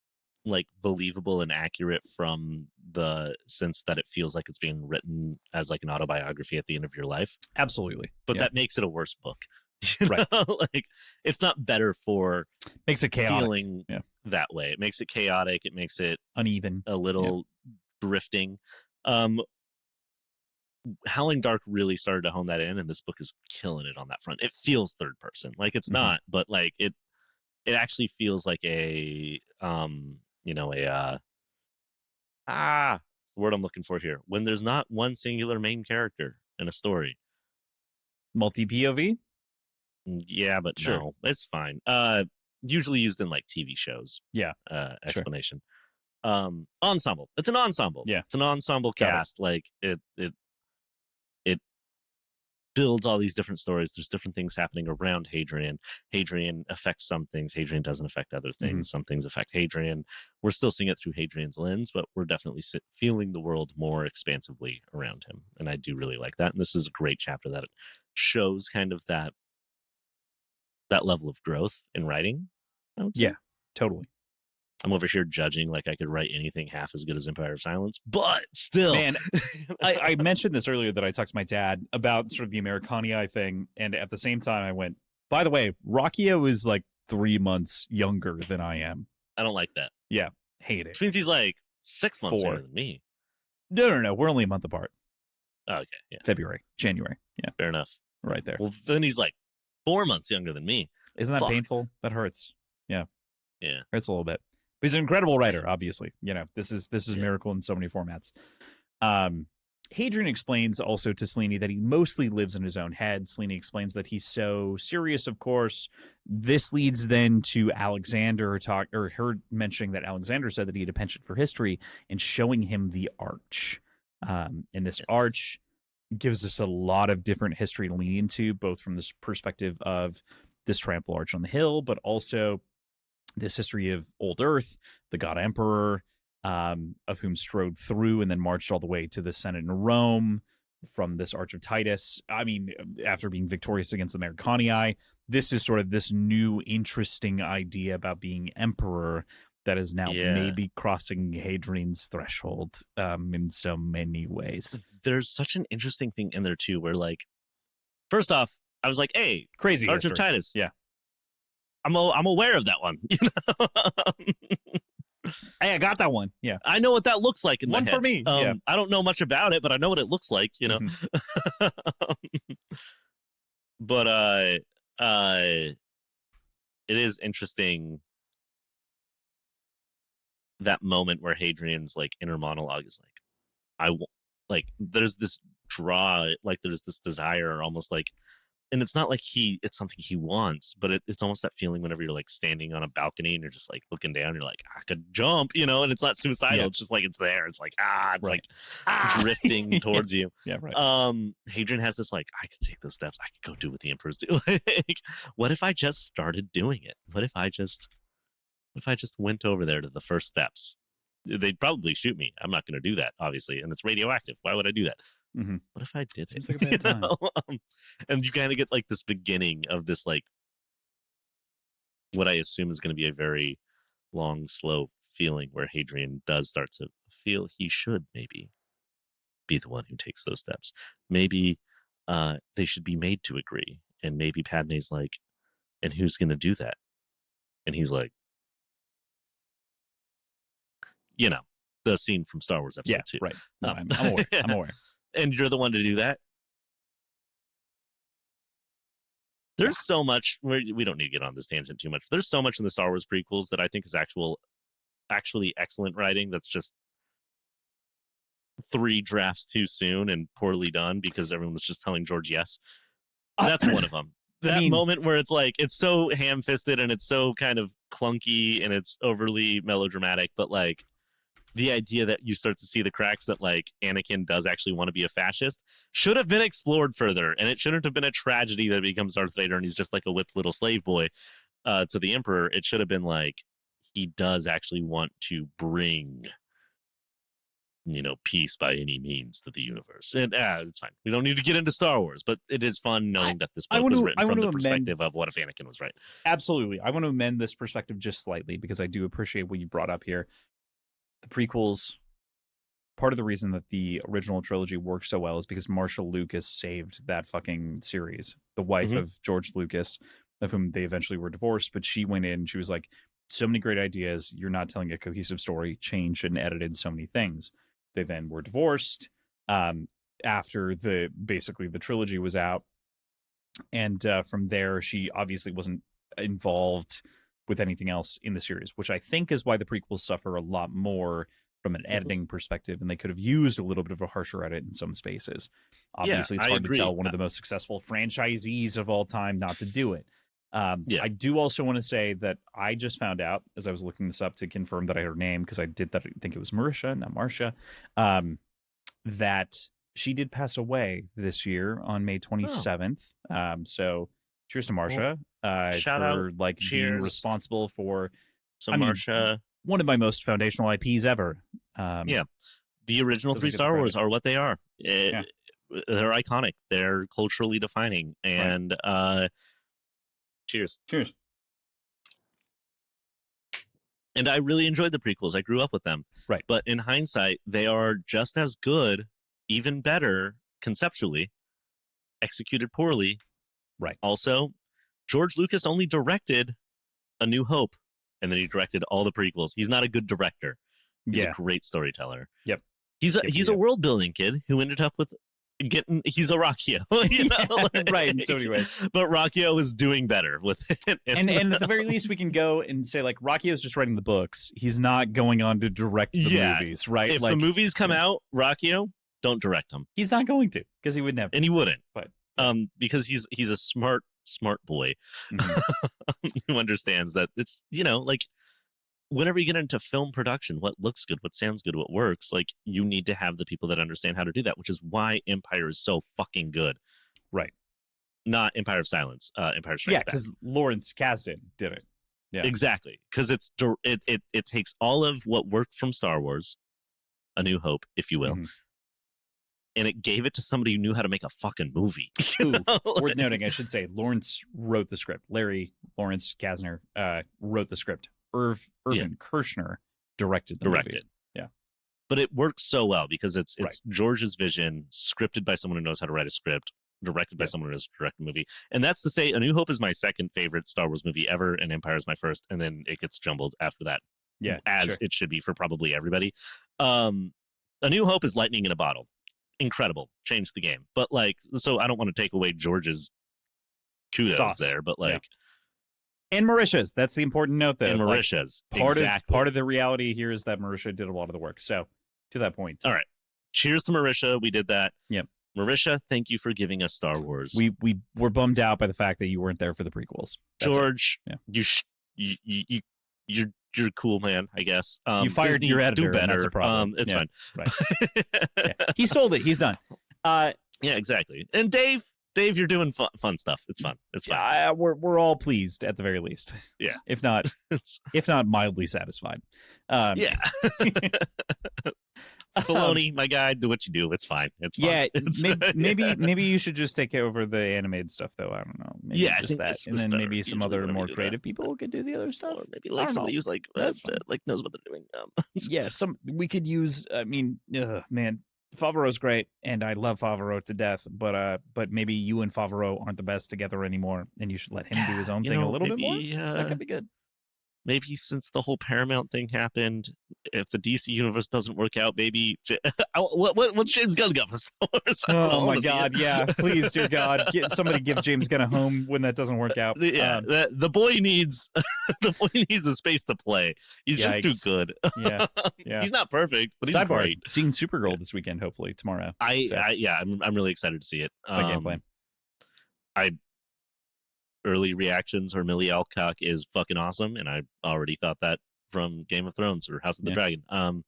like believable and accurate from the sense that it feels like it's being written as like an autobiography at the end of your life. Absolutely. But that makes it a worse book. You know? Right. Like it's not better for makes it chaotic. Feeling that way. It makes it chaotic. It makes it uneven, a little drifting. Howling Dark really started to hone that in, and this book is killing it on that front. It feels third person. Like it's not, but like it actually feels like a you know, it's the word I'm looking for here. When there's not one singular main character in a story. Multi POV? Yeah, but Sure. no, it's fine. Usually used in like TV shows. Yeah. Sure. Explanation. Ensemble. It's an ensemble. Yeah. It's an ensemble Got it. cast. Like it builds all these different stories. There's different things happening around Hadrian. Hadrian affects some things. Hadrian doesn't affect other things. Some things affect Hadrian. We're still seeing it through Hadrian's lens, but we're definitely feeling the world more expansively around him. And I do really like that. And this is a great chapter that shows kind of that level of growth in writing, I would say. Yeah, totally. I'm over here judging like I could write anything half as good as Empire of Silence, but still. Man, I mentioned this earlier that I talked to my dad about sort of the Americanii thing, and at the same time I went, by the way, Rocchio is like 3 months younger than I am. I don't like that. Yeah, hate it. Which means he's like 6 months younger than me. No, we're only a month apart. Oh, okay, yeah. February, January. Yeah. Fair enough. Right there. Well, then he's like 4 months younger than me. Isn't that painful? That hurts. Yeah. Yeah. Hurts a little bit. But he's an incredible writer, obviously. You know, this is a miracle in so many formats. Hadrian explains also to Selene that he mostly lives in his own head. Selene explains that he's so serious, of course. This leads then to Alexander her mentioning that Alexander said that he had a penchant for history and showing him the arch. And this arch gives us a lot of different history to lean into, both from this perspective of this triumphal arch on the hill, but also this history of old Earth, the god emperor, of whom strode through and then marched all the way to the Senate in Rome from this Arch of Titus. I mean, after being victorious against the Americanii, this is sort of this new interesting idea about being emperor that is now maybe crossing Hadrian's threshold in so many ways. There's such an interesting thing in there too, where like, first off, I was like, hey, crazy Arch history. of Titus. Yeah. I'm aware of that one. You know? Hey, I got that one. Yeah. I know what that looks like in one my head. for me. Yeah. I don't know much about it, but I know what it looks like, you know. But it is interesting that moment where Hadrian's like inner monologue is like, like there's this there's this desire almost like, and it's not like it's something he wants, but it's almost that feeling whenever you're like standing on a balcony and you're just like looking down, you're like, I could jump, you know, and it's not suicidal. Yeah. It's just like, it's there. It's like, like drifting towards you. Yeah. Right. Hadrian has this, like, I could take those steps. I could go do what the emperors do. Like, what if I just started doing it? What if I just went over there to the first steps? They'd probably shoot me. I'm not going to do that, obviously. And it's radioactive. Why would I do that? What if I did Seems like a bad time. And you kind of get like this beginning of this, like, what I assume is going to be a very long, slow feeling where Hadrian does start to feel he should maybe be the one who takes those steps. Maybe they should be made to agree. And maybe Padme's like, and who's going to do that? And he's like, you know, the scene from Star Wars Episode 2. Right. No, I'm aware. I'm aware. And you're the one to do that. There's so much. We don't need to get on this tangent too much. There's so much in the Star Wars prequels that I think is actually excellent writing. That's just 3 drafts too soon and poorly done because everyone was just telling George yes. That's one of them. That moment where it's like, it's so ham-fisted and it's so kind of clunky and it's overly melodramatic, but like, the idea that you start to see the cracks that like Anakin does actually want to be a fascist should have been explored further. And it shouldn't have been a tragedy that becomes Darth Vader and he's just like a whipped little slave boy to the Emperor. It should have been like, he does actually want to bring, you know, peace by any means to the universe. And it's fine. We don't need to get into Star Wars, but it is fun knowing that this book was written from the perspective of what if Anakin was right. Absolutely. I want to amend this perspective just slightly because I do appreciate what you brought up here. The prequels, part of the reason that the original trilogy works so well is because Marshall Lucas saved that fucking series. The wife of George Lucas, of whom they eventually were divorced, but she went in, she was like, so many great ideas, you're not telling a cohesive story, changed and edited so many things. They then were divorced after basically the trilogy was out. And from there, she obviously wasn't involved with anything else in the series, which I think is why the prequels suffer a lot more from an editing perspective, and they could have used a little bit of a harsher edit in some spaces. Obviously, it's hard to tell one of the most successful franchisees of all time not to do it. I do also want to say that I just found out, as I was looking this up to confirm that I heard her name, because I did that, I think it was Marisha, not Marcia, that she did pass away this year on May 27th. So cheers to Marcia shout for out, like cheers. being responsible for Marcia, one of my most foundational IPs ever. The original 3 Star Wars are what they are. They're iconic. They're culturally defining. And cheers. Cheers. And I really enjoyed the prequels. I grew up with them. Right. But in hindsight, they are just as good, even better conceptually, executed poorly. Right. Also, George Lucas only directed A New Hope, and then he directed all the prequels. He's not a good director. He's a great storyteller. Yep. He's a world building kid who ended up with he's a Rocchio, you know? Right, in so many ways. But Rocchio is doing better with it. And at the very least, we can go and say, like, Rocchio's just writing the books. He's not going on to direct the movies, right? If the movies come out, Rocchio, don't direct them. He's not going to, because he would never. And he wouldn't. But because he's a smart boy who understands that it's, you know, like, whenever you get into film production, what looks good, what sounds good, what works, like, you need to have the people that understand how to do that, which is why Empire is so fucking good. Right. Not Empire of Silence, Empire Strikes Back. Because Lawrence Kasdan did it. Yeah. Exactly. Because it takes all of what worked from Star Wars, A New Hope, if you will, and it gave it to somebody who knew how to make a fucking movie. Worth noting, I should say, Lawrence wrote the script. Larry Lawrence Kasdan wrote the script. Irvin Kershner directed the movie. Yeah. But it works so well because it's George's vision, scripted by someone who knows how to write a script, directed by someone who knows how to direct a movie. And that's to say, A New Hope is my second favorite Star Wars movie ever, and Empire is my first, and then it gets jumbled after that. Yeah. As it should be for probably everybody. A New Hope is lightning in a bottle. Incredible. Changed the game. But, like, so I don't want to take away George's kudos there, but, like... And Marisha's. That's the important note, though. And Marisha's. Part of the reality here is that Marisha did a lot of the work. So, to that point. All right. Cheers to Marisha. We did that. Yep. Marisha, thank you for giving us Star Wars. We were bummed out by the fact that you weren't there for the prequels. That's George, you're cool, man, I guess. You fired Disney, your editor, do better. and that's a problem. It's fine. Right. He sold it. He's done. Yeah, exactly. And Dave, you're doing fun stuff. It's fun. It's fun. We're all pleased at the very least. Yeah. If not mildly satisfied. Yeah. Filoni, my guy, do what you do. It's fine. It's fine. Yeah. Maybe you should just take over the animated stuff, though. I don't know. Maybe just that, and then maybe some other more creative people could do the other stuff. Or maybe like somebody who's like knows what they're doing. Yeah. We could use. I mean, man. Favreau's great, and I love Favreau to death, but maybe you and Favreau aren't the best together anymore, and you should let him do his own thing a little bit more. That could be good. Maybe since the whole Paramount thing happened, if the DC universe doesn't work out, maybe what's James Gunn got for Star Wars? Oh my God, yeah! Please, dear God, somebody give James Gunn a home when that doesn't work out. Yeah, the boy needs a space to play. He's just too good. Yeah. He's not perfect, but he's great. Seeing Supergirl this weekend, hopefully tomorrow. I'm really excited to see it. It's my game plan. Early reactions or Millie Alcock is fucking awesome, and I already thought that from Game of Thrones or House of the Dragon. I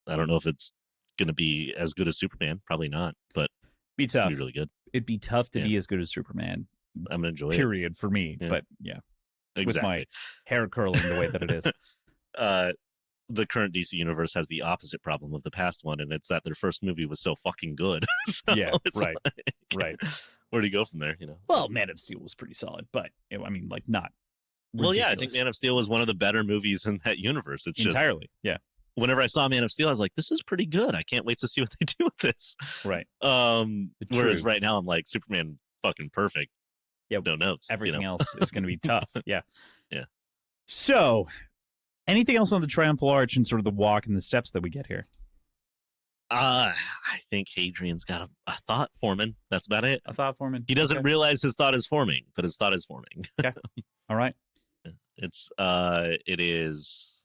don't know if it's gonna be as good as Superman, probably not, but be tough. It's gonna be really good. It'd be tough to be as good as Superman. I'm gonna enjoy it. For me, but exactly. With my hair curling the way that it is. The current DC universe has the opposite problem of the past one, and it's that their first movie was so fucking good. Right. Where do you go from there? You know. Well, Man of Steel was pretty solid, but I mean, like, not. Ridiculous. Well, yeah, I think Man of Steel was one of the better movies in that universe. It's entirely, Whenever I saw Man of Steel, I was like, "This is pretty good. I can't wait to see what they do with this." Right. Whereas right now, I'm like, Superman, fucking perfect. Yeah. No notes. Everything else is going to be tough. Yeah. Yeah. So, anything else on the Triumphal Arch and sort of the walk and the steps that we get here? I think Hadrian's got a thought forming. That's about it. A thought forming. He doesn't realize his thought is forming, but his thought is forming. Okay. All right. Yeah. it is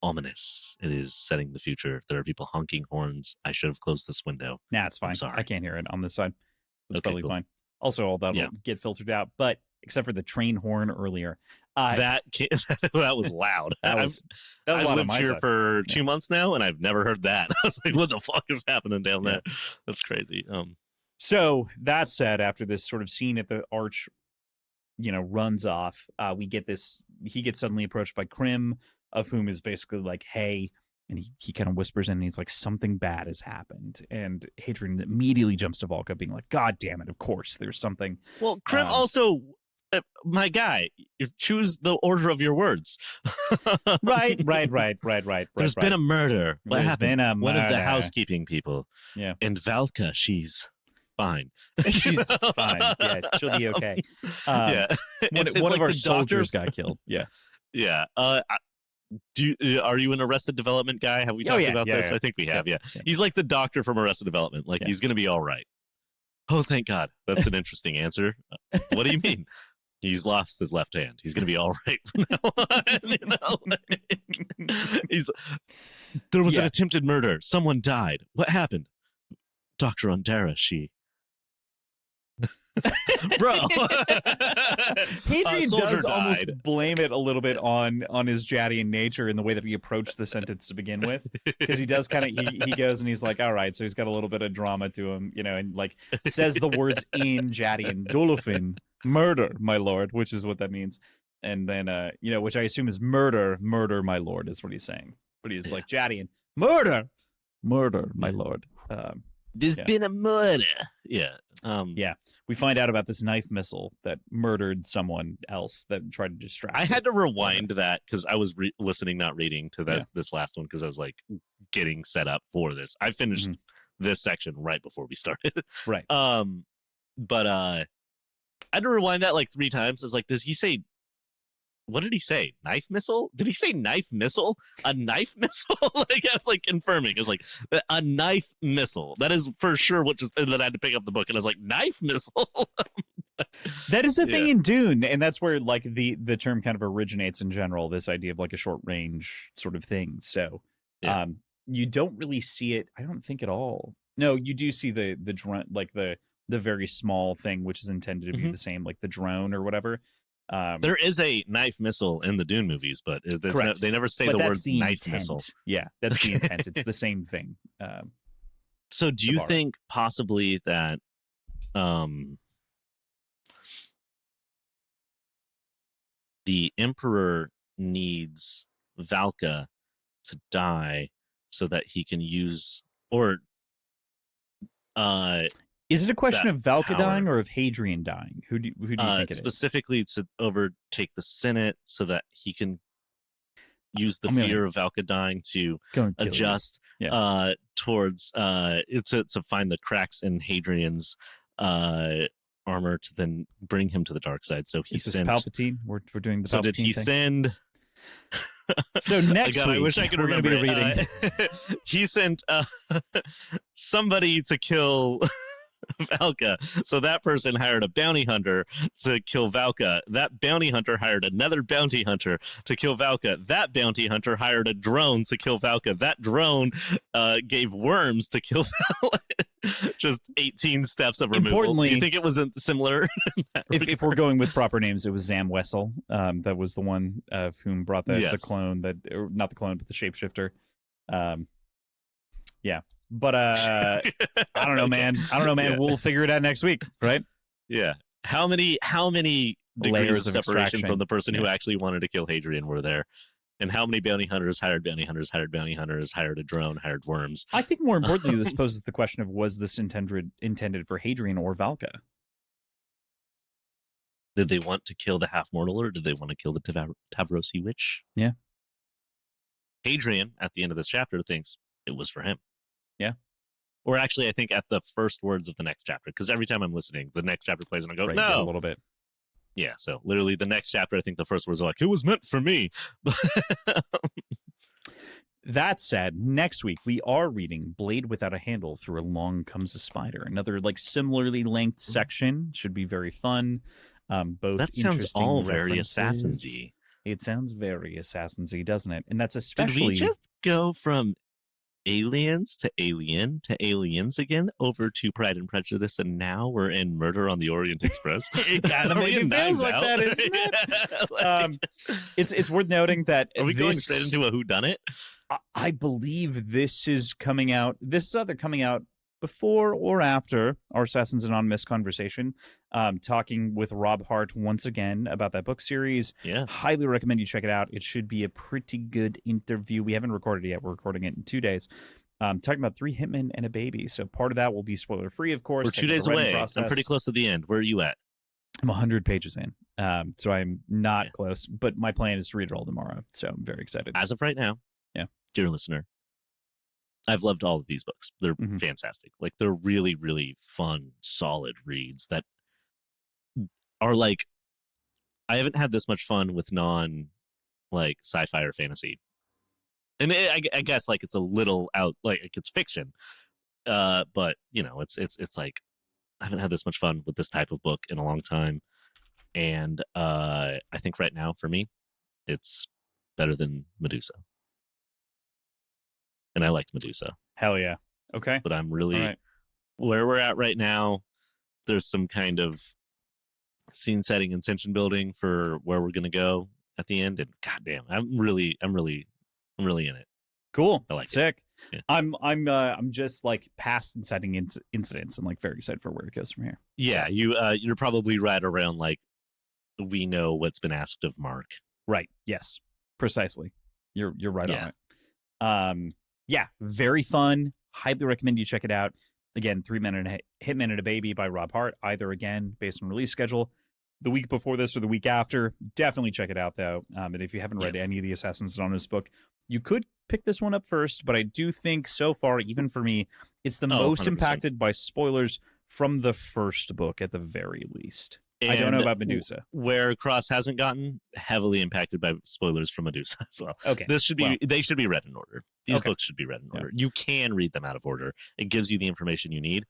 ominous. It is setting the future. There are people honking horns. I should have closed this window. Nah, it's fine. I'm sorry. I can't hear it on this side. It's Okay, probably cool. fine. Also, all that'll get filtered out, but except for the train horn earlier. That was loud. I've lived here for 2 months now, and I've never heard that. I was like, what the fuck is happening down there? That's crazy. So that said, after this sort of scene at the arch, runs off, we get this. He gets suddenly approached by Krim, of whom is basically like, hey, and he kind of whispers in, and he's like, something bad has happened. And Hadrian immediately jumps to Valka, being like, God damn it, of course, there's something. Well, Krim also, my guy, you choose the order of your words. Right. There's been a murder. What There's happened? been a One of the murder. Housekeeping people. Yeah. And Valka, she's fine. She's fine. Yeah, she'll be okay. Yeah. One like of our the soldiers got killed. Yeah. Yeah. Are you an Arrested Development guy? Have we talked about this? Yeah. I think we have. Yeah. He's like the doctor from Arrested Development. Like he's gonna be all right. Oh, thank God. That's an interesting answer. What do you mean? He's lost his left hand. He's gonna be all right from now on. There was an attempted murder. Someone died. What happened? Dr. Ondara, she. Bro. Hadrian does almost blame it a little bit on his Jadian nature in the way that he approached the sentence to begin with, because he does kind of he goes and he's like, all right, so he's got a little bit of drama to him, and like says the words in Jadian, Dolophin, murder, my lord, which is what that means, and then which I assume is murder, my lord, is what he's saying, but he's like, Jadian, murder, my lord. There's been a murder. Yeah. We find out about this knife missile that murdered someone else that tried to distract. I had to rewind that because I was listening, not reading to this last one, because I was like getting set up for this. I finished this section right before we started. Right. But I had to rewind that like 3 times. I was like, does he say? What did he say? Knife missile? Did he say knife missile? A knife missile? Like I was like confirming. It's like a knife missile. That is for sure what just. And then I had to pick up the book, and I was like, knife missile. That is a thing in Dune, and that's where like the term kind of originates in general. This idea of like a short range sort of thing. So, you don't really see it. I don't think at all. No, you do see the drone, like the very small thing, which is intended to be the same, like the drone or whatever. There is a knife missile in the Dune movies, but they never say the words knife missile. Yeah, that's the intent. It's the same thing. So do you think possibly that the Emperor needs Valka to die so that he can use, or is it a question of Valka dying or of Hadrian dying? Who do you think it specifically is? To overtake the Senate so that he can use the fear of Valka dying to adjust towards to find the cracks in Hadrian's armor to then bring him to the dark side. So he sent Palpatine. We're doing the Palpatine. So did he send? So next week, I wish I could remember. Reading. He sent somebody to kill Valka. So that person hired a bounty hunter to kill Valka. That bounty hunter hired another bounty hunter to kill Valka. That bounty hunter hired a drone to kill Valka. That drone gave worms to kill Valka. Just 18 steps of removal. Importantly, do you think it was similar? If we're going with proper names, it was Zam Wessel. That was the one of whom brought the clone, not the clone, but the shapeshifter. But I don't know, man. We'll figure it out next week, right? Yeah. How many degrees of separation from the person who actually wanted to kill Hadrian were there? And how many bounty hunters hired bounty hunters, hired a drone, hired worms? I think more importantly, this poses the question of, was this intended for Hadrian or Valka? Did they want to kill the half-mortal, or did they want to kill the Tavrosi witch? Yeah. Hadrian, at the end of this chapter, thinks it was for him. Yeah. Or actually, I think at the first words of the next chapter, because every time I'm listening, the next chapter plays and I go, no. A little bit. Yeah, so literally the next chapter, I think the first words are like, it was meant for me. That said, next week we are reading Blade Without a Handle Through Along Comes a Spider. Another like similarly length section. Should be very fun. Both that sounds all very Assassins-y. It sounds very Assassin-y, doesn't it? And that's especially... Did we just go from Aliens to Alien to Aliens again over to Pride and Prejudice, and now we're in Murder on the Orient Express? It kind of maybe feels like that, isn't it? It's worth noting that are we going straight into a whodunit? I believe this is coming out. This is either coming out before or after our Assassins Anonymous conversation, talking with Rob Hart once again about that book series. Yeah. Highly recommend you check it out. It should be a pretty good interview. We haven't recorded it yet. We're recording it in 2 days. Talking about 3 hitmen and a baby. So part of that will be spoiler free, of course. We're 2 days away. I'm pretty close to the end. Where are you at? I'm 100 pages in. So I'm not close, but my plan is to read it all tomorrow. So I'm very excited. As of right now. Yeah. Dear listener, I've loved all of these books. They're fantastic. Like, they're really, really fun, solid reads that are like, I haven't had this much fun with like sci-fi or fantasy. And I guess like it's a little out, like it's fiction. But you know, it's like, I haven't had this much fun with this type of book in a long time. And I think right now for me, it's better than Medusa. And I liked Medusa. Hell yeah. Okay. But I'm really where we're at right now. There's some kind of scene setting and tension building for where we're gonna go at the end. And goddamn, I'm really in it. Cool. I like Sick. it. Yeah. I'm just like past inciting incidents and like very excited for where it goes from here. Yeah, so. You're probably right around like we know what's been asked of Mark. Right. Yes. Precisely. You're right on it. Yeah, very fun. Highly recommend you check it out. Again, 3 Men and a Hitman and a Baby by Rob Hart. Either again based on release schedule, the week before this or the week after. Definitely check it out though. And if you haven't read any of the Assassins Anonymous book, you could pick this one up first. But I do think so far, even for me, it's the most 100%. Impacted by spoilers from the first book at the very least. And I don't know about Medusa. Where Cross hasn't gotten heavily impacted by spoilers from Medusa as well. Okay. They should be read in order. These books should be read in order. You can read them out of order. It gives you the information you need.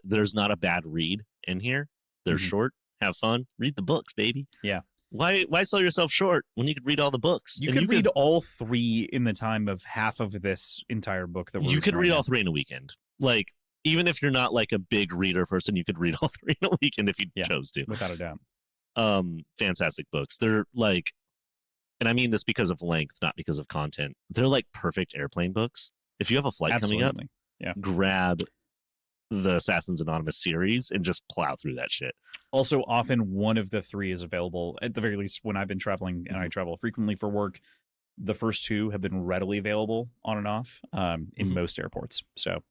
There's not a bad read in here. They're short. Have fun. Read the books, baby. Yeah. Why sell yourself short when you could read all the books? You could read all 3 in the time of half of this entire book. You could read all 3 in a weekend. Like, even if you're not like a big reader person, you could read all 3 in a weekend if you chose to. Without a doubt. Fantastic books. They're like, and I mean this because of length, not because of content. They're like perfect airplane books. If you have a flight coming up, grab the Assassins Anonymous series and just plow through that shit. Also, often one of the 3 is available, at the very least when I've been traveling, and I travel frequently for work. The first 2 have been readily available on and off in most airports. So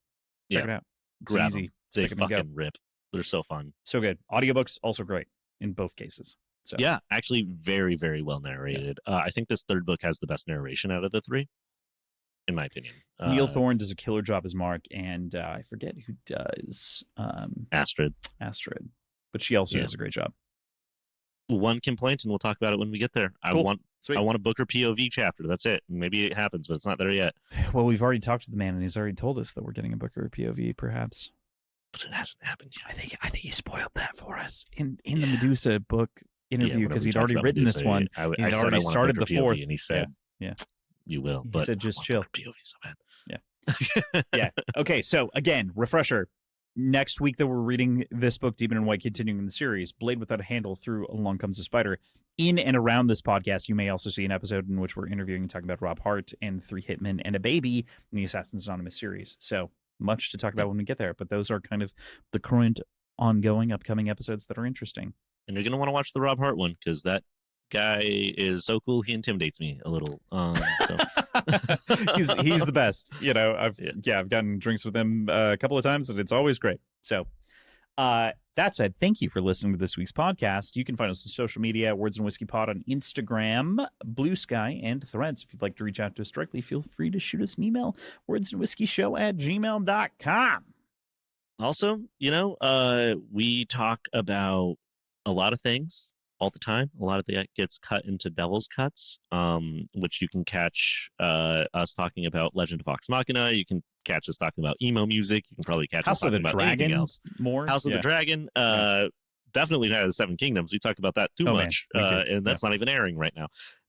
check it out. It's grab easy. They fucking rip. They're so fun. So good. Audiobooks also great in both cases. So yeah, actually very, very well narrated. I think this 3rd book has the best narration out of the 3, in my opinion. Neil Thorne does a killer job as Mark, and I forget who does Astrid. But she also does a great job. One complaint, and we'll talk about it when we get there. Cool. I want a Booker POV chapter. That's it. Maybe it happens, but it's not there yet. Well, we've already talked to the man, and he's already told us that we're getting a Booker POV, perhaps. But it hasn't happened yet. I think he spoiled that for us in the Medusa book interview, because he'd already written Medusa, this one. He'd already started the 4th, and he said, "Yeah, you will." He but said, "Just chill." POV so bad. Yeah, yeah. Okay, so again, refresher. Next week that we're reading this book, Demon and White, continuing the series, Blade Without a Handle Through Along Comes a Spider. In and around this podcast, you may also see an episode in which we're interviewing and talking about Rob Hart and 3 Hitmen and a Baby in the Assassins Anonymous series. So much to talk about when we get there, but those are kind of the current, ongoing, upcoming episodes that are interesting. And you're going to want to watch the Rob Hart one, because that guy is so cool, he intimidates me a little. So. he's the best. You know, I've gotten drinks with him a couple of times, and it's always great. So that said, thank you for listening to this week's podcast. You can find us on social media, Words and Whiskey Pod on Instagram, Blue Sky, and Threads. If you'd like to reach out to us directly, feel free to shoot us an email, wordsandwhiskeyshow@gmail.com. Also, we talk about a lot of things all the time. A lot of that gets cut into Devil's Cuts, which you can catch us talking about Legend of Vox Machina. You can catch us talking about emo music. You can probably catch us talking about anything else. More House of the Dragon. definitely Night of the Seven Kingdoms. We talk about that too much, and that's not even airing right now,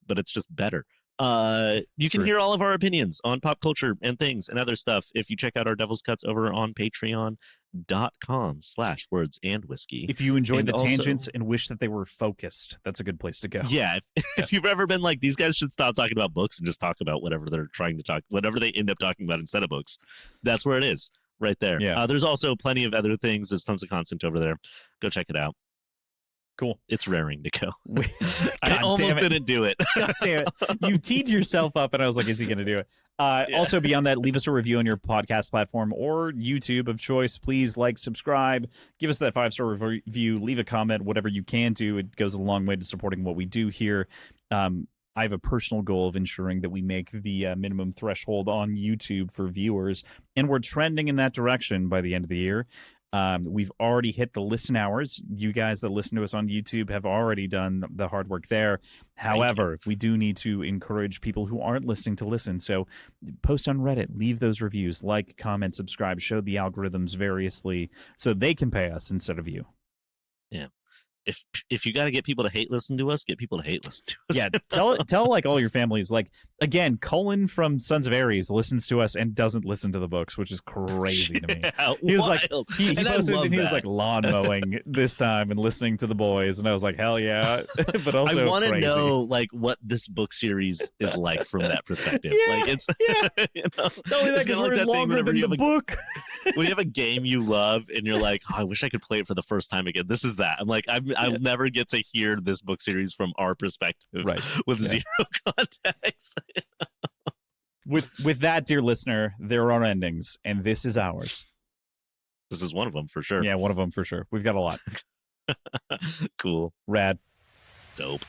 but it's just better. You can hear all of our opinions on pop culture and things and other stuff if you check out our Devil's Cuts over on patreon.com/wordsandwhiskey. If you enjoyed the tangents and wish that they were focused, that's a good place to go. Yeah. If you've ever been like, these guys should stop talking about books and just talk about whatever they're trying to talk, whatever they end up talking about instead of books, that's where it is right there. Yeah. There's also plenty of other things. There's tons of content over there. Go check it out. Cool. It's raring to go. I almost didn't do it. God damn it. You teed yourself up, and I was like, is he going to do it? Also, beyond that, leave us a review on your podcast platform or YouTube of choice. Please like, subscribe, give us that 5-star review, leave a comment, whatever you can do. It goes a long way to supporting what we do here. I have a personal goal of ensuring that we make the minimum threshold on YouTube for viewers, and we're trending in that direction by the end of the year. We've already hit the listen hours. You guys that listen to us on YouTube have already done the hard work there. However, we do need to encourage people who aren't listening to listen. So post on Reddit, leave those reviews, like, comment, subscribe, show the algorithms variously so they can pay us instead of you. Yeah. If you got to get people to hate listen to us, get people to hate listen to us. Yeah, tell like all your families. Like, again, Cullen from Sons of Ares listens to us and doesn't listen to the books, which is crazy to me. He was like, he posted and he was like lawn mowing this time and listening to the boys, and I was like, hell yeah! But also, I want to know like what this book series is like from that perspective. Like it's you know, not only that, because we're longer than the book. When you have a game you love and you're like, oh, I wish I could play it for the first time again. This is that. I'm like, I'll never get to hear this book series from our perspective, right? With zero context. With that, dear listener, there are endings, and this is ours. This is one of them for sure. Yeah, one of them for sure. We've got a lot. Cool. Rad. Dope.